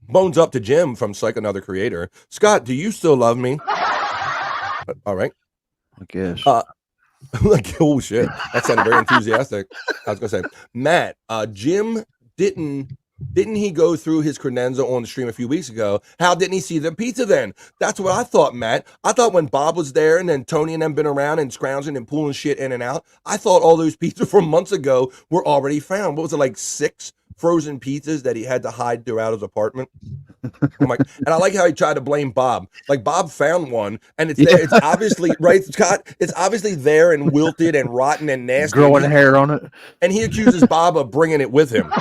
Bones up to Jim from Cyke, another creator. Scott, do you still love me? All right. I guess. Like, oh shit. That sounded very enthusiastic. I was going to say, Matt, Jim didn't Didn't he go through his credenza on the stream a few weeks ago? How didn't he see the pizza then? That's what I thought, Matt. I thought when Bob was there and then Tony and them been around and scrounging and pulling shit in and out, I thought all those pizzas from months ago were already found. What was it, like 6 frozen pizzas that he had to hide throughout his apartment? I'm like, and I like how he tried to blame Bob. Like Bob found one, and it's there. It's obviously right, Scott. It's obviously there and wilted and rotten and nasty. Growing hair on it. And he accuses Bob of bringing it with him.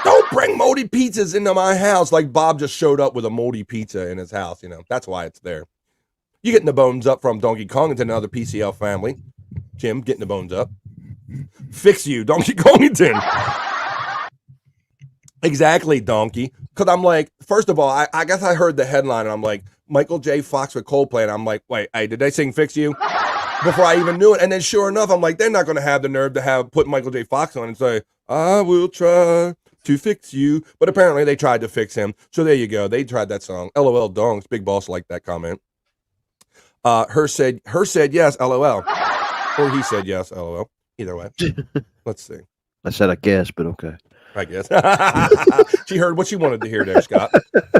Don't bring moldy pizzas into my house. Like Bob just showed up with a moldy pizza in his house. You know, that's why it's there. You getting the bones up from Donkey Kong into another PCL family. Jim getting the bones up. Fix you, Donkey Kongington. Exactly, Donkey. Because I'm like, first of all, I guess I heard the headline, and I'm like, Michael J. Fox with Coldplay, and I'm like, wait, hey, did they sing Fix You? Before I even knew it. And then sure enough, I'm like, they're not going to have the nerve to put Michael J. Fox on and say, I will try to fix you. But apparently they tried to fix him. So there you go. They tried that song. LOL dongs. Big Boss liked that comment. Her said yes, LOL. Or he said yes, LOL. Either way. Let's see. I said I guess, but okay. I guess. She heard what she wanted to hear there, Scott.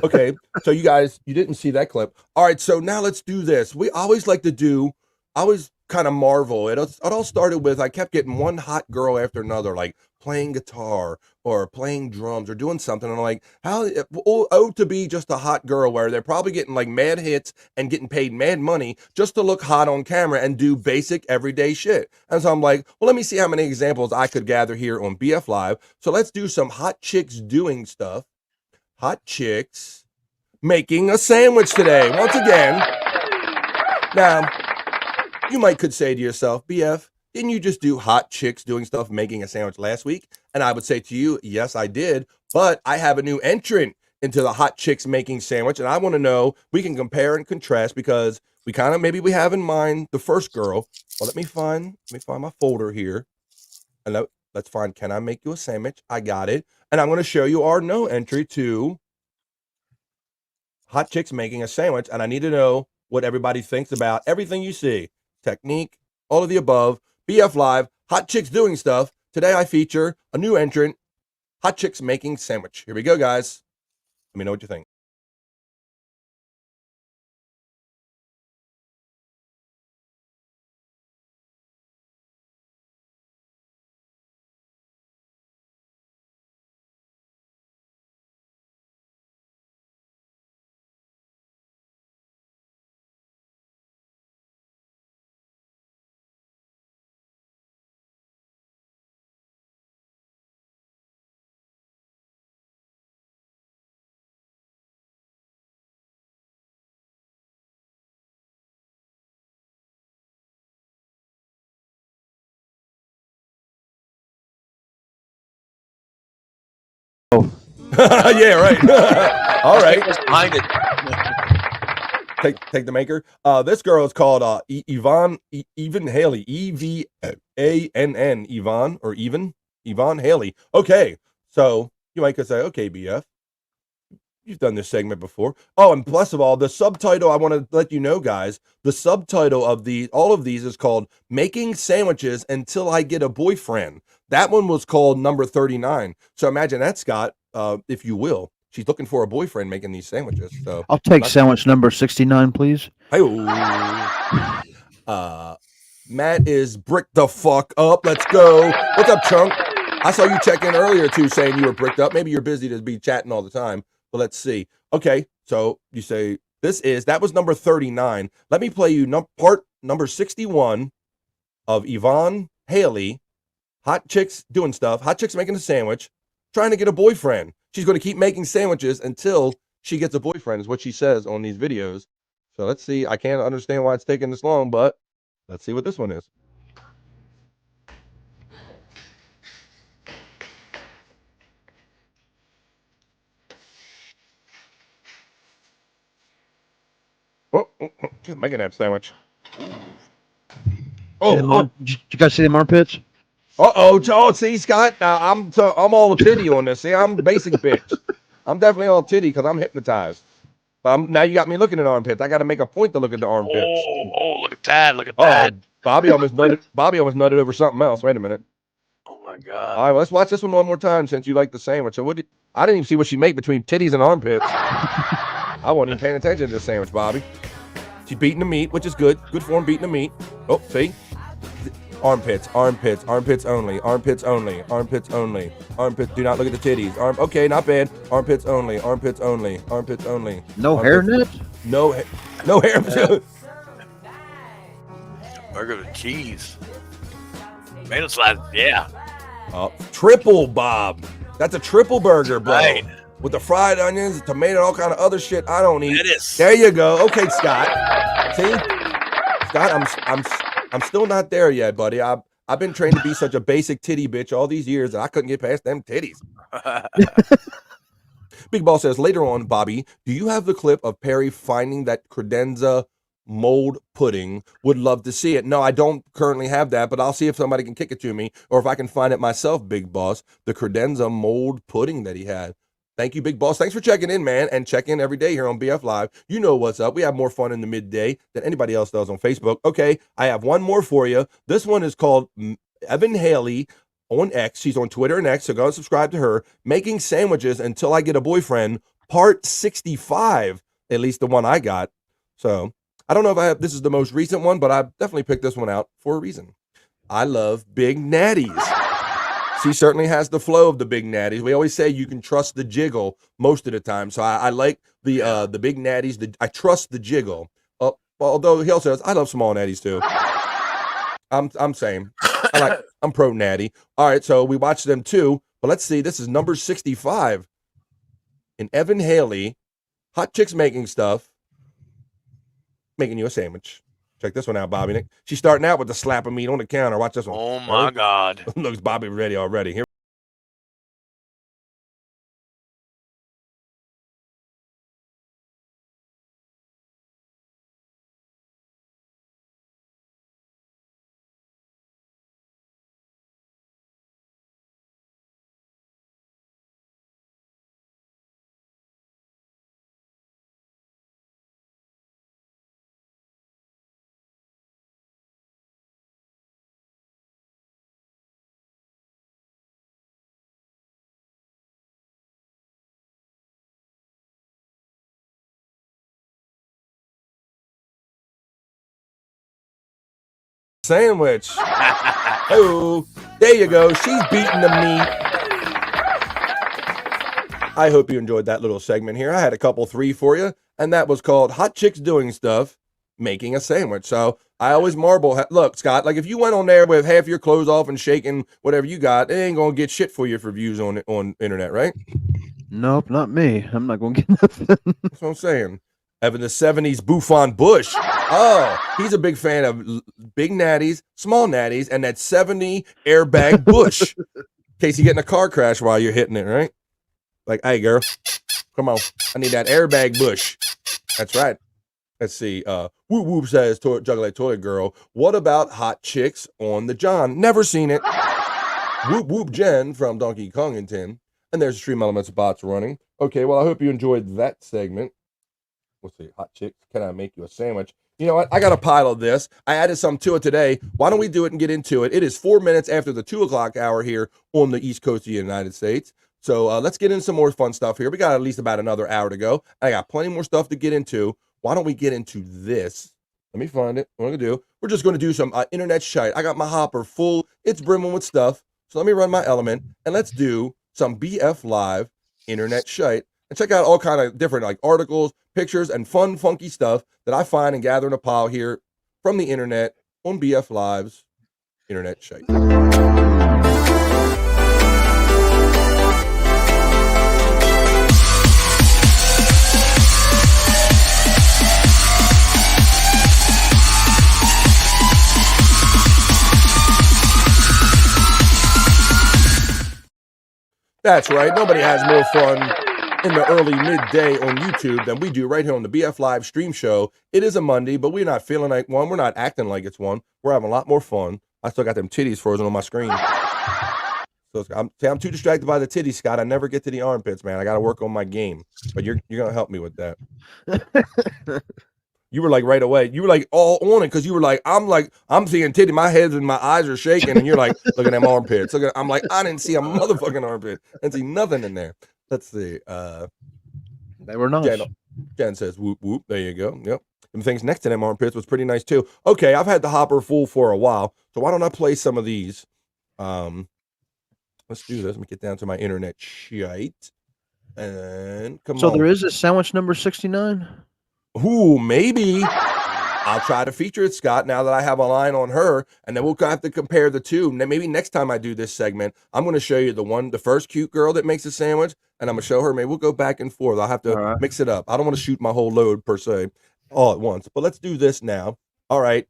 Okay, so you guys, you didn't see that clip. All right, so now let's do this. We always like to do, I always kind of marvel. It all started with, I kept getting one hot girl after another, like playing guitar or playing drums or doing something. And I'm like, how, to be just a hot girl where they're probably getting like mad hits and getting paid mad money just to look hot on camera and do basic everyday shit. And so I'm like, well, let me see how many examples I could gather here on BF Live. So let's do some hot chicks doing stuff. Hot chicks making a sandwich today. Once again. Now, you could say to yourself, BF, didn't you just do hot chicks doing stuff making a sandwich last week? And I would say to you, yes, I did. But I have a new entrant into the hot chicks making sandwich. And I want to know, we can compare and contrast because we kind of, maybe we have in mind the first girl. Well, let me find my folder here. And let's find, can I make you a sandwich? I got it. And I'm going to show you our no entry to hot chicks making a sandwich. And I need to know what everybody thinks about everything you see. Technique, all of the above. BF Live, hot chicks doing stuff. Today I feature a new entrant, hot chicks making sandwich. Here we go, guys. Let me know what you think. Yeah, right. All right. Behind it. Take the maker. This girl is called Yvonne Haley. EVANN. Yvonne Haley. Okay, so you might could say, okay, BF, you've done this segment before. Oh, and plus of all, the subtitle, I want to let you know, guys, the subtitle of all of these is called Making Sandwiches Until I Get a Boyfriend. That one was called number 39. So imagine that, Scott, if you will. She's looking for a boyfriend making these sandwiches. So I'll take sandwich number 69, please. Matt is bricked the fuck up. Let's go. What's up, Chunk? I saw you check in earlier, too, saying you were bricked up. Maybe you're busy to be chatting all the time. But let's see. Okay, so you say that was number 39. Let me play you part number 61 of Yvonne Haley, hot chicks doing stuff, hot chicks making a sandwich, trying to get a boyfriend. She's going to keep making sandwiches until she gets a boyfriend, is what she says on these videos. So let's see. I can't understand why it's taking this long, but let's see what this one is. Oh, she's making that sandwich. Did you guys see them armpits? Oh, see, Scott, I'm all titty on this. See, I'm basic bitch. I'm definitely all titty because I'm hypnotized. Now you got me looking at armpits. I got to make a point to look at the armpits. Oh, look at that! Look at that! Bobby almost nutted over something else. Wait a minute. Oh my God! All right, let's watch this one more time since you like the sandwich. So I didn't even see what she make between titties and armpits. I wasn't even paying attention to this sandwich, Bobby. She's beating the meat, which is good. Good form, beating the meat. Oh, see? Armpits, armpits, armpits only, armpits only, armpits only, armpits. Do not look at the titties. Okay, not bad. Armpits only, armpits only, armpits only. No armpits. hairnet? No hair. Burger with cheese. Tomato slice, yeah. Triple, Bob. That's a triple burger, bro. Right. With the fried onions, tomato, all kind of other shit I don't eat. It is. There you go. Okay, Scott. See? Scott, I'm still not there yet, buddy. I've been trained to be such a basic titty bitch all these years that I couldn't get past them titties. Big Ball says, later on, Bobby, do you have the clip of Perry finding that credenza mold pudding? Would love to see it. No, I don't currently have that, but I'll see if somebody can kick it to me or if I can find it myself, Big Boss. The credenza mold pudding that he had. Thank you, Big Boss. Thanks for checking in, man, and check in every day here on BF Live. You know what's up. We have more fun in the midday than anybody else does on Facebook. Okay, I have one more for you. This one is called Evan Haley on X. She's on Twitter and X, so go and subscribe to her. Making Sandwiches Until I Get a Boyfriend, part 65, at least the one I got. So I don't know if this is the most recent one, but I definitely picked this one out for a reason. I love Big Natties. She certainly has the flow of the Big Natties. We always say you can trust the jiggle most of the time. So I like the Big Natties. I trust the jiggle. Although he also says I love small natties too. I'm saying I'm pro natty. All right, so we watched them too. But let's see. This is number 65. And Evan Haley, hot chicks making stuff, making you a sandwich. Check this one out, Bobby. Nick. She's starting out with the slap of meat on the counter. Watch this one. Oh, my God. Looks Bobby ready already. Here. Sandwich. Oh, there you go. She's beating the meat. I hope you enjoyed that little segment here. I had a couple 3 for you, and that was called Hot Chicks Doing Stuff, Making a Sandwich. So I always marvel. Look, Scott, like if you went on there with half your clothes off and shaking whatever you got, it ain't going to get shit for you for views on internet, right? Nope, not me. I'm not going to get nothing. That's what I'm saying. Evan, the 70s Buffon Bush. Oh, he's a big fan of big natties, small natties, and that 70 airbag Bush. In case you get in a car crash while you're hitting it, right? Like, hey, girl, come on. I need that airbag Bush. That's right. Let's see. Whoop Whoop says, Juggalate Toy Girl, what about Hot Chicks on the John? Never seen it. Whoop Whoop Jen from Donkey Kong and 10. And there's Stream Elements bots running. Okay, well, I hope you enjoyed that segment. Let's see. Hot Chicks, can I make you a sandwich? You know what? I got a pile of this. I added some to it today. Why don't we do it and get into it? It is 4 minutes after the 2 o'clock hour here on the East Coast of the United States. So let's get into some more fun stuff here. We got at least about another hour to go. I got plenty more stuff to get into. Why don't we get into this? Let me find it. What I'm going to do, we're just going to do some internet Shyt. I got my hopper full. It's brimming with stuff. So let me run my element, and let's do some BF Live internet Shyt. And check out all kind of different like articles, pictures, and fun, funky stuff that I find and gather in a pile here from the internet on BF Live's internet Shyt. That's right. Nobody has more fun in the early midday on YouTube than we do right here on the BF Live stream show. It is a Monday, but we're not feeling like one. We're not acting like it's one. We're having a lot more fun. I still got them titties frozen on my screen. So I'm too distracted by the titties, Scott. I never get to the armpits, man. I got to work on my game. But you're going to help me with that. You were like right away. You were like all on it because you were like, I'm seeing titty. My head and my eyes are shaking. And you're like, look at them armpits. I'm like, I didn't see a motherfucking armpit. I didn't see nothing in there. Let's see. They were nice. Jen says, whoop, whoop. There you go. Yep. And things next to them armpits was pretty nice too. Okay, I've had the hopper full for a while, so why don't I play some of these? Let's do this. Let me get down to my internet shite. And come on. So there is a sandwich number 69? Ooh, maybe. I'll try to feature it, Scott, now that I have a line on her, and then we'll have to compare the two. Maybe next time I do this segment, I'm going to show you the first cute girl that makes a sandwich, and I'm going to show her. Maybe we'll go back and forth. I'll have to mix it up. I don't want to shoot my whole load per se all at once, but let's do this now. All right.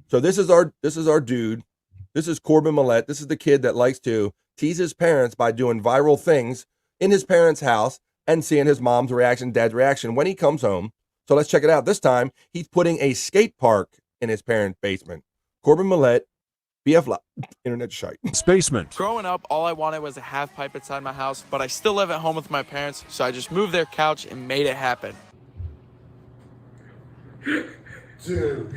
So this is our dude. This is Corbin Millette. This is the kid that likes to tease his parents by doing viral things in his parents' house and seeing his mom's reaction, dad's reaction when he comes home. So let's check it out. This time, he's putting a skate park in his parents' basement. Corbin Millette, BF Live, Internet Shyt. Basement. Growing up, all I wanted was a half pipe inside my house, but I still live at home with my parents, so I just moved their couch and made it happen. Dude,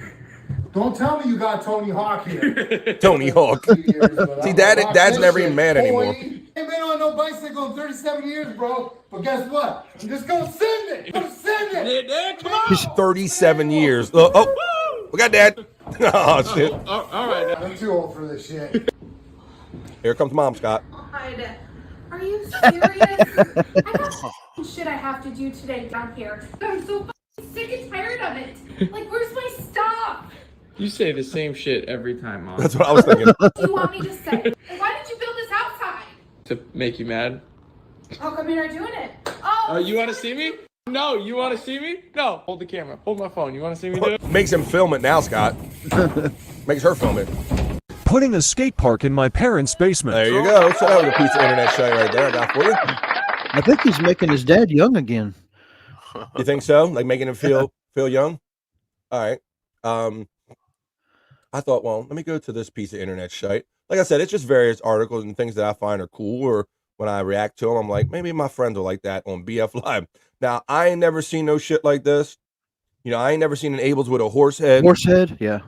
don't tell me you got Tony Hawk here. Tony Hawk. See, Dad's never even mad anymore. Ain't been on no bicycle in 37 years, bro. But guess what? I'm just gonna send it. I'm gonna send it. Come on. He's 37 years. Oh, we got Dad. Oh, shit. All right. I'm too old for this shit. Here comes Mom, Scott. God, are you serious? I got shit I have to do today down here. I'm so sick and tired of it. Like, where's my stuff? You say the same shit every time, Mom. That's what I was thinking. What do you want me to say? And why did you build this outside? To make you mad? How come you're not doing it? You want to see me? No, you want to see me? No. Hold the camera. Hold my phone. You want to see me do it? Makes him film it now, Scott. Makes her film it. Putting a skate park in my parents' basement. There you go. So that was a pizza internet show right there I got for you. I think he's making his dad young again. You think so? Like making him feel young? All right. I thought, well, let me go to this piece of internet shite. Like I said, it's just various articles and things that I find are cool, or when I react to them, I'm like, maybe my friends are like that on BF Live. Now, I ain't never seen no shit like this. You know, I ain't never seen an Abels with a horse head. Horse head? Yeah.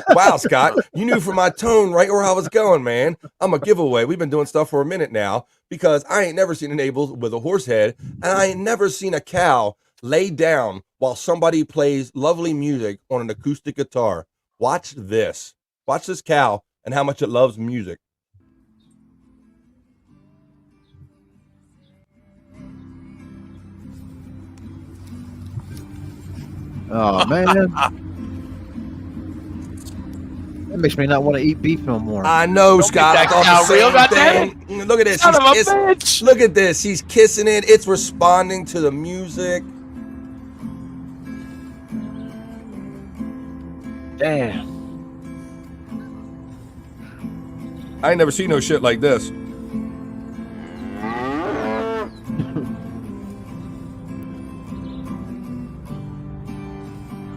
Wow, Scott. You knew from my tone right where I was going, man. I'm a giveaway. We've been doing stuff for a minute now because I ain't never seen an Abels with a horse head, and I ain't never seen a cow lay down while somebody plays lovely music on an acoustic guitar. Watch this. Watch this cow and how much it loves music. Oh, man. That makes me not want to eat beef no more. I know, Scott. I thought the same thing. Look at this. Look at this. He's kissing it. It's responding to the music. Damn. I ain't never seen no shit like this.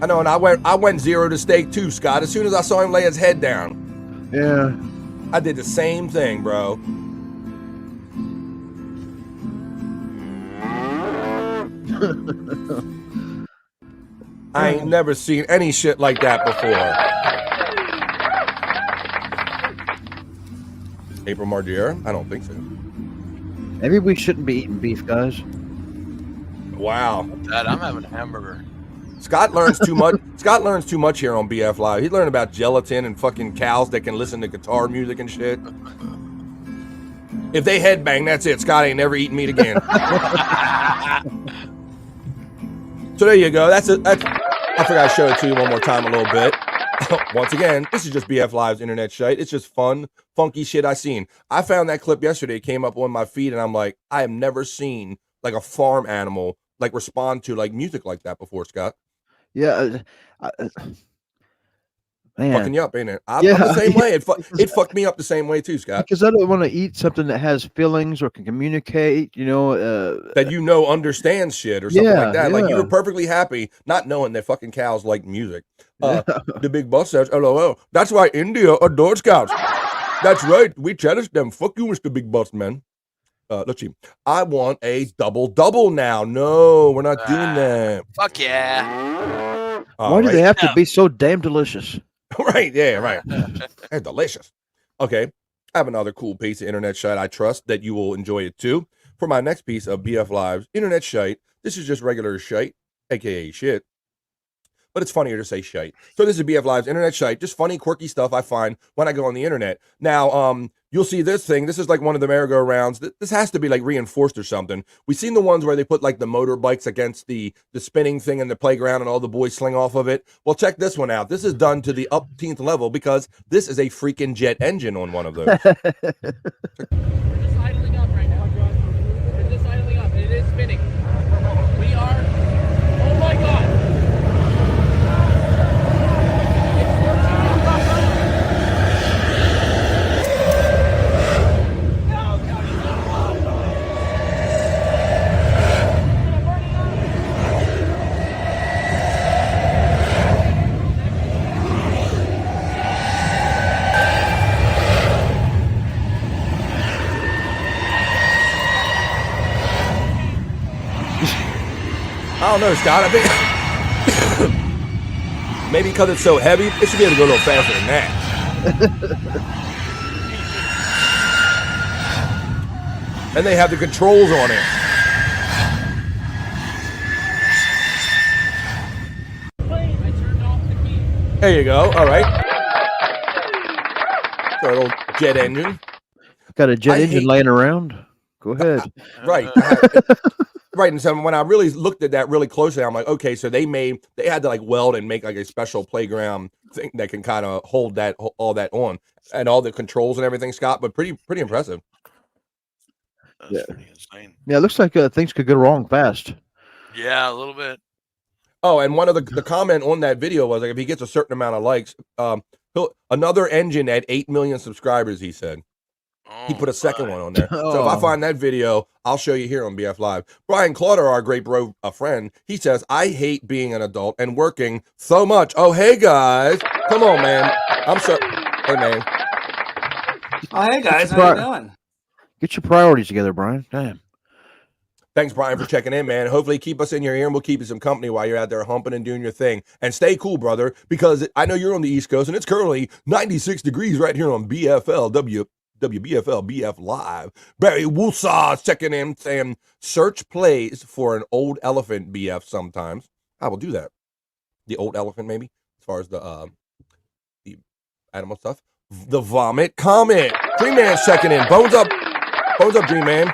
I know, and I went zero to steak too, Scott. As soon as I saw him lay his head down. Yeah. I did the same thing, bro. I ain't never seen any shit like that before. April Mardier? I don't think so. Maybe we shouldn't be eating beef, guys. Wow. Dad, I'm having a hamburger. Scott learns too much. Scott learns too much here on BF Live. He learned about gelatin and fucking cows that can listen to guitar music and shit. If they headbang, that's it. Scott ain't never eating meat again. So there you go. That's I forgot to show it to you one more time a little bit. Once again, this is just BF Live's internet shite. It's just fun, funky shit I seen. I found that clip yesterday. It came up on my feed, and I'm like, I have never seen like a farm animal like respond to like music like that before, Scott. Yeah. Man. Fucking you up, ain't it? I'm the same way. It fucked me up the same way too, Scott. Because I don't want to eat something that has feelings or can communicate, you know. That you know understands shit or something like that. Like you were perfectly happy not knowing that fucking cows like music. The big boss says, LOL. That's why India adores cows. That's right. We cherish them. Fuck you, Mr. Big Boss Man. Let's see. I want a double now. No, we're not doing that. Fuck yeah. Why do they have to be so damn delicious? Right, yeah, right. They're delicious. Okay, I have another cool piece of internet shit. I trust that you will enjoy it too. for my next piece of BF Live's Internet Shyt. This is just regular Shyt, aka shit. But it's funnier to say Shyt. So this is BF Live's Internet Shyt, just funny, quirky stuff I find when I go on the internet. Now, you'll see this thing. This is like one of the merry-go-rounds. This has to be like reinforced or something. We've seen the ones where they put like the motorbikes against the spinning thing in the playground and all the boys sling off of it. Well, check this one out. This is done to the upteenth level because this is a freaking jet engine on one of those. We're just idling up right now. We're just idling up. It is spinning. We are. Oh my God. I don't know, Scott. I think maybe because it's so heavy, it should be able to go a little faster than that. And they have the controls on it. There you go. All right. So a little jet engine. Got a jet engine laying around? Go ahead. Right. Right, and so when I really looked at that really closely, I'm like, okay, so they had to like weld and make like a special playground thing that can kind of hold that all that on and all the controls and everything, Scott. But pretty impressive. That's pretty insane. Yeah, it looks like things could go wrong fast. Yeah, a little bit. Oh, and one of the comment on that video was like, if he gets a certain amount of likes, another engine at 8 million subscribers. He said. He put a second one on there. So if I find that video, I'll show you here on BF Live. Brian Clauder, our great bro, a friend, he says, I hate being an adult and working so much. Oh, hey, guys. Come on, man. I'm so... Hey, man. Oh, hey, guys. How you doing? Get your priorities together, Brian. Damn. Thanks, Brian, for checking in, man. Hopefully keep us in your ear and we'll keep you some company while you're out there humping and doing your thing. And stay cool, brother, because I know you're on the East Coast and it's currently 96 degrees right here on WBFL BF Live. Barry Woolsaw's checking in saying, search plays for an old elephant BF sometimes. I will do that. The old elephant, maybe, as far as the animal stuff. The vomit comment. Dream Man's checking in. Bones up, Dream Man.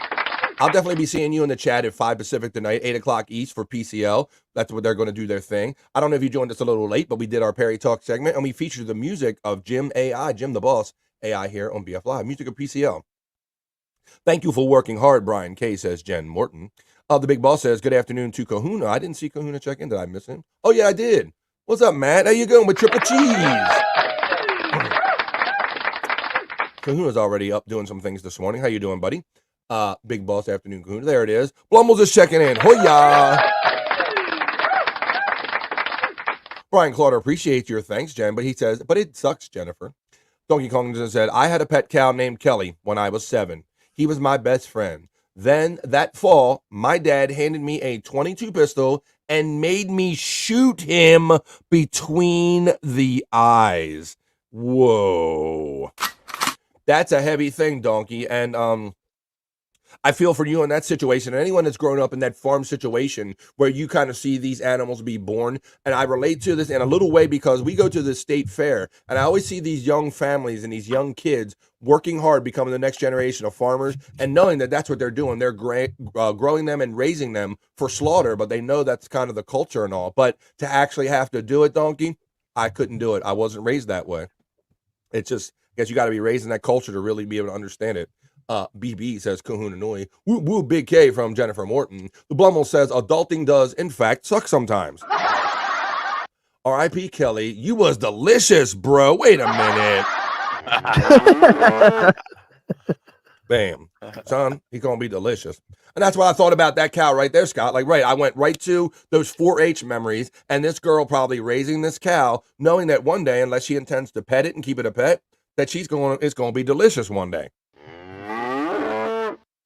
I'll definitely be seeing you in the chat at 5 Pacific tonight, 8 o'clock East for PCL. That's what they're going to do their thing. I don't know if you joined us a little late, but we did our Perry Talk segment, and we featured the music of Jim A.I., Jim the Boss, A.I. here on BF Live, Music of PCL. Thank you for working hard, Brian K., says Jen Morton. The Big Boss says, good afternoon to Kahuna. I didn't see Kahuna check in. Did I miss him? Oh, yeah, I did. What's up, Matt? How you going with triple cheese? Kahuna's already up doing some things this morning. How you doing, buddy? Big Boss afternoon, Kahuna. There it is. Blumbles is checking in. Hoya! Brian Clauder appreciates your thanks, Jen, but he says, but it sucks, Jennifer. Donkey Kong said, I had a pet cow named Kelly when I was 7. He was my best friend. Then that fall, my dad handed me a .22 pistol and made me shoot him between the eyes. Whoa. That's a heavy thing, Donkey. And I feel for you in that situation, and anyone that's grown up in that farm situation where you kind of see these animals be born. And I relate to this in a little way because we go to the state fair, and I always see these young families and these young kids working hard, becoming the next generation of farmers, and knowing that that's what they're doing. They're growing them and raising them for slaughter, but they know that's kind of the culture and all. But to actually have to do it, Donkey, I couldn't do it. I wasn't raised that way. It's just, I guess you got to be raised in that culture to really be able to understand it. BB says Kahuna Noi. Woo woo Big K from Jennifer Morton. The Blummel says adulting does in fact suck sometimes. R.I.P. Kelly, you was delicious, bro. Wait a minute. Bam. Son, he gonna be delicious. And that's why I thought about that cow right there, Scott. Like, right, I went right to those 4-H memories, and this girl probably raising this cow, knowing that one day, unless she intends to pet it and keep it a pet, that it's gonna be delicious one day.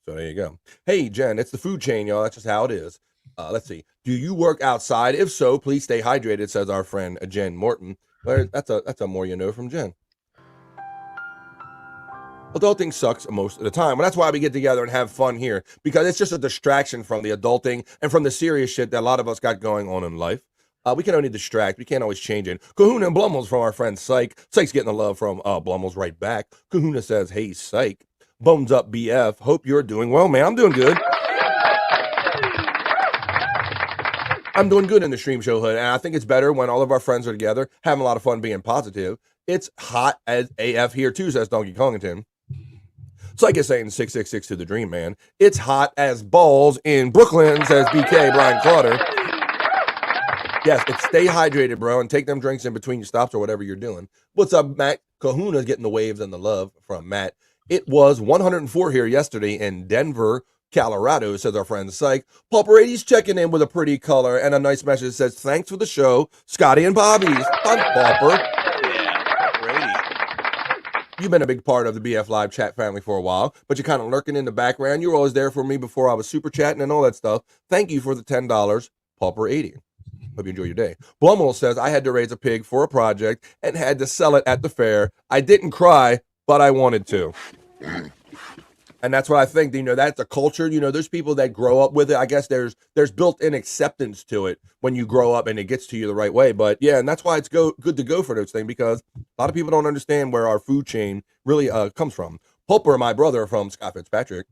So there you go. Hey, Jen, it's the food chain, y'all. That's just how it is. Let's see. Do you work outside? If so, please stay hydrated, says our friend Jen Morton. That's a more you know from Jen. Adulting sucks most of the time. Well, that's why we get together and have fun here, because it's just a distraction from the adulting and from the serious shit that a lot of us got going on in life. We can only distract. We can't always change it. Kahuna and Blumels from our friend Cyke. Cyke's getting the love from Blumels right back. Kahuna says, hey, Cyke. Bones up, BF. Hope you're doing well, man. I'm doing good. I'm doing good in the Streamshow hood, and I think it's better when all of our friends are together, having a lot of fun, being positive. It's hot as AF here, too, says Donkey Kongington. Cyke is saying 666 to the dream, man. It's hot as balls in Brooklyn, says BK Brian Clauder. Yes, it's stay hydrated, bro, and take them drinks in between your stops or whatever you're doing. What's up, Matt? Kahuna's getting the waves and the love from Matt. It was 104 here yesterday in Denver, Colorado, says our friend Cyke. Paul checking in with a pretty color and a nice message that says, thanks for the show, Scotty and Bobby's. Fun, Pauper. Yeah, Brady. You've been a big part of the BF Live chat family for a while, but you're kind of lurking in the background. You were always there for me before I was super chatting and all that stuff. Thank you for the $10, Pauper 80. Hope you enjoy your day. Blumel says, I had to raise a pig for a project and had to sell it at the fair. I didn't cry, but I wanted to. And that's what I think, that's a culture. There's people that grow up with it. I guess there's built-in acceptance to it when you grow up and it gets to you the right way. But yeah, and that's why it's good to go for those things, because a lot of people don't understand where our food chain really comes from. Pulper, my brother from Scott Fitzpatrick.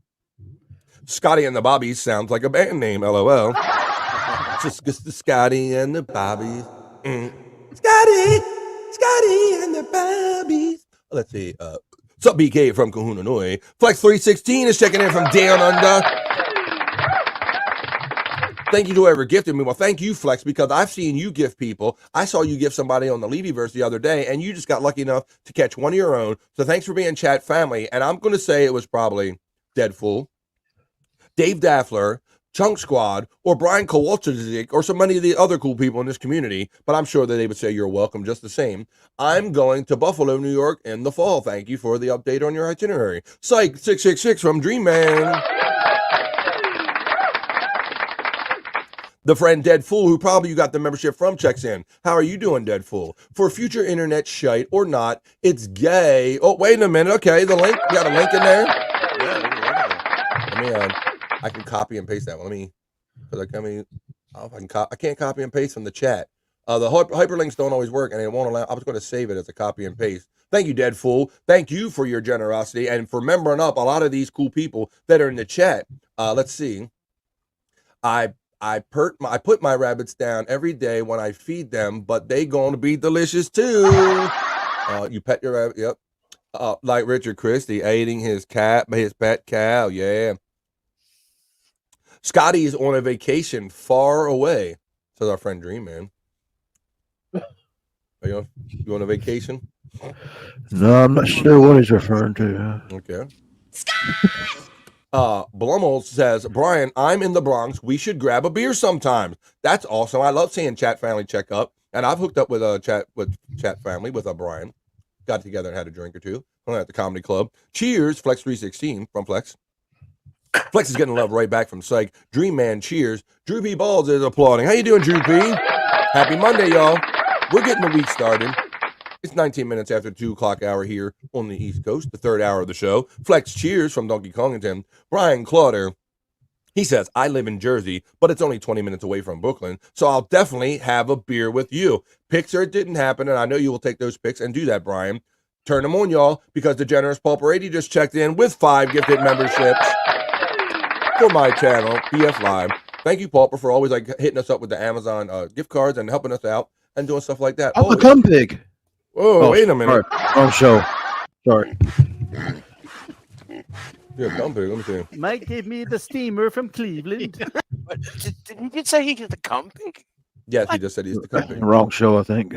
Scotty and the Bobbies sounds like a band name, LOL. Just the Scotty and the Bobbies. Scotty and the Bobbies. Let's see. What's up, BK from Kahuna Noi? Flex 316 is checking in from down under. Thank you to whoever gifted me. Well, thank you, Flex, because I've seen you gift people. I saw you gift somebody on the Levyverse the other day, and you just got lucky enough to catch one of your own. So thanks for being chat family. And I'm going to say it was probably Deadful, Dave Daffler, Chunk Squad, or Brian Kowalczyk, or so many of the other cool people in this community, but I'm sure that they would say you're welcome just the same. I'm going to Buffalo, New York in the fall. Thank you for the update on your itinerary. Cyke 666 from Dream Man. The friend Dead Fool, who probably you got the membership from, checks in. How are you doing, Dead Fool? For future internet Shyt or not, it's gay. Oh, wait a minute. Okay, the link. You got a link in there? Let me I can copy and paste that one. I can't copy and paste from the chat. The hyperlinks don't always work, and it won't allow. I was going to save it as a copy and paste. Thank you, Dead Fool. Thank you for your generosity and for membering up a lot of these cool people that are in the chat. Let's see. I put my rabbits down every day when I feed them, but they gonna be delicious too. You pet your rabbit. Yep. Like Richard Christie aiding his pet cow. Yeah. Scotty is on a vacation far away, says our friend Dream Man. Are you on a vacation? No, I'm not sure what he's referring to. Okay. Blumel says, Brian, I'm in the Bronx. We should grab a beer sometime. That's awesome. I love seeing chat family check up, and I've hooked up with a chat family with a Brian. Got together and had a drink or two at the comedy club. Cheers, Flex 316 from Flex. Flex is getting love right back from Cyke. Dream Man, cheers. Drew P. Balls is applauding. How you doing, Drew P? Happy Monday, y'all. We're getting the week started. It's 19 minutes after the 2 o'clock hour here on the East Coast, the third hour of the show. Flex cheers from Donkey Kongington. Brian Clauder, he says, I live in Jersey, but it's only 20 minutes away from Brooklyn, so I'll definitely have a beer with you. Picks or it didn't happen, and I know you will take those picks and do that, Brian. Turn them on, y'all, because the generous Pauper 80 just checked in with 5 gifted memberships for my channel, BF Live. Thank you, Pauper, for always hitting us up with the Amazon gift cards and helping us out and doing stuff like that. I'm a cum pig. Oh, wait a minute. Wrong show. Sorry. Yeah, cum pig. Let me see. Mike gave me the steamer from Cleveland. Did he just say he's the cum pig? Yes, he just said he's the cum pig. Wrong show, I think.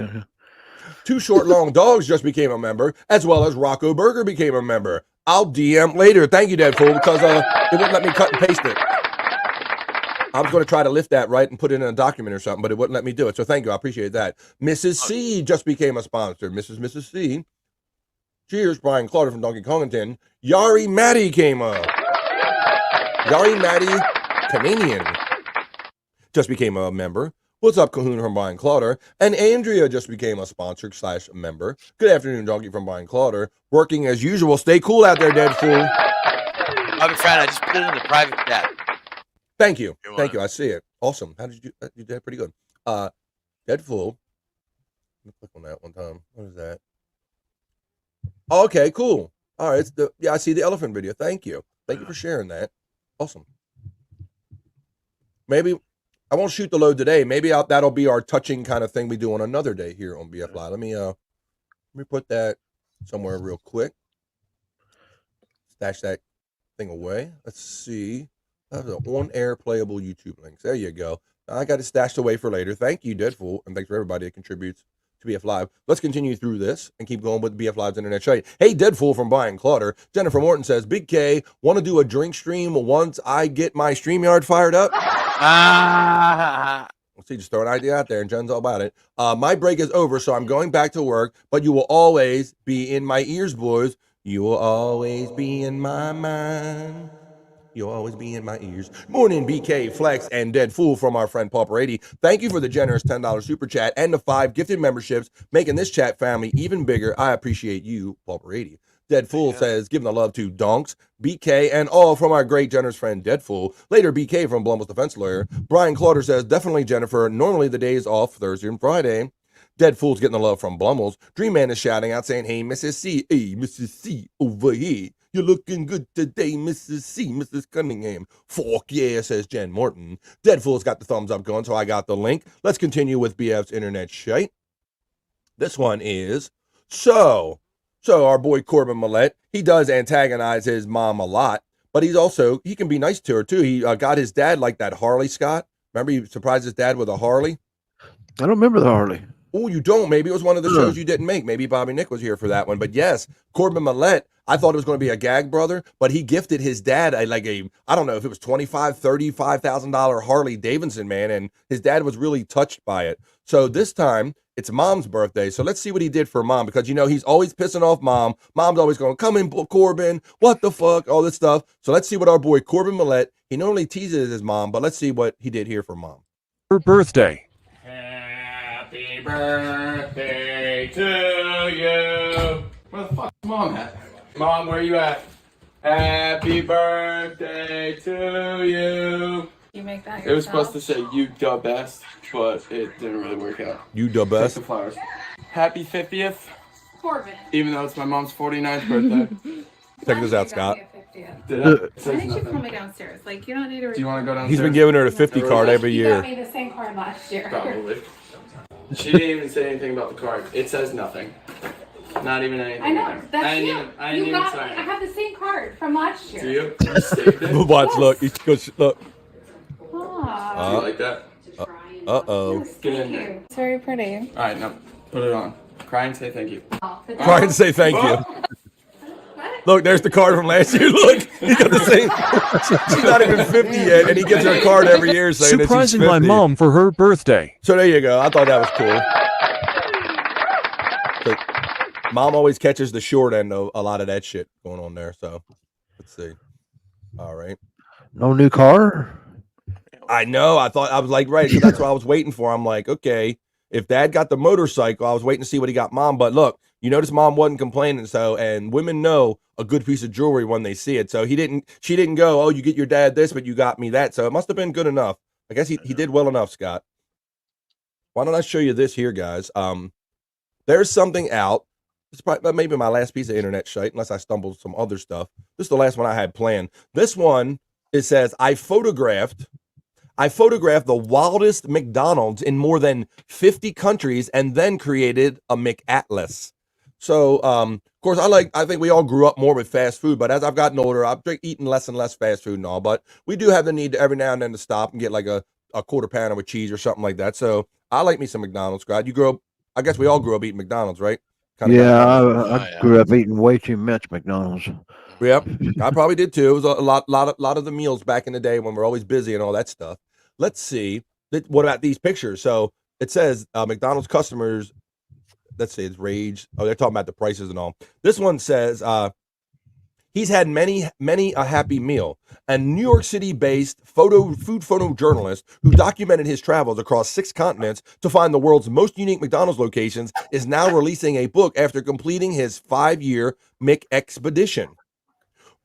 2 Short Long Dogs just became a member, as well as Rocco Burger became a member. I'll DM later. Thank you, Deadpool, because it wouldn't let me cut and paste it. I was going to try to lift that right and put it in a document or something, but it wouldn't let me do it. So thank you. I appreciate that. Mrs. C just became a sponsor. Mrs. C. Cheers, Brian Clauder from Donkey Kongington. Yari Maddie came up. Yari Maddie Canadian just became a member. What's up, Cahoon from Brian Clauder? And Andrea just became a sponsor / member. Good afternoon, Donkey from Brian Clauder. Working as usual. Stay cool out there, dead fool. I'm trying. I just put it in the private chat. Thank you. Thank you. I see it. Awesome. How did you do? You did pretty good. Dead fool. Let me click on that one time. What is that? Okay, cool. All right. I see the elephant video. Thank you. Thank you for sharing that. Awesome. Maybe I won't shoot the load today. Maybe that'll be our touching kind of thing we do on another day here on BF Live. Let me put that somewhere real quick. Stash that thing away. Let's see. That's an on-air playable YouTube links. There you go. I got it stashed away for later. Thank you, Deadpool, and thanks for everybody that contributes to BF Live. Let's continue through this and keep going with BF Live's internet Shyt. Hey, Deadpool from Brian Clauder. Jennifer Morton says, Big K, want to do a drink stream once I get my StreamYard fired up? Let's see, just throw an idea out there, and Jen's all about it. My break is over, so I'm going back to work, but you will always be in my ears, boys. You will always be in my mind. You'll always be in my ears. Morning, BK, Flex, and Dead Fool from our friend Paul Brady. Thank you for the generous $10 super chat and the 5 gifted memberships, making this chat family even bigger. I appreciate you, Paul Brady. Dead Fool says, giving the love to Donks, BK, and all from our great generous friend Dead Fool. Later, BK from Blum's Defense Lawyer. Brian Clauder says, definitely Jennifer. Normally the days off Thursday and Friday. Dead Fool's getting the love from Blumels. Dream Man is shouting out saying, hey, Mrs. C, hey, Mrs. C, over here. You're looking good today, Mrs. C, Mrs. Cunningham. Fuck yeah, says Jen Morton. Dead Fool's got the thumbs up going, so I got the link. Let's continue with BF's internet Shyt. This one is, so our boy Corbin Millette, he does antagonize his mom a lot, but he can be nice to her too. He got his dad like that Harley, Scott. Remember he surprised his dad with a Harley? I don't remember the Harley. Oh, you don't? Maybe it was one of the shows you didn't make. Maybe Bobby Nick was here for that one. But yes, Corbin Millette, I thought it was going to be a gag brother, but he gifted his dad I don't know if it was $25,000, $35,000 Harley Davidson, man, and his dad was really touched by it. So this time, it's Mom's birthday, so let's see what he did for Mom, because, he's always pissing off Mom. Mom's always going, come in, Corbin, what the fuck, all this stuff. So let's see what our boy Corbin Millette, he normally teases his mom, but let's see what he did here for Mom. Her birthday. Happy birthday to you. Where the fuck's Mom at? Mom, where you at? Happy birthday to you. You make that yourself? It was supposed to say you the best, but it didn't really work out. You the best? Take the flowers. Happy 50th. Corbin. Even though it's my mom's 49th birthday. Check this out, Scott. Did I? Why didn't you call me downstairs? Like, you don't need to. Do you want to go downstairs? He's been giving her the 50 card every You year. got me the same card last year. Probably. She didn't even say anything about the card. It says nothing. Not even anything. I know. That's you. I didn't even sign I it. have the same card from last year. Do you? You saved it? Watch, look. He goes, look. Do you like that? Uh-oh. Get in there. It's very pretty. All right, now put it on. Cry and say thank you. Cry and say thank you. Look, there's the card from last year. Look, he got the same. She's not even 50 yet, and he gets her a card every year saying Surprising that she's 50. my mom for her birthday. So there you go. I thought that was cool. So, Mom always catches the short end of a lot of that shit going on there. So let's see. All right. No new car? I know. I was like, right. So that's what I was waiting for. I'm like, okay, if Dad got the motorcycle, I was waiting to see what he got Mom. But look, you notice Mom wasn't complaining. So, and women know a good piece of jewelry when they see it. So she didn't go, oh, you get your dad this, but you got me that. So it must have been good enough. I guess he did well enough, Scott. Why don't I show you this here, guys? There's something out. It's probably maybe my last piece of internet Shyt, unless I stumbled some other stuff. This is the last one I had planned. This one, it says, I photographed the wildest McDonald's in more than 50 countries and then created a McAtlas. So, of course, I think we all grew up more with fast food, but as I've gotten older, I've eaten less and less fast food and all, but we do have the need to every now and then to stop and get like a quarter pounder with cheese or something like that. So I like me some McDonald's, God. I guess we all grew up eating McDonald's, right? I grew up eating way too much McDonald's. Yep, I probably did too. It was a lot of the meals back in the day when we're always busy and all that stuff. Let's see. What about these pictures? So it says McDonald's customers. Let's see, it's rage. Oh, they're talking about the prices and all. This one says He's had many a happy meal. A New York City-based food photojournalist who documented his travels across 6 continents to find the world's most unique McDonald's locations is now releasing a book after completing his 5-year McExpedition.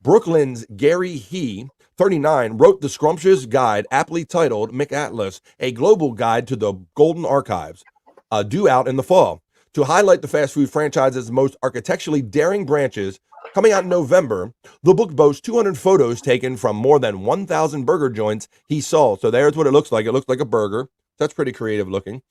Brooklyn's Gary He, 39, wrote the scrumptious guide aptly titled McAtlas, a global guide to the Golden Archives, due out in the fall. To highlight the fast food franchise's most architecturally daring branches, coming out in November, the book boasts 200 photos taken from more than 1,000 burger joints he saw. So there's what it looks like. It looks like a burger. That's pretty creative looking.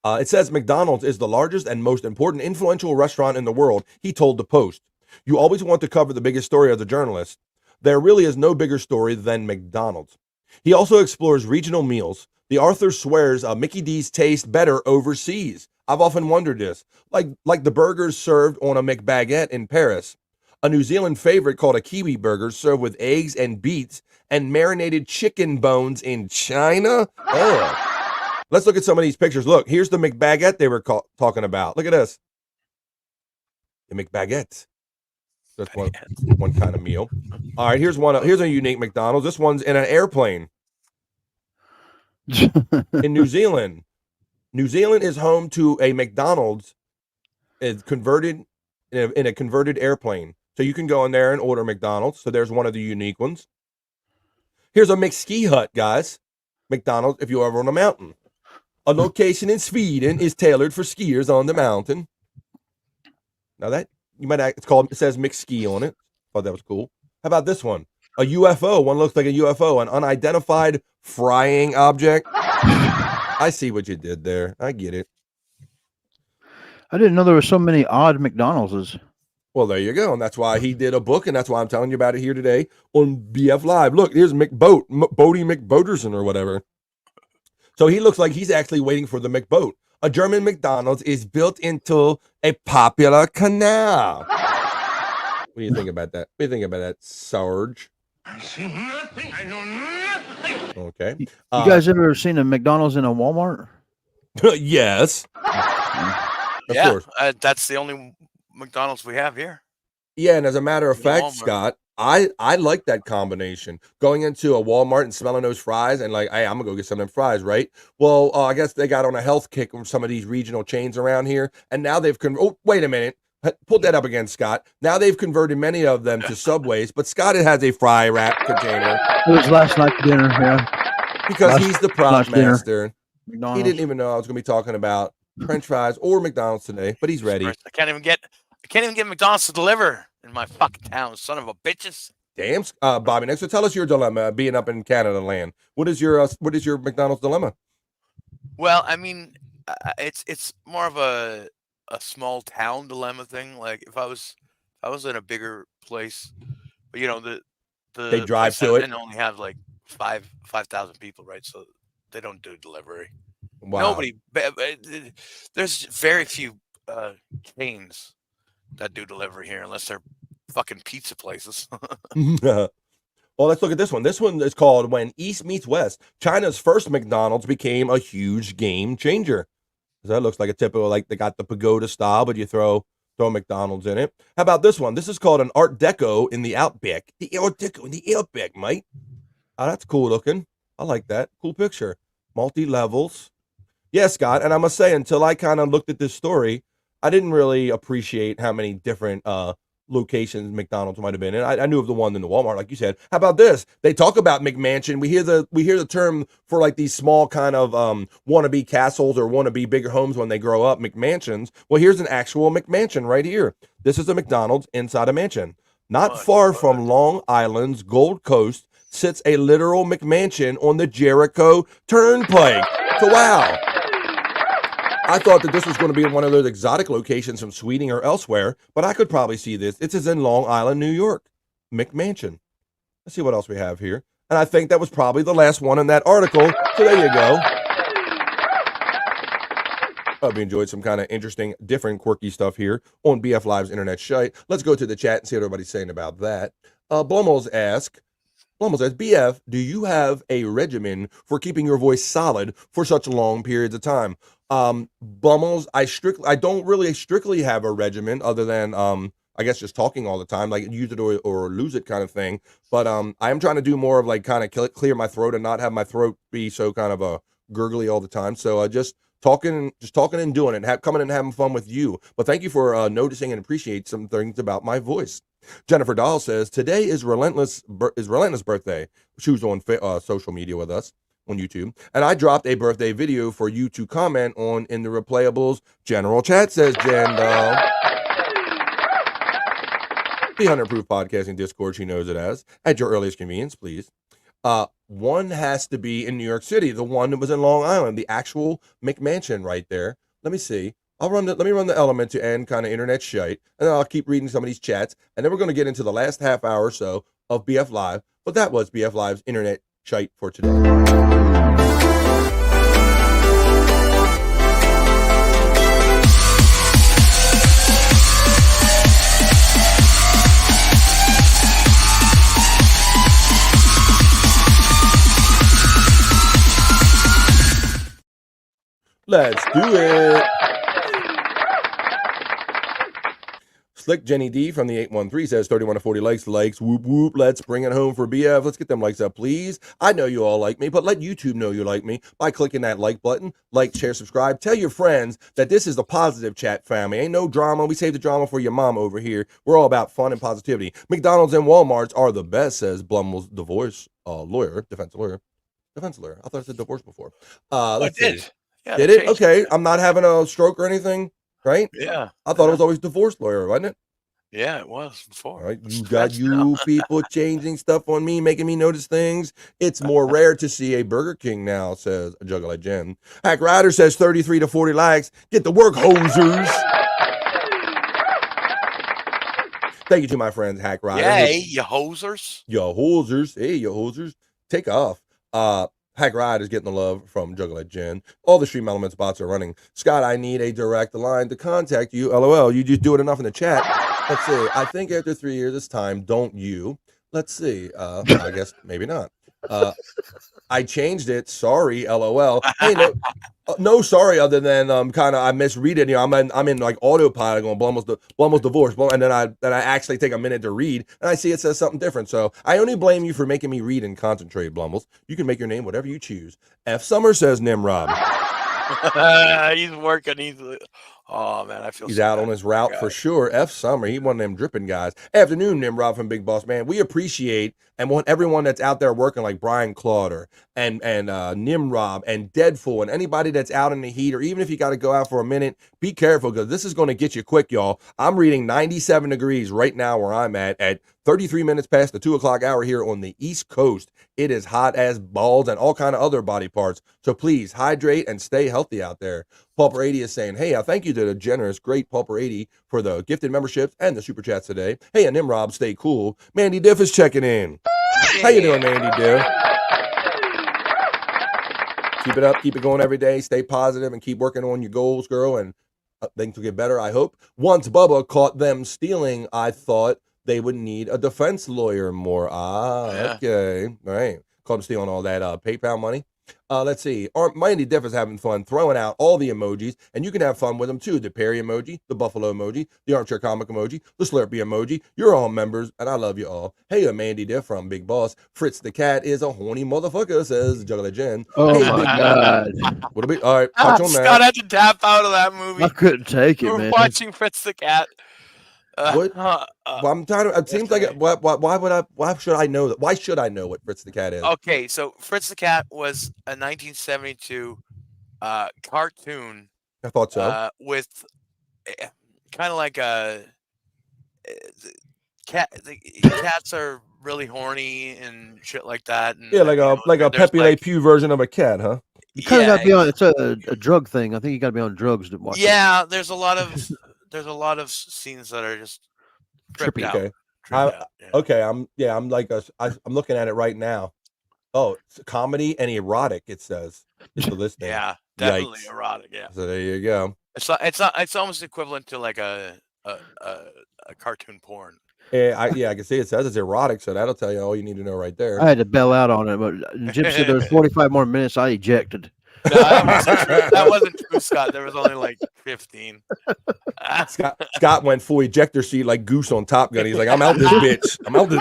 It says McDonald's is the largest and most important influential restaurant in the world, he told the Post. You always want to cover the biggest story as a journalist. There really is no bigger story than McDonald's. He also explores regional meals. The author swears Mickey D's taste better overseas. I've often wondered this, like the burgers served on a McBaguette in Paris. A New Zealand favorite called a Kiwi burger served with eggs and beets and marinated chicken bones in China. Oh. Let's look at some of these pictures. Look, here's the McBaguette they were talking about. Look at this. The McBaguette. That's one kind of meal. All right, here's a unique McDonald's. This one's in an airplane. In New Zealand. New Zealand is home to a McDonald's in a converted airplane. So you can go in there and order McDonald's. So there's one of the unique ones. Here's a McSki hut, guys. McDonald's if you're ever on a mountain. A location in Sweden is tailored for skiers on the mountain. Now that it says McSki on it. Thought that was cool. How about this one? A UFO. One looks like a UFO, an unidentified frying object. I see what you did there. I get it. I didn't know there were so many odd McDonald's. Well, there you go. And that's why he did a book, and that's why I'm telling you about it here today on BF Live. Look, here's McBoat, Bodie McBoaterson or whatever. So he looks like he's actually waiting for the McBoat. A German McDonald's is built into a popular canal. What do you think about that? What do you think about that, Sarge? I see nothing. I know nothing. Okay. You guys ever seen a McDonald's in a Walmart? Yes. Of course. That's the only McDonald's we have here. Yeah, and as a matter of fact, Scott, I like that combination. Going into a Walmart and smelling those fries and like, hey, I'm gonna go get some of them fries, right? Well, I guess they got on a health kick from some of these regional chains around here, and now they've oh, wait a minute. Pull that up again, Scott. Now they've converted many of them to Subways, but Scott has a fry wrap container. It was last night's dinner, yeah. Because he's the prop master. McDonald's. He didn't even know I was going to be talking about French fries or McDonald's today, but he's ready. I can't even get McDonald's to deliver in my fucking town, son of a bitches. Damn, Bobby. Next, so tell us your dilemma being up in Canada land. What is your McDonald's dilemma? Well, I mean, it's more of a small town dilemma thing. Like if I was in a bigger place, but you know the they drive to it. And only have like 5,000 people, right? So they don't do delivery. Wow. Nobody. There's very few chains that do delivery here, unless they're fucking pizza places. Well, let's look at this one. This one is called When East Meets West. China's first McDonald's became a huge game changer. That looks like a typical, like they got the pagoda style, but you throw McDonald's in it. How about this one? This is called an Art Deco in the Outback. The Art Deco in the Outback, mate. Oh, that's cool looking. I like that. Cool picture. Multi-levels. Yeah, Scott, and I must say, until I kind of looked at this story, I didn't really appreciate how many different locations McDonald's might have been in. I knew of the one in the Walmart, like you said. How about this? They talk about McMansion. We hear the term for like these small kind of wannabe castles or wannabe bigger homes when they grow up, McMansions. Well, here's an actual McMansion right here. This is a McDonald's inside a mansion. Not far from Long Island's Gold Coast sits a literal McMansion on the Jericho Turnpike. So wow. I thought that this was going to be in one of those exotic locations from Sweden or elsewhere, but I could probably see this. This is in Long Island, New York. McMansion. Let's see what else we have here. And I think that was probably the last one in that article. So there you go. Hope you enjoyed some kind of interesting, different, quirky stuff here on BF Live's Internet Shyt. Let's go to the chat and see what everybody's saying about that. Blumels asks, BF, do you have a regimen for keeping your voice solid for such long periods of time? Bummels, I don't really strictly have a regimen other than I guess just talking all the time, like use it or lose it kind of thing. But I am trying to do more of like kind of clear my throat and not have my throat be so kind of a gurgly all the time. So just talking and doing it, coming and having fun with you. But thank you for noticing and appreciate some things about my voice. Jennifer Dahl says today is Relentless birthday. She was on social media with us on YouTube, and I dropped a birthday video for you to comment on in the Replayables general chat, says Jen Dahl. The 100 Proof Podcasting Discord, she knows it as. At your earliest convenience, please. One has to be in New York City. The one that was in Long Island, the actual McMansion right there. Let me see. Let me run the element to end kind of internet shite, and then I'll keep reading some of these chats, and then we're going to get into the last half hour or so of BF Live. But that was BF Live's internet shite for today. Let's do it. Slick Jenny D from the 813 says 31 to 40 likes, whoop whoop. Let's bring it home for BF. Let's get them likes up, please. I know you all like me, but let YouTube know you like me by clicking that like button. Like, share, subscribe. Tell your friends that this is the Positive Chat family. Ain't no drama. We save the drama for your mom over here. We're all about fun and positivity. McDonald's and Walmarts are the best, says Blummel's defense lawyer. I thought I said divorce before. Let's see. Yeah, did it? Okay. I'm not having a stroke or anything, right? Yeah. I thought it was always divorce lawyer, wasn't it? Yeah, it was before. All right. You got you people changing stuff on me, making me notice things. It's more rare to see a Burger King now, says Juggalo Jim. Hack Rider says 33 to 40 likes. Get to work, hosers. Thank you to my friends, Hack Rider. Yay, you hosers. Yo, hosers. Hey, yo, hosers. Take off. Hack Ride is getting the love from Juggalo Jen. All the Stream Elements bots are running. Scott, I need a direct line to contact you. LOL, you just do it enough in the chat. Let's see. I think after 3 years it's time, don't you? Let's see. I guess maybe not. I changed it. Sorry, LOL. Hey, no sorry other than kind of I misread it. You know, I'm in like autopilot going Blummel's divorce, and then I actually take a minute to read and I see it says something different. So I only blame you for making me read and concentrate, Blummel's. You can make your name whatever you choose. F Summer says Nimrod. He's working. Oh man, I feel he's out on his route for sure. F Summer, he one of them dripping guys. Afternoon, Nimrod from Big Boss Man. We appreciate and want everyone that's out there working like Brian Clauder and Nimrod and Deadful and anybody that's out in the heat, or even if you got to go out for a minute, be careful because this is going to get you quick, y'all. I'm reading 97 degrees right now where I'm at 33 minutes past the 2 o'clock hour here on the East Coast. It is hot as balls and all kind of other body parts. So please hydrate and stay healthy out there. Pulper 80 is saying, hey, I thank you to the generous, great Pulper 80 for the gifted memberships and the super chats today. Hey, and Nimrod, stay cool. Mandy Diff is checking in. How you doing, Mandy Diff? Keep it up. Keep it going every day. Stay positive and keep working on your goals, girl, and things will get better, I hope. Once Bubba caught them stealing, I thought they would need a defense lawyer more. Okay. All right. Caught them stealing all that PayPal money. Let's see. Mandy Diff is having fun throwing out all the emojis, and you can have fun with them too. The Perry emoji, the Buffalo emoji, the Armchair Comic emoji, the Slurpee emoji. You're all members, and I love you all. Hey, Mandy Diff from Big Boss. Fritz the Cat is a horny motherfucker, says Juggalo Jen. Oh hey, my God. What'll be? All right. Punch on Scott had to tap out of that movie. I couldn't take it, We're man. watching Fritz the Cat. What? Well, I'm trying to. It seems like why should I know that? Why should I know what Fritz the Cat is? Okay, so Fritz the Cat was a 1972 cartoon. I thought so. With kind of like a cat. The cats are really horny and shit like that. And, yeah, like a Pepe Le Pew version of a cat, huh? You kind of got to be on. It's a drug thing. I think you got to be on drugs to watch. Yeah, there's a lot of scenes that are just tripped trippy. Out. Okay, I'm looking at it right now. Oh, it's comedy and erotic. It says it's the listing. Yeah, definitely Yikes. erotic. Yeah. So there you go. It's almost equivalent to like a cartoon porn. Yeah, I can see it says it's erotic, so that'll tell you all you need to know right there. I had to bail out on it, but Jim said there was 45 more minutes. I ejected. No, that wasn't true, Scott. There was only like 15. Scott went full ejector seat like Goose on Top Gun. He's like, I'm out this bitch. I'm out this.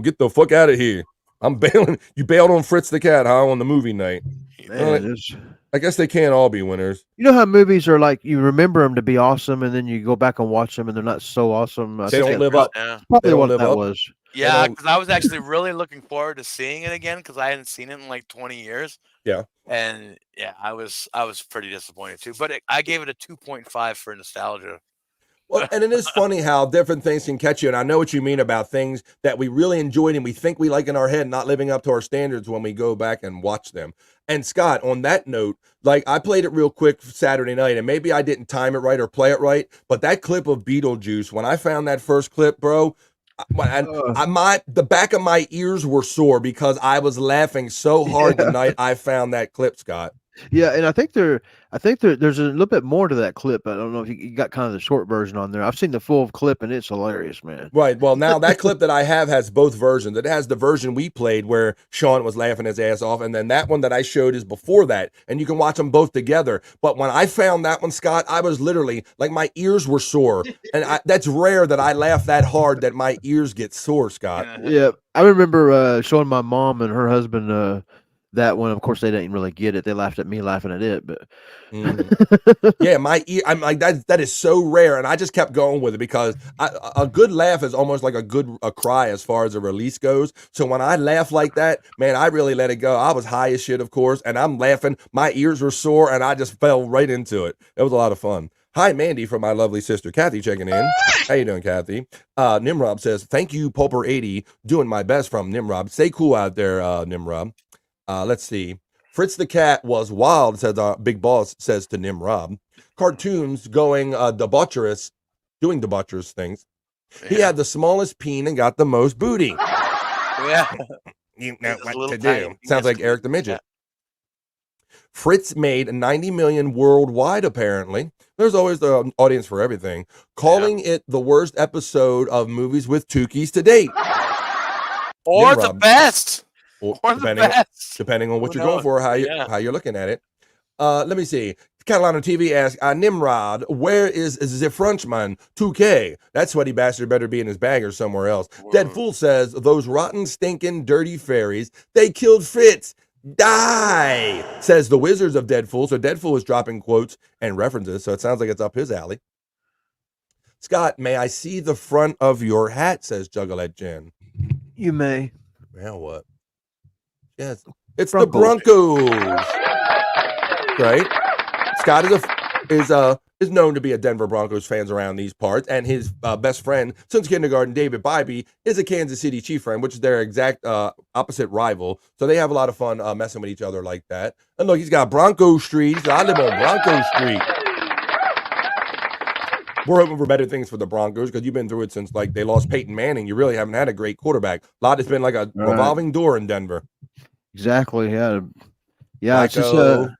Get the fuck out of here. I'm bailing. You bailed on Fritz the Cat, huh? On the movie night. Man, I guess they can't all be winners. You know how movies are like you remember them to be awesome, and then you go back and watch them, and they're not so awesome. They don't live up. Probably what that was. Yeah, because I was actually really looking forward to seeing it again because I hadn't seen it in like 20 years. Yeah. And yeah, I was pretty disappointed too. But I gave it a 2.5 for nostalgia. Well, and it is funny how different things can catch you. And I know what you mean about things that we really enjoyed and we think we like in our head, not living up to our standards when we go back and watch them. And Scott, on that note, like I played it real quick Saturday night, and maybe I didn't time it right or play it right, but that clip of Beetlejuice, when I found that first clip, bro, the back of my ears were sore because I was laughing so hard the night I found that clip, Scott. Yeah, and I think there's a little bit more to that clip. I don't know if you got kind of the short version on there. I've seen the full clip, and it's hilarious, man. Right. Well, now that clip that I have has both versions. It has the version we played where Sean was laughing his ass off, and then that one that I showed is before that, and you can watch them both together. But when I found that one, Scott, I was literally like my ears were sore, and that's rare that I laugh that hard that my ears get sore, Scott. Yeah, I remember showing my mom and her husband that one. Of course, they didn't really get it. They laughed at me laughing at it, but yeah, my ear. I'm like that is so rare, and I just kept going with it because a good laugh is almost like a cry as far as a release goes. So when I laugh like that, man, I really let it go. I was high as shit, of course, and I'm laughing. My ears were sore, and I just fell right into it. It was a lot of fun. Hi, Mandy, from my lovely sister Kathy checking in. How you doing, Kathy? Nimrod says, thank you, Pulper80. Doing my best from Nimrod. Stay cool out there, Nimrod. Let's see. Fritz the Cat was wild, says Big Boss says to Nimrod. Cartoons going debaucherous, doing debaucherous things. Yeah. He had the smallest peen and got the most booty. Yeah. You know what to do. Sounds like Eric the Midget. Yeah. Fritz made 90 million worldwide, apparently. There's always the audience for everything. Calling it the worst episode of Movies with Tukey's to date. Or Nimrod. The best. Or depending on what you're going for, how you're looking at it. Let me see. Catalano TV asks, Nimrod, where is the Frenchman 2K? That sweaty bastard better be in his bag or somewhere else. Whoa. Dead Fool says, those rotten, stinking, dirty fairies, they killed Fritz. Die, says the Wizards of Dead Fool. So Dead Fool is dropping quotes and references, so it sounds like it's up his alley. Scott, may I see the front of your hat, says Juggalette Jen. You may. Well, what? Yes, it's the Broncos, right? Scott is known to be a Denver Broncos fans around these parts, and his best friend since kindergarten, David Bybee, is a Kansas City Chief friend, which is their exact opposite rival. So they have a lot of fun messing with each other like that. And look, he's got Bronco Street. I live on Bronco Street. We're hoping for better things for the Broncos because you've been through it since like they lost Peyton Manning. You really haven't had a great quarterback. A lot has been like a revolving door in Denver. Exactly. Yeah. Yeah. It's just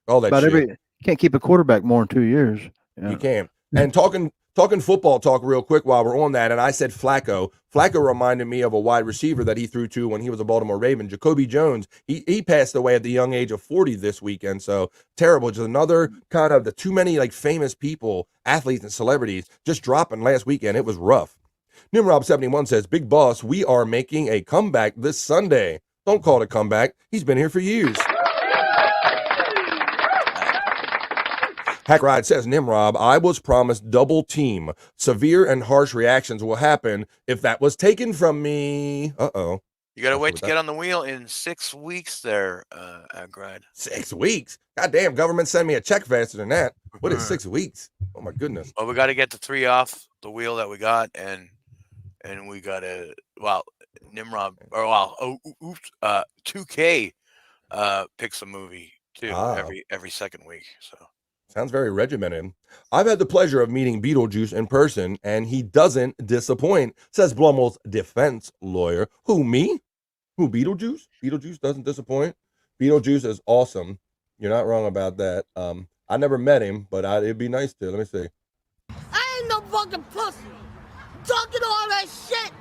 all that shit. Can't keep a quarterback more than 2 years. Yeah. You can't. And talking football talk real quick while we're on that, and I said Flacco. Flacco reminded me of a wide receiver that he threw to when he was a Baltimore Raven, Jacoby Jones. He passed away at the young age of 40 this weekend, so terrible. Just another kind of the too many like famous people, athletes and celebrities just dropping last weekend. It was rough. Nimrob71 says, Big Boss, we are making a comeback this Sunday. Don't call it a comeback. He's been here for years. Hackride says, Nimrob, I was promised double team. Severe and harsh reactions will happen if that was taken from me. Uh-oh. You got to wait to get on the wheel in 6 weeks there, Hackride. 6 weeks? Goddamn, government send me a check faster than that. What is 6 weeks? Oh, my goodness. Well, we got to get the 3 off the wheel that we got, and we got to, Nimrod, 2K picks a movie, too, every second week, so. Sounds very regimented. I've had the pleasure of meeting Beetlejuice in person, and he doesn't disappoint, says Blummel's defense lawyer. Who, me? Who, Beetlejuice? Beetlejuice doesn't disappoint? Beetlejuice is awesome. You're not wrong about that. I never met him, but it'd be nice to. Let me see. I ain't no fucking pussy. Talking all that shit.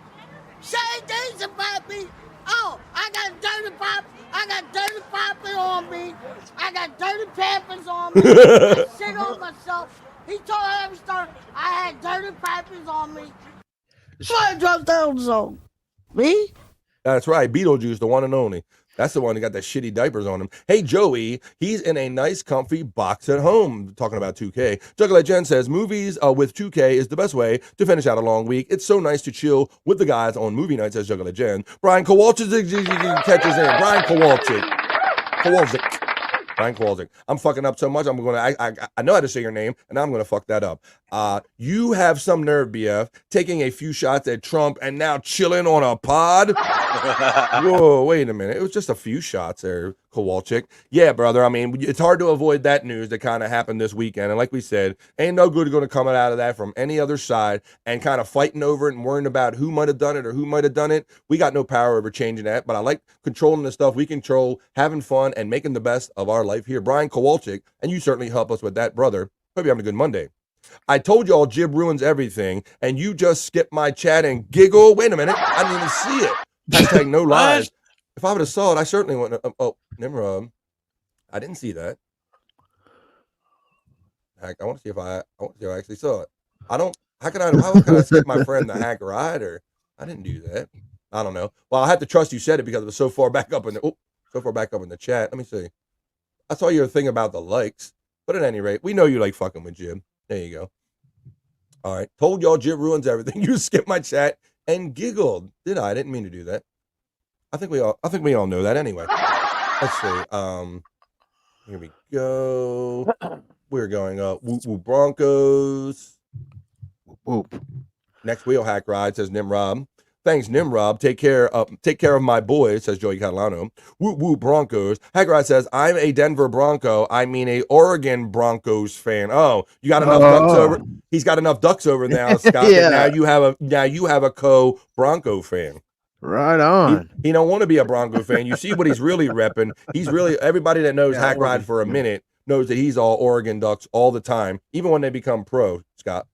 Saying things about me. Oh, I got a dirty pop. I got dirty popping on me. I got dirty pampers on me. I shit on myself. He told every story. I had dirty pampers on me. Fire drop down zone. Me? That's right, Beetlejuice, the one and only. That's the one that got the shitty diapers on him. Hey, Joey, he's in a nice, comfy box at home. Talking about 2K. Juggler Jen says, movies with 2K is the best way to finish out a long week. It's so nice to chill with the guys on movie night, says Juggler Jen. Brian Kowalczyk catches in. Brian Kowalczyk. Brian Kowalczyk. I'm fucking up so much. I'm going to, I know how to say your name, and I'm going to fuck that up. You have some nerve, BF, taking a few shots at Trump and now chilling on a pod. Whoa, wait a minute. It was just a few shots there, Kowalczyk. Yeah, brother. I mean, it's hard to avoid that news that kind of happened this weekend. And like we said, ain't no good going to come out of that from any other side and kind of fighting over it and worrying about who might have done it or who might have done it. We got no power over changing that. But I like controlling the stuff we control, having fun, and making the best of our life here. Brian Kowalczyk, and you certainly help us with that, brother. Hope you're having a good Monday. I told y'all Jib ruins everything, and you just skip my chat and giggle. Wait a minute. I didn't even see it. Hashtag no lies. If I would have saw it, I certainly wouldn't. Oh, Nimrod. I didn't see that. Heck, I want to see if I actually saw it. How can I skip my friend the hack rider? I didn't do that. I don't know. Well, I have to trust you said it because it was so far back up in the chat. Let me see. I saw your thing about the likes, but at any rate, we know you like fucking with Jib. There you go. All right. Told y'all Jib ruins everything. You skipped my chat and giggled. Did I? I didn't mean to do that. I think we all know that anyway. Let's see. Here we go. We're going up. Whoop whoop Broncos. Whoop whoop. Next wheel hack ride, says Nimrod. Thanks, Nimrod. Take care of my boys, says Joey Catalano. Whoop whoop Broncos. Hack ride says, I'm a Denver Bronco. I mean a Oregon Broncos fan. Oh, you got enough ducks over. He's got enough ducks over now, Scott. Yeah. Now you have a co-Bronco fan. Right on. He don't want to be a Bronco fan. You see what he's really repping. He's really, everybody that knows Hack Ride for a minute knows that he's all Oregon Ducks all the time, even when they become pro, Scott.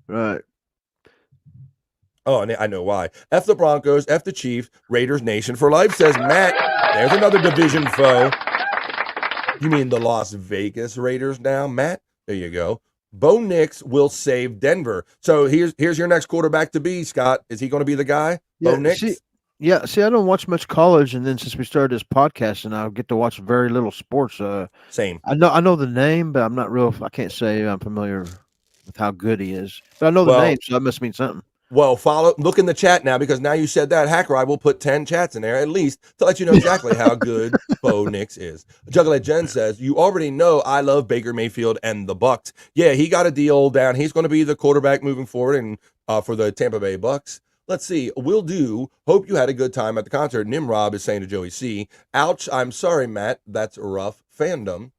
Right. Oh, and I know why. F the Broncos, F the Chiefs, Raiders Nation for life, says Matt. There's another division foe. You mean the Las Vegas Raiders now, Matt? There you go. Bo Nix will save Denver. So here's your next quarterback to be, Scott. Is he going to be the guy? Yeah, Bo Nix? See, I don't watch much college, and then since we started this podcast, and I get to watch very little sports. Same. I know the name, but I'm not real. I can't say I'm familiar with how good he is. But I know the name, so that must mean something. Well, look in the chat now, because now you said that, Hack Ride will put 10 chats in there at least to let you know exactly how good Bo Nix is. Juggler Jen says, you already know I love Baker Mayfield and the Bucs. Yeah, he got a deal down. He's going to be the quarterback moving forward and for the Tampa Bay Bucs. Let's see. Will do. Hope you had a good time at the concert. Nimrod is saying to Joey C. Ouch. I'm sorry, Matt. That's rough fandom.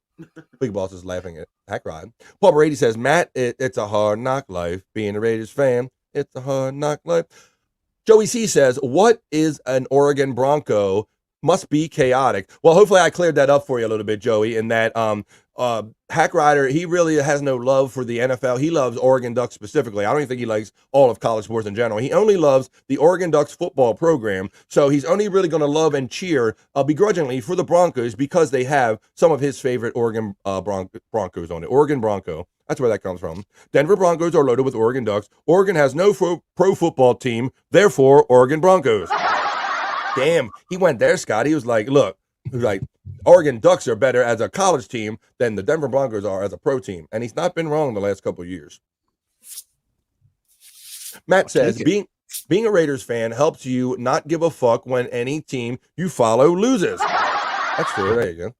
Big Boss is laughing at Hack Ride. Paul Brady says, Matt, it's a hard knock life being a Raiders fan. It's a hard knock life. Joey C says, what is an Oregon Bronco? Must be chaotic. Well, hopefully I cleared that up for you a little bit, Joey, in that Hack Rider, he really has no love for the NFL. He loves Oregon Ducks specifically. I don't even think he likes all of college sports in general. He only loves the Oregon Ducks football program. So he's only really going to love and cheer begrudgingly for the Broncos because they have some of his favorite Oregon Broncos on it. Oregon Bronco. That's where that comes from. Denver Broncos are loaded with Oregon Ducks. Oregon has no pro football team, therefore Oregon Broncos. Damn, he went there, Scott. He was like, look, Oregon Ducks are better as a college team than the Denver Broncos are as a pro team. And he's not been wrong the last couple of years. Matt says, being a Raiders fan helps you not give a fuck when any team you follow loses. That's true. There you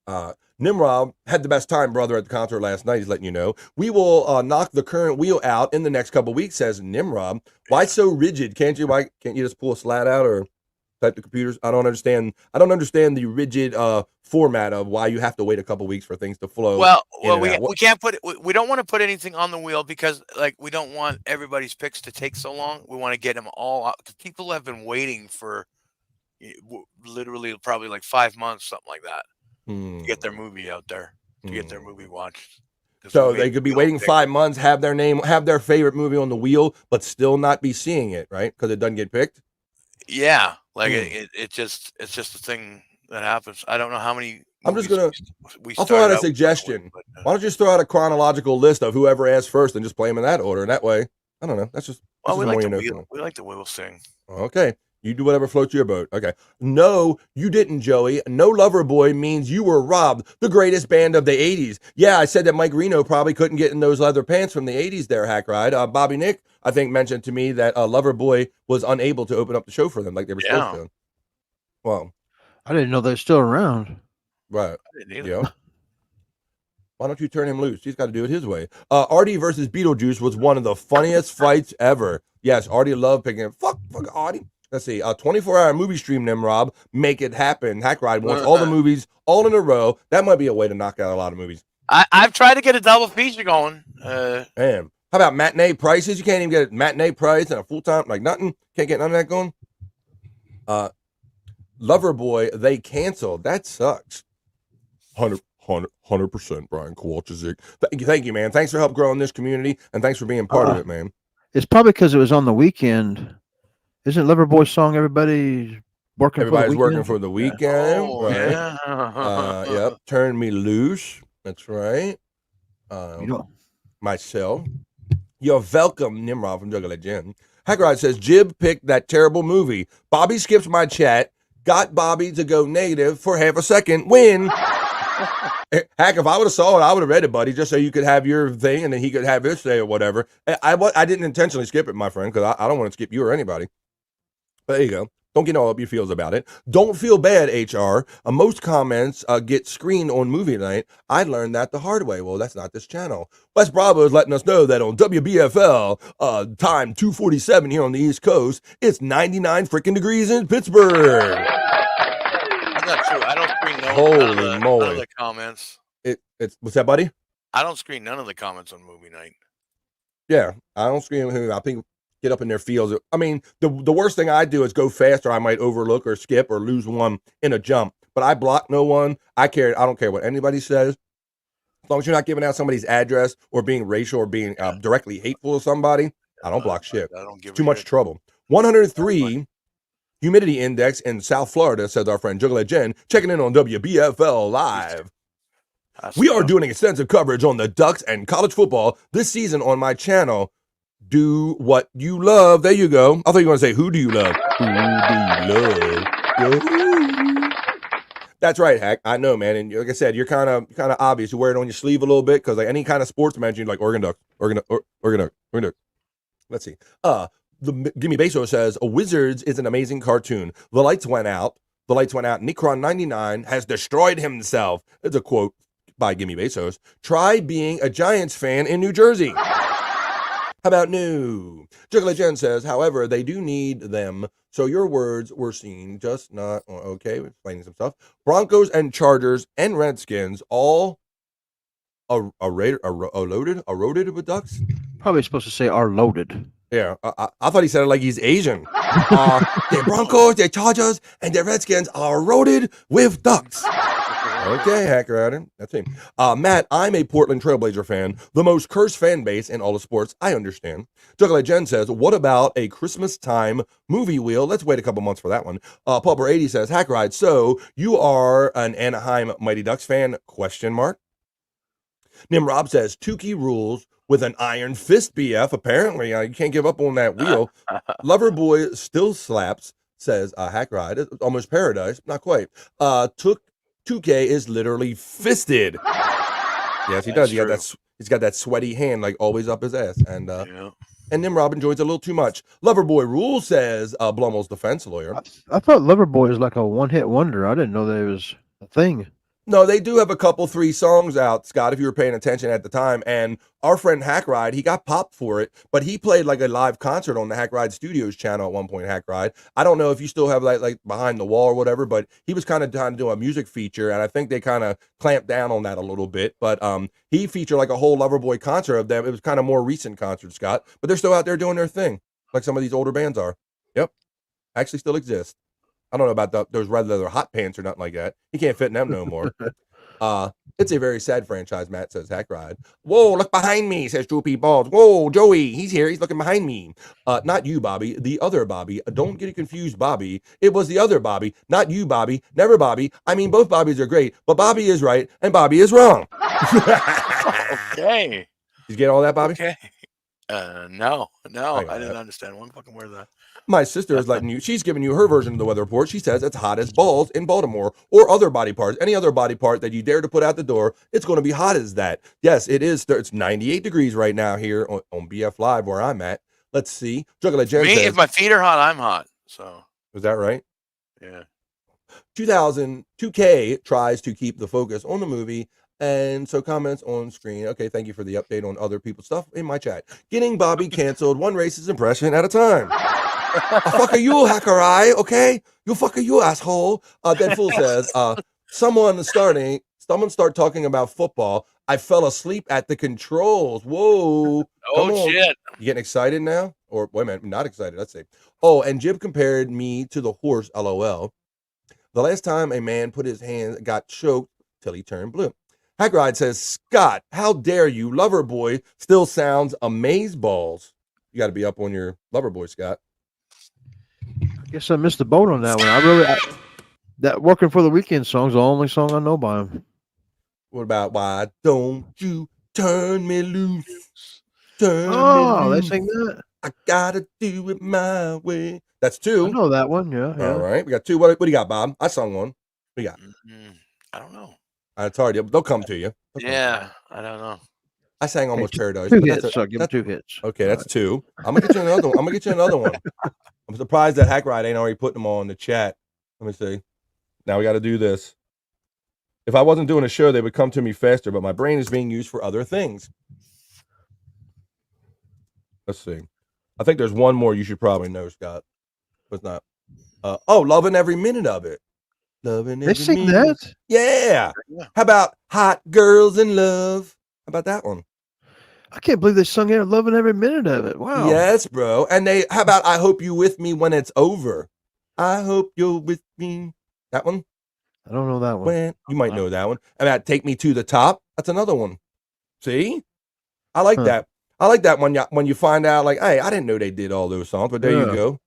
go. Nimrod had the best time, brother, at the concert last night. He's letting you know. We will knock the current wheel out in the next couple of weeks, says Nimrod. Why so rigid? Can't you just pull a slat out or type the computers? I don't understand the rigid format of why you have to wait a couple of weeks for things to flow. Well, we can't we don't want to put anything on the wheel because we don't want everybody's picks to take so long. We want to get them all out because people have been waiting for literally probably 5 months, something like that. To get their movie out there, to get their movie watched. So they could be waiting 5 months, have their favorite movie on the wheel, but still not be seeing it, right? Because it doesn't get picked. Yeah, it's just a thing. that happens. I don't know how many. I'm just movies gonna. we I'll throw out started a out with, suggestion. but, Why don't you just throw out a chronological list of whoever asked first and just play them in that order? And that way, I don't know. That's just well, we more like you the know. wheel. We like the wheel sing. Okay. You do whatever floats your boat. Okay. No, you didn't, Joey. No Lover Boy means you were robbed. The greatest band of the 80s. Yeah, I said that Mike Reno probably couldn't get in those leather pants from the 80s there, Hack Ride. Bobby Nick, I think, mentioned to me that Lover Boy was unable to open up the show for them like they were supposed to. Well, I didn't know they're still around. right. I didn't either. Yeah. Why don't you turn him loose? He's got to do it his way. Artie versus Beetlejuice was one of the funniest fights ever. Yes, Artie loved picking it. Fuck Artie. Let's see. 24-hour movie stream, Nimrob. Make it happen. Hack Ride wants all the movies all in a row. That might be a way to knock out a lot of movies. I've tried to get a double feature going. Damn. How about matinee prices? You can't even get a matinee price and a full-time, like nothing. Can't get none of that going. Lover Boy, they canceled. That sucks. 100%, Brian Kowalczyk. Thank you, man. Thanks for help growing this community, and thanks for being part of it, man. It's probably because it was on the weekend. Isn't Loverboy's song everybody's working Everybody's for the weekend? working for the weekend, Oh, right? yeah. Yep. Turn me loose. That's right. Myself. You're welcome, Nimrod from Juggler Jim. Hackride says, Jib picked that terrible movie. Bobby skips my chat. Got Bobby to go negative for half a second. Win. Hack, if I would have saw it, I would have read it, buddy, just so you could have your thing and then he could have his say or whatever. I didn't intentionally skip it, my friend, because I don't want to skip you or anybody. But there you go. Don't get all up your feels about it. Don't feel bad, HR. Most comments get screened on movie night. I learned that the hard way. Well, that's not this channel. West Bravo is letting us know that on WBFL, time 2:47 here on the East Coast, it's 99 freaking degrees in Pittsburgh. That's not true. I don't screen Holy moly. none of the comments. It's what's that, buddy? I don't screen none of the comments on movie night. Yeah, I don't scream. I think get up in their fields. I mean, the worst thing I do is go faster. I might overlook or skip or lose one in a jump. But I block no one. I don't care what anybody says. As long as you're not giving out somebody's address or being racial or being directly hateful to somebody, I don't block shit. I don't give Too much trouble. 103 humidity index in South Florida, says our friend Juggler Jen, checking in on WBFL Live. We are doing extensive coverage on the Ducks and college football this season on my channel. Do what you love. There you go. I thought you were going to say, who do you love? Who do you love? That's right, Hack. I know, man. And like I said, you're kind of obvious. You wear it on your sleeve a little bit because like any kind of sports mention, like Oregon Ducks, Oregon Ducks. Let's see. Gimme Beso says, Wizards is an amazing cartoon. The lights went out. Nikron 99 has destroyed himself. It's a quote by Gimme Besos. Try being a Giants fan in New Jersey. How about no? Juggler Jen says, however, they do need them. So your words were seen, just not okay. We're explaining some stuff. Broncos and Chargers and Redskins all eroded with Ducks. Probably supposed to say are loaded. Yeah, I thought he said it like he's Asian. The Broncos, the Chargers, and the Redskins are eroded with Ducks. Okay, Hacker Adam. That's him. Matt, I'm a Portland Trailblazer fan. The most cursed fan base in all of sports. I understand. Juggler Jen says, what about a Christmas time movie wheel? Let's wait a couple months for that one. Pulper 80 says, Hacker Ride, so you are an Anaheim Mighty Ducks fan? ? Nimrob says, 2 key rules with an iron fist, BF. Apparently, you can't give up on that wheel. Lover Boy still slaps, says Hack Ride. It's almost paradise. Not quite. 2K is literally fisted. Yes, he does. He's got that sweaty hand like always up his ass. And and Nimrob enjoys a little too much. Loverboy Rule says Blummel's defense lawyer. I thought Loverboy is like a one-hit wonder. I didn't know there was a thing. No, they do have a couple 3 songs out, Scott, if you were paying attention at the time. And our friend Hack Ride, he got popped for it, but he played like a live concert on the Hack Ride Studios channel at one point, Hack Ride. I don't know if you still have like Behind the Wall or whatever, but he was kind of trying to do a music feature, and I think they kind of clamped down on that a little bit. But he featured like a whole Loverboy concert of them. It was kind of more recent concert, Scott, but they're still out there doing their thing, like some of these older bands are. Yep, actually still exist. I don't know about those red leather hot pants or nothing like that. He can't fit in them no more. It's a very sad franchise, Matt, says Hack Ride. Whoa, look behind me, says Droopy Balls. Whoa, Joey, he's here. He's looking behind me. Not you, Bobby. The other Bobby. Don't get it confused, Bobby. It was the other Bobby. Not you, Bobby. Never Bobby. I mean, both Bobbies are great, but Bobby is right and Bobby is wrong. Okay. Did you get all that, Bobby? Okay. No, I didn't understand one fucking word of that. My sister is letting you, she's giving you her version of the weather report. She says it's hot as balls in Baltimore or other body parts. Any other body part that you dare to put out the door, it's going to be hot as that. Yes, it is. It's 98 degrees right now here on BF Live where I'm at. Let's see. Juggle Jen Me, says, if my feet are hot, I'm hot. So. Was that right? Yeah. 2K tries to keep the focus on the movie. And so comments on screen. Okay, thank you for the update on other people's stuff in my chat. Getting Bobby canceled, one racist impression at a time. Fuck you, hacker eye, okay? You fucker you, asshole. Dead Fool says, someone start talking about football. I fell asleep at the controls. Whoa. Oh, shit. You getting excited now? Or wait a minute, not excited, let's see. Oh, and Jib compared me to the horse, LOL. The last time a man put his hand, got choked till he turned blue. Hackride says, Scott, how dare you? Loverboy still sounds amazeballs. You got to be up on your Loverboy, Scott. I guess I missed the boat on that one. That Working for the Weekend song's the only song I know by him. What about Why Don't You Turn Me Loose? Turn me me they sing that? I gotta do it my way. That's two. I know that one, yeah. All right, we got two. What do you got, Bob? I sung one. What do you got? I don't know. It's hard. They'll come to you. Yeah, I don't know. I sang Almost Paradise. Two hits. So give him 2 hits. Okay, that's two. I'm gonna get you another one. I'm surprised that Hackride ain't already putting them all in the chat. Let me see. Now we got to do this. If I wasn't doing a show, they would come to me faster, but my brain is being used for other things. Let's see. I think there's one more you should probably know, Scott. But it's not. Loving every minute of it. Loving every They sing minute. that? Yeah. How about Hot Girls in Love? How about that one? I can't believe they sung it, loving every minute of it. Wow. Yes, bro. And how about I Hope You With Me When It's Over? I hope you're with me. That one? I don't know that one. You might know that one. How about Take Me to the Top? That's another one. See? I like that. I like that when you find out, like, hey, I didn't know they did all those songs, but there you go.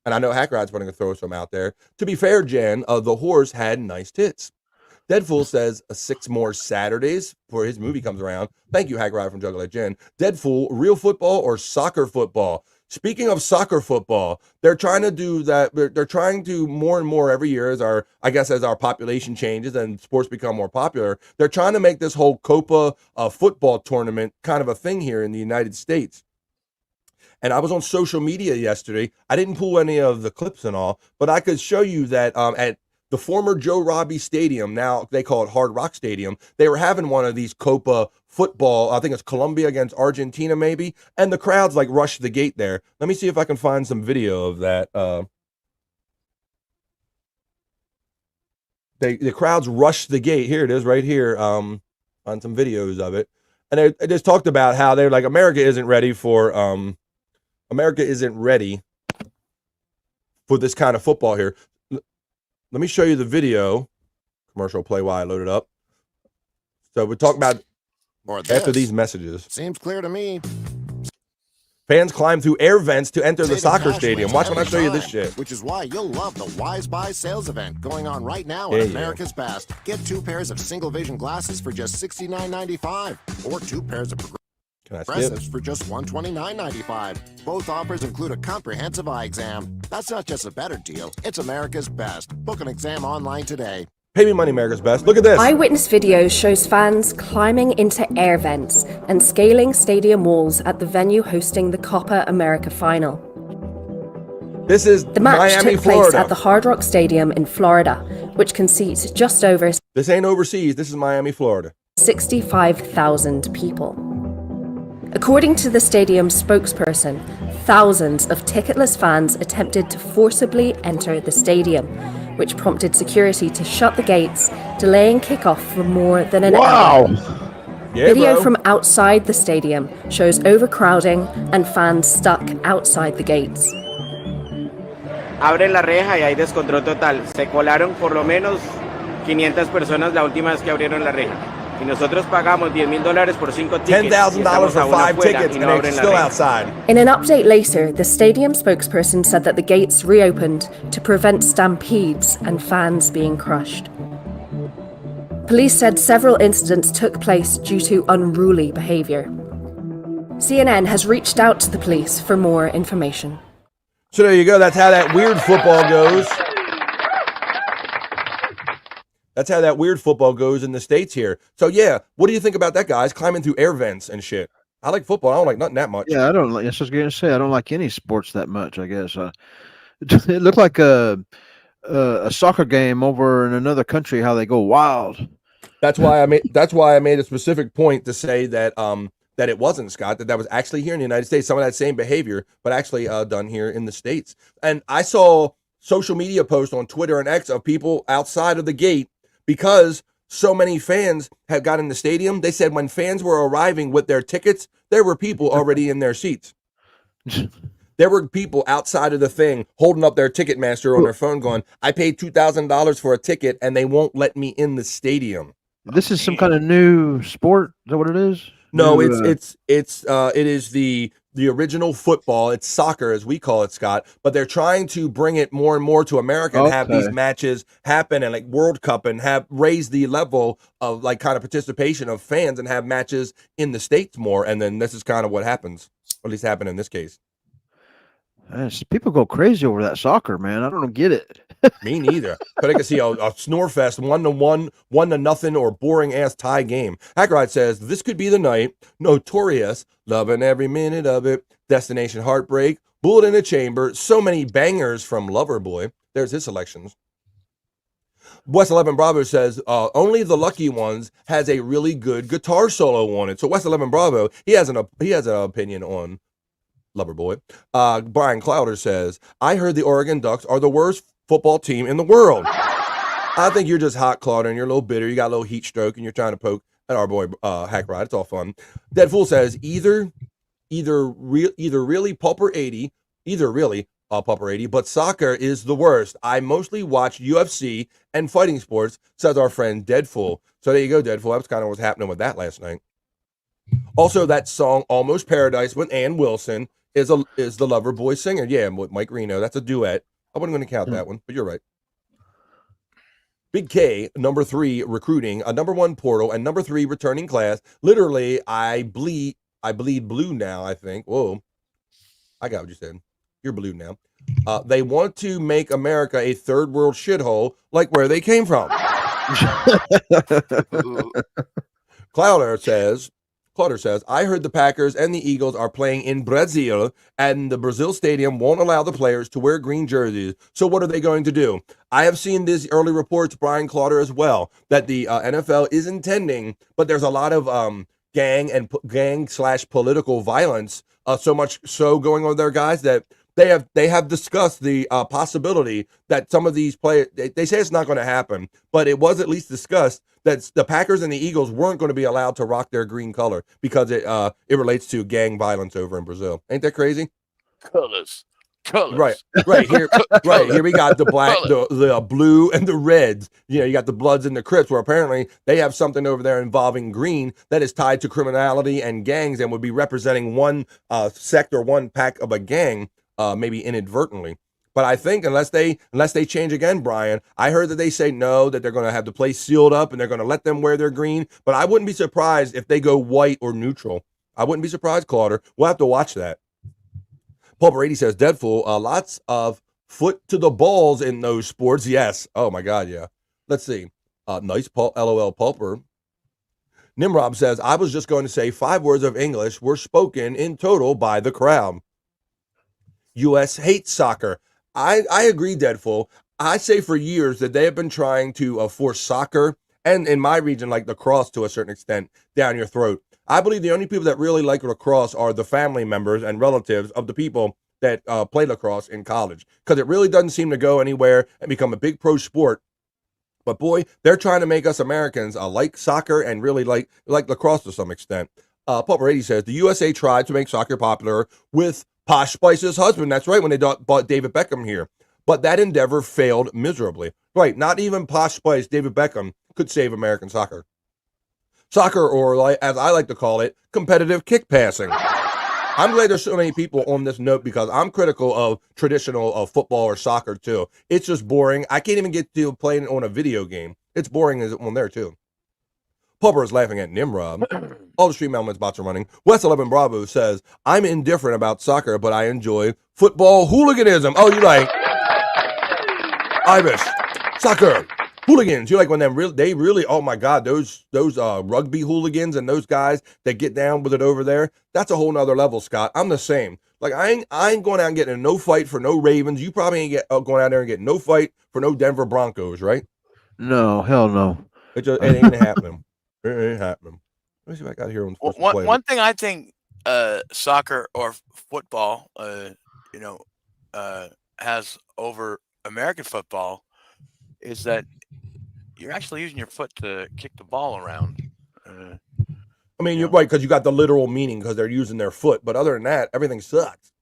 And I know Hackride's going to throw some out there. To be fair, Jen, the horse had nice tits. Deadfool says 6 more Saturdays before his movie comes around. Thank you, Hackride from Juggle Jen. Deadfool, real football or soccer football? Speaking of soccer football, they're trying to do that. They're trying to more and more every year as our population changes and sports become more popular. They're trying to make this whole Copa football tournament kind of a thing here in the United States. And I was on social media yesterday. I didn't pull any of the clips and all, but I could show you that at the former Joe Robbie Stadium, now they call it Hard Rock Stadium, they were having one of these Copa football. I think it's Colombia against Argentina maybe, and the crowds like rushed the gate there. Let me see if I can find some video of that. The crowds rushed the gate. Here it is right here on some videos of it. And they just talked about how they're like, America isn't ready for this kind of football here. Let me show you the video. Commercial play while I load it up. So we're talking about after these messages. Seems clear to me. Fans climb through air vents to enter the soccer stadium. Watch when I show you this shit. Which is why you'll love the Wise Buy sales event going on right now Yeah, at yeah. America's Best. Get 2 pairs of single vision glasses for just $69.95 or 2 pairs of Can I skip? progressives for just $129.95. Both offers include a comprehensive eye exam. That's not just a better deal, it's America's Best. Book an exam online today. Pay me money, America's Best. Look at this. Eyewitness video shows fans climbing into air vents and scaling stadium walls at the venue hosting the Copa America final. This is The match Miami, took place Florida. at the Hard Rock Stadium in Florida, which conceits just over This ain't overseas. This is Miami, Florida. 65,000 people. According to the stadium's spokesperson, thousands of ticketless fans attempted to forcibly enter the stadium, which prompted security to shut the gates, delaying kickoff for more than an hour. Yeah, Video bro. from outside the stadium shows overcrowding and fans stuck outside the gates. Abren la reja y hay descontrol total. Se colaron por lo menos 500 personas la última vez que abrieron la reja. Y nosotros pagamos $10,000 por 5 tickets. $10,000 for 5 tickets, and they're still outside. In an update later, the stadium spokesperson said that the gates reopened to prevent stampedes and fans being crushed. Police said several incidents took place due to unruly behaviour. CNN has reached out to the police for more information. So there you go. That's how that weird football goes. That's how that weird football goes in the States here. So, yeah, what do you think about that, guys? Climbing through air vents and shit. I like football. I don't like nothing that much. Yeah, I don't like. I was going to say I don't like any sports that much. I guess it looked like a soccer game over in another country. How they go wild. That's why I made a specific point to say that that it wasn't, Scott, that was actually here in the United States. Some of that same behavior, but actually done here in the States. And I saw social media posts on Twitter and X of people outside of the gate because so many fans had got in the stadium. They said when fans were arriving with their tickets, there were people already in their seats. There were people outside of the thing holding up their Ticketmaster on their phone going, I paid $2,000 for a ticket and they won't let me in the stadium. This is some kind of new sport. Is that what it is? No, New, it is the original football. It's soccer, as we call it, Scott. But they're trying to bring it more and more to America and have these matches happen and like World Cup and have raise the level of like kind of participation of fans and have matches in the States more. And then this is kind of what happens, or at least happened in this case. People go crazy over that soccer, man. I don't get it. Me neither. But I can see a snore fest, 1-1, 1-0, or boring ass tie game. Hackride says this could be the night. Notorious, loving every minute of it. Destination Heartbreak, Bullet in the Chamber. So many bangers from Loverboy. There's his selections. West 11 Bravo says only the lucky ones has a really good guitar solo on it. So West 11 Bravo, he has an opinion on Loverboy. Brian Clowder says, I heard the Oregon Ducks are the worst football team in the world. I think you're just hot, Clowder, and you're a little bitter. You got a little heat stroke, and you're trying to poke at our boy Hackride. It's all fun. Dead Fool says, either really Pulper 80, Pulper 80, but soccer is the worst. I mostly watch UFC and fighting sports, says our friend Dead Fool. So there you go, Dead Fool. That was kind of what's happening with that last night. Also, that song Almost Paradise with Ann Wilson is the Loverboy singer. Yeah, with Mike Reno. That's a duet. I wasn't going to count that one, but you're right. Big K, number 3, recruiting, a number 1 portal, and number 3 returning class. Literally, I bleed blue now, I think. Whoa. I got what you said. You're blue now. They want to make America a third world shithole like where they came from. Clowder says, I heard the Packers and the Eagles are playing in Brazil, and the Brazil stadium won't allow the players to wear green jerseys. So what are they going to do? I have seen these early reports, Brian Clowder, as well, that the NFL is intending, but there's a lot of gang/political violence, so much so going on with their guys that they have discussed the possibility that some of these players, they say it's not going to happen, but it was at least discussed that the Packers and the Eagles weren't going to be allowed to rock their green color because it relates to gang violence over in Brazil. Ain't that crazy? Colors. Right here we got the black, the blue, and the reds. You got the Bloods and the Crips, where apparently they have something over there involving green that is tied to criminality and gangs and would be representing one sect or one pack of a gang, maybe inadvertently. But I think unless they change again, Brian, I heard that they say no, that they're going to have the place sealed up and they're going to let them wear their green. But I wouldn't be surprised if they go white or neutral. I wouldn't be surprised, Clowder. We'll have to watch that. Paul Brady says, Deadpool, lots of foot to the balls in those sports. Yes. Oh, my God, yeah. Let's see. Nice, Paul, LOL Pulper. Nimrob says, I was just going to say 5 words of English were spoken in total by the crowd. U.S. hates soccer. I agree, Deadpool. I say for years that they have been trying to force soccer, and in my region, like lacrosse to a certain extent, down your throat. I believe the only people that really like lacrosse are the family members and relatives of the people that play lacrosse in college, because it really doesn't seem to go anywhere and become a big pro sport. But boy, they're trying to make us Americans like soccer and really like lacrosse to some extent. Paul Brady says, the USA tried to make soccer popular with Posh Spice's husband. That's right, when they bought David Beckham here. but that endeavor failed miserably. Right, not even Posh Spice, David Beckham, could save American soccer. Soccer, or as I like to call it, competitive kick passing. I'm glad there's so many people on this note because I'm critical of traditional football or soccer too. It's just boring. I can't even get to playing on a video game. It's boring on there too. Pupper is laughing at Nimrod. All the stream elements bots are running. West 11 Bravo says, I'm indifferent about soccer, but I enjoy football hooliganism. Oh, you like Irish soccer hooligans. You like when they really, oh my God, those rugby hooligans and those guys that get down with it over there. That's a whole nother level, Scott. I'm the same. Like I ain't going out and getting in no fight for no Ravens. You probably ain't going out there and getting no fight for no Denver Broncos, right? No, hell no. It ain't happening. It ain't happening. Let me see if I got here on one thing I think soccer or football, has over American football is that you're actually using your foot to kick the ball around. I mean, you're right, because you got the literal meaning because they're using their foot. But other than that, everything sucks.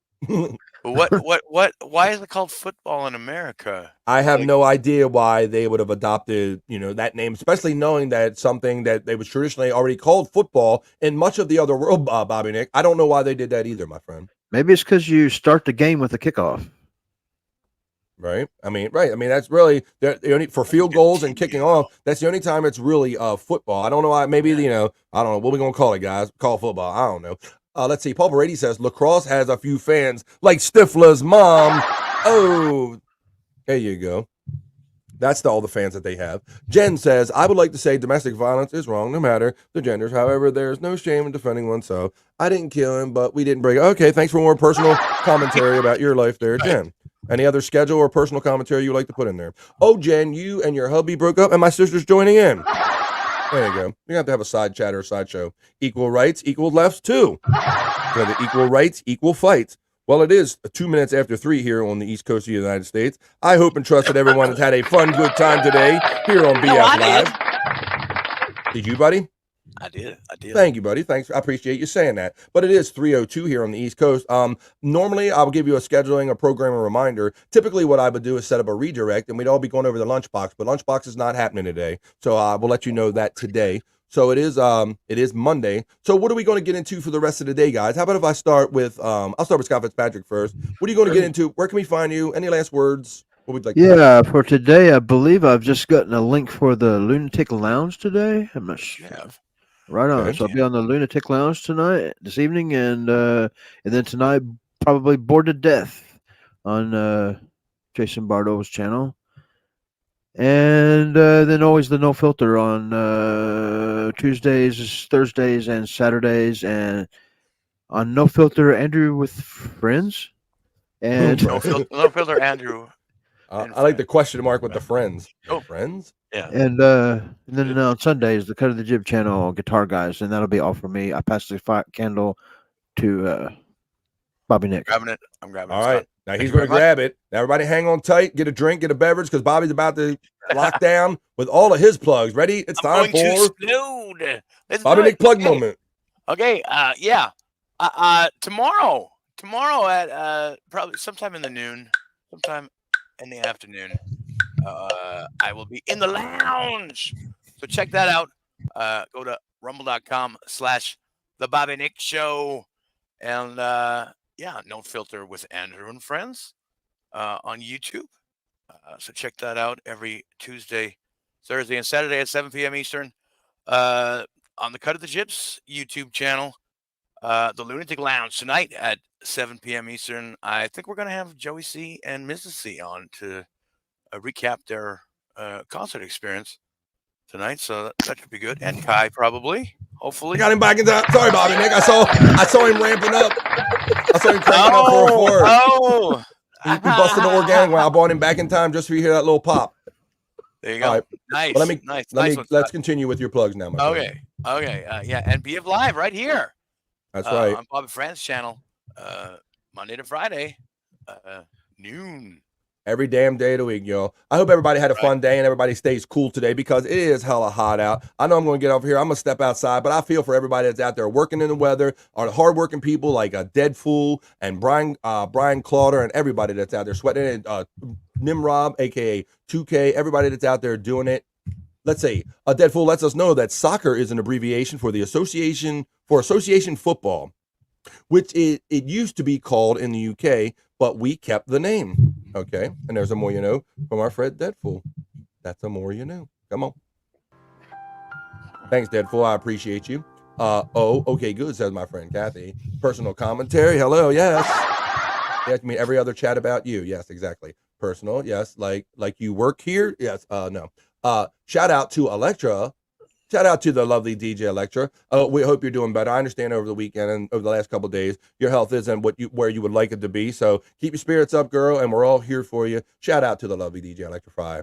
Why is it called football in America? I have no idea why they would have adopted, that name, especially knowing that it's something that they was traditionally already called football in much of the other world, Bobby Nick. I don't know why they did that either, my friend. Maybe it's because you start the game with a kickoff. Right. I mean, that's really for field goals and kicking off. That's the only time it's really football. I don't know why. Maybe, I don't know. What are we going to call it, guys? Call football. I don't know. Let's see. Paul Brady says lacrosse has a few fans like Stifler's mom. Oh, there you go. That's all the fans that they have. Jen says, I would like to say domestic violence is wrong no matter the genders. However, there's no shame in defending oneself. I didn't kill him, but we didn't break. Okay, thanks for more personal commentary about your life there, Jen. Any other schedule or personal commentary you would like to put in there? Oh, Jen, you and your hubby broke up and my sister's joining in. There you go. You have to have a side chat or a side show. Equal rights, equal lefts, too. So the equal rights, equal fights. Well, it is 2 minutes after 3 here on the East Coast of the United States. I hope and trust that everyone has had a fun, good time today here on BF Live. Did you, buddy? I did. Thank you, buddy. Thanks. I appreciate you saying that. But it is 3:02 here on the East Coast. Normally, I will give you a scheduling or programming reminder. Typically, what I would do is set up a redirect, and we'd all be going over the lunchbox. But lunchbox is not happening today, so we'll let you know that today. So it is Monday. So what are we going to get into for the rest of the day, guys? How about if I start with I'll start with Scott Fitzpatrick first. What are you going to get into? Where can we find you? Any last words? What would you like? Yeah, for today, I believe I've just gotten a link for the Lunatic Lounge today. I'm not sure. Right on. Okay. So I'll be on the Lunatic Lounge this evening, and then tonight probably Bored to Death on Jason Bardot's channel, and then always the No Filter on Tuesdays, Thursdays, and Saturdays, and on No Filter Andrew with friends, and No filter Andrew. I like the question mark with the friends. Oh, friends. Yeah. And then on Sundays, the Cut of the Jib channel, Guitar Guys, and that'll be all for me. I pass the candle to Bobby Nick. I'm grabbing it. All right. Now he's going to grab it. Now everybody hang on tight, get a drink, get a beverage, because Bobby's about to lock down with all of his plugs. Ready? It's time for Bobby Nick plug moment. Okay. Tomorrow at probably sometime in the noon, sometime in the afternoon, I will be in the lounge. So check that out. Go to rumble.com/The Bobby Nick Show. And No Filter with Andrew and Friends on YouTube. So check that out every Tuesday, Thursday, and Saturday at 7 p.m. Eastern. On the Cut of the Gyps YouTube channel. The Lunatic Lounge tonight at 7 p.m. Eastern. I think we're going to have Joey C and Mrs. C on to recap their concert experience tonight. So that should be good. And Kai probably, hopefully. I got him back in time. Sorry, Bobby Nick. I saw him ramping up. I saw him cranking up for a four. Oh. He busted the organic when I brought him back in time just for you to hear that little pop. There you go. All right. Nice. Well, let's continue with your plugs now, my friend. Okay. And BF Live right here. That's right. On Bobby Fran's channel, Monday to Friday, noon. Every damn day of the week, y'all. I hope everybody had a fun day and everybody stays cool today because it is hella hot out. I know I'm going to get over here. I'm going to step outside, but I feel for everybody that's out there working in the weather, or the hardworking people like Dead Fool and Brian Clauder and everybody that's out there sweating. And Nimrob, aka 2K, everybody that's out there doing it. Let's say Deadpool lets us know that soccer is an abbreviation for the Association Football, which it used to be called in the UK, but we kept the name. Okay, and there's a more you know from our friend Deadpool. That's a more you know. Come on. Thanks, Deadpool. I appreciate you. Okay, good, says my friend Kathy. Personal commentary. Hello, yes. Yeah, I mean every other chat about you. Yes, exactly. Personal, yes. Like you work here? Yes. No. Shout out to Electra. Shout out to the lovely DJ Electra. We hope you're doing better. I understand over the weekend and over the last couple of days, your health isn't where you would like it to be. So keep your spirits up, girl, and we're all here for you. Shout out to the lovely DJ Electrify.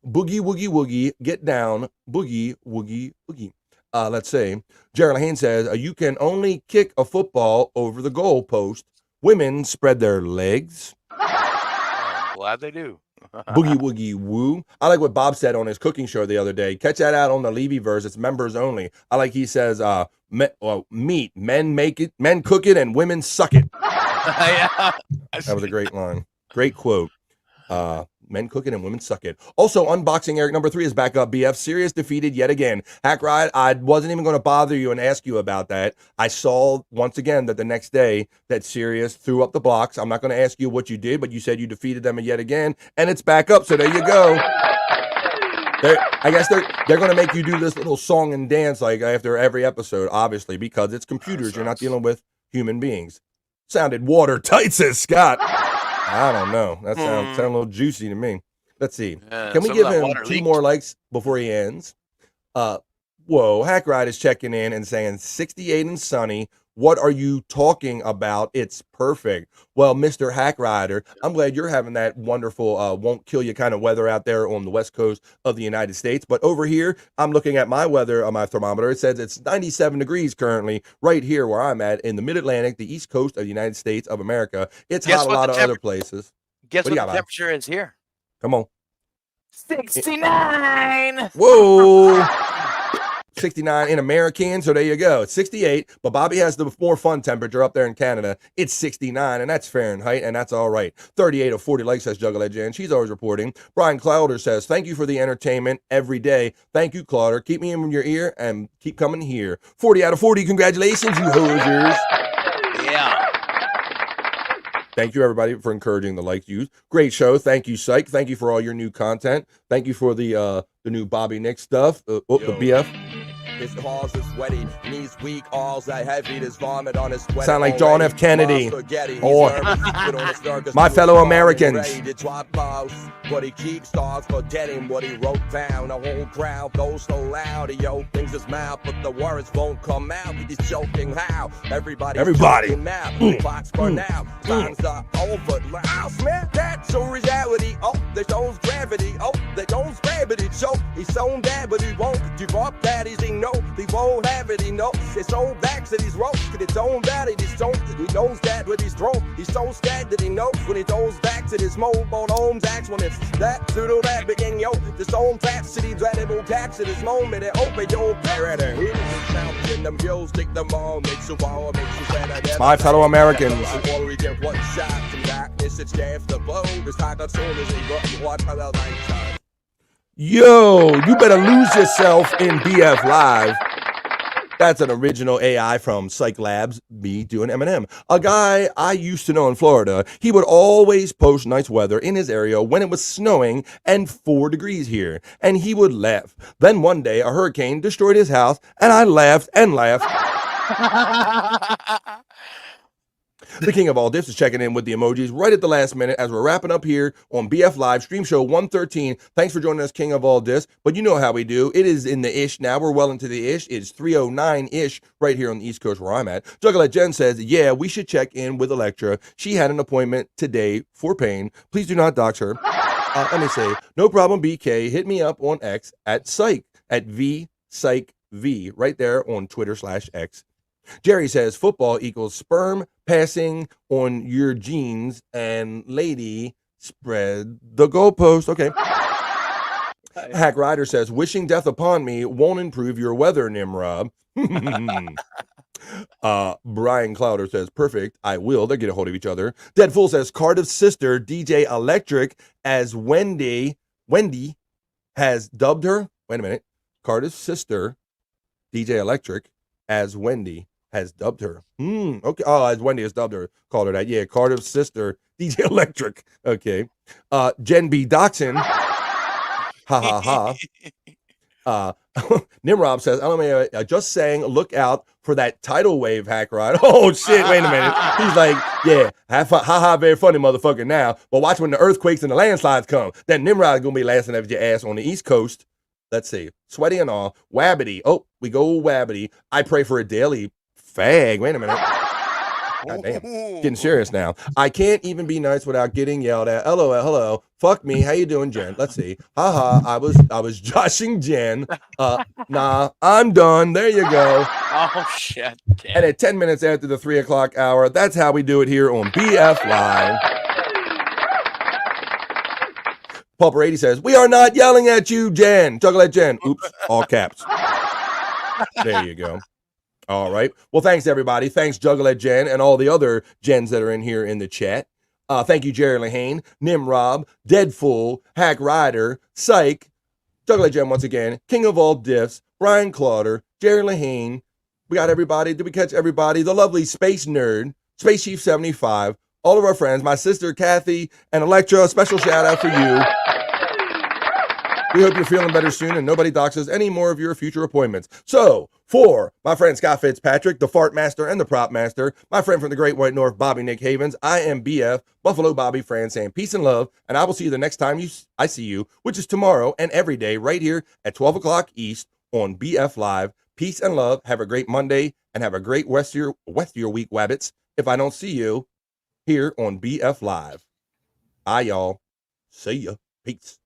Boogie woogie woogie, get down. Boogie woogie woogie. Let's say Gerald Haynes says you can only kick a football over the goal post. Women spread their legs. I'm glad they do. Boogie woogie woo. I like what Bob said on his cooking show the other day. Catch that out on the Levy verse. It's members only. I like he says, meat, men make it, men cook it, and women suck it. Yeah. That was a great line. Great quote. Men cook it and women suck it. Also, unboxing Eric number 3 is back up. BF Sirius defeated yet again. Hack Ride, I wasn't even going to bother you and ask you about that. I saw once again that the next day that Sirius threw up the blocks. I'm not going to ask you what you did, but you said you defeated them yet again, and it's back up. So there you go. I guess they're going to make you do this little song and dance like after every episode, obviously, because it's computers. You're not dealing with human beings. Sounded watertight, says Scott. I don't know. That sounds a little juicy to me. Let's see. Yeah, can we give him 2 more likes before he ends? Whoa, Hack Ride is checking in and saying 68 and sunny. What are you talking about? It's perfect. Well, Mr. Hack Rider, I'm glad you're having that wonderful won't kill you kind of weather out there on the west coast of the United States. But over here, I'm looking at my weather on my thermometer. It says it's 97 degrees currently right here where I'm at in the mid-Atlantic, the east coast of the United States of America. It's hot a lot of other places. Guess what the temperature is here? Come on. 69. Whoa. 69 in American, so there you go. It's 68, but Bobby has the more fun temperature up there in Canada. It's 69, and that's Fahrenheit, and that's all right. 38 of 40 likes, says Juggalette Jan. She's always reporting. Brian Clouder says, thank you for the entertainment every day. Thank you, Clouder. Keep me in your ear and keep coming here. 40 out of 40. Congratulations, you hosers. Yeah. Thank you, everybody, for encouraging the likes used. Great show. Thank you, Cyke. Thank you for all your new content. Thank you for the new Bobby Nick stuff. The BF. His paws are sweaty, knees weak, arms are heavy, there's vomit on his sweat. Sound like John F. Kennedy. Or my fellow Americans. But he keeps stars forgetting what he wrote down. The whole crowd goes so loud, he opens his mouth, but the words won't come out. He's choking how? Everybody's choking now. Clocks burn out, times are over. I'll smell that. So reality, there goes gravity, there goes gravity. Choke, he's so bad, but he won't give up that. He's in no, he won't have it, he knows. His own backs that he's wrote, cause it's own body, he's thrown. He knows that with his throat. He's so scared that he knows when he throws back to his mobile homes acts when it's that pseudo that begin yo. This own fat city dreadable tax at this moment and open your parrot and who's the sound in them gills, take them all, makes you all, makes you better. My fellow Americans. Before we get one shot from darkness, it's half the blow. This time as soon as he got you watch how the night time. Yo, you better lose yourself in BF Live. That's an original AI from Cyke Labs, me doing Eminem. A guy I used to know in Florida, he would always post nice weather in his area when it was snowing and 4 degrees here. And he would laugh. Then one day, a hurricane destroyed his house, and I laughed and laughed. The king of all diffs is checking in with the emojis right at the last minute as we're wrapping up here on BF Live, Streamshow 113. Thanks for joining us, king of all diffs. But you know how we do. It is in the ish now. We're well into the ish. It's 3:09-ish right here on the East Coast where I'm at. Juggalette Jen says, yeah, we should check in with Electra. She had an appointment today for pain. Please do not dox her. Let me say, no problem, BK. Hit me up on X at Cyke, at VCykeV, right there on Twitter/X. Jerry says football equals sperm passing on your genes and lady spread the goalpost. Okay. Hack Rider says wishing death upon me won't improve your weather, Nimrod. Brian Clowder says, perfect, I will. They'll get a hold of each other. Dead Fool says, Cardiff's sister, DJ Electric, as Wendy has dubbed her. Wait a minute. Cardiff's sister, DJ Electric, as Wendy has dubbed her. Okay. Oh, as Wendy has dubbed her. Called her that. Yeah, Cardiff's sister, DJ Electric. Okay. Jen B. Doxson. Ha ha ha. Nimrob says, LMA, just saying, look out for that tidal wave hack ride. Oh, shit, wait a minute. He's like, yeah, ha, very funny motherfucker now. But watch when the earthquakes and the landslides come. Then Nimrod's going to be laughing at your ass on the East Coast. Let's see. Sweaty and all. Wabbity. Oh, we go Wabbity. I pray for a daily fag. Wait a minute. God damn. Getting serious now. I can't even be nice without getting yelled at. LOL, hello. Fuck me. How you doing, Jen? Let's see. Haha. I was joshing Jen. Nah, I'm done. There you go. Oh shit. Damn. And at 10 minutes after the 3 o'clock hour, that's how we do it here on BF Live. Pulper 80 says, we are not yelling at you, Jen. Juggle at Jen. Oops, all caps. There you go. All right. Well, thanks, everybody. Thanks, Juggle at Jen, and all the other Jens that are in here in the chat. Thank you, Jerry Lahane, Nimrob, Deadfool, Hack Rider, Cyke, Juggle at Jen once again, King of all diffs, Brian Clowder, Jerry Lahane. We got everybody. Did we catch everybody? The lovely Space Nerd, Space Chief 75, all of our friends, my sister Kathy, and Electra. A special shout out for you. We hope you're feeling better soon and nobody doxes any more of your future appointments. So, for my friend Scott Fitzpatrick, the Fart Master and the Prop Master, my friend from the Great White North, Bobby Nick Havens, I am BF, Buffalo Bobby Fran saying peace and love, and I will see you the next time I see you, which is tomorrow and every day right here at 12 o'clock East on BF Live. Peace and love. Have a great Monday and have a great rest of your week, Wabbits. If I don't see you here on BF Live. Y'all. See ya. Peace.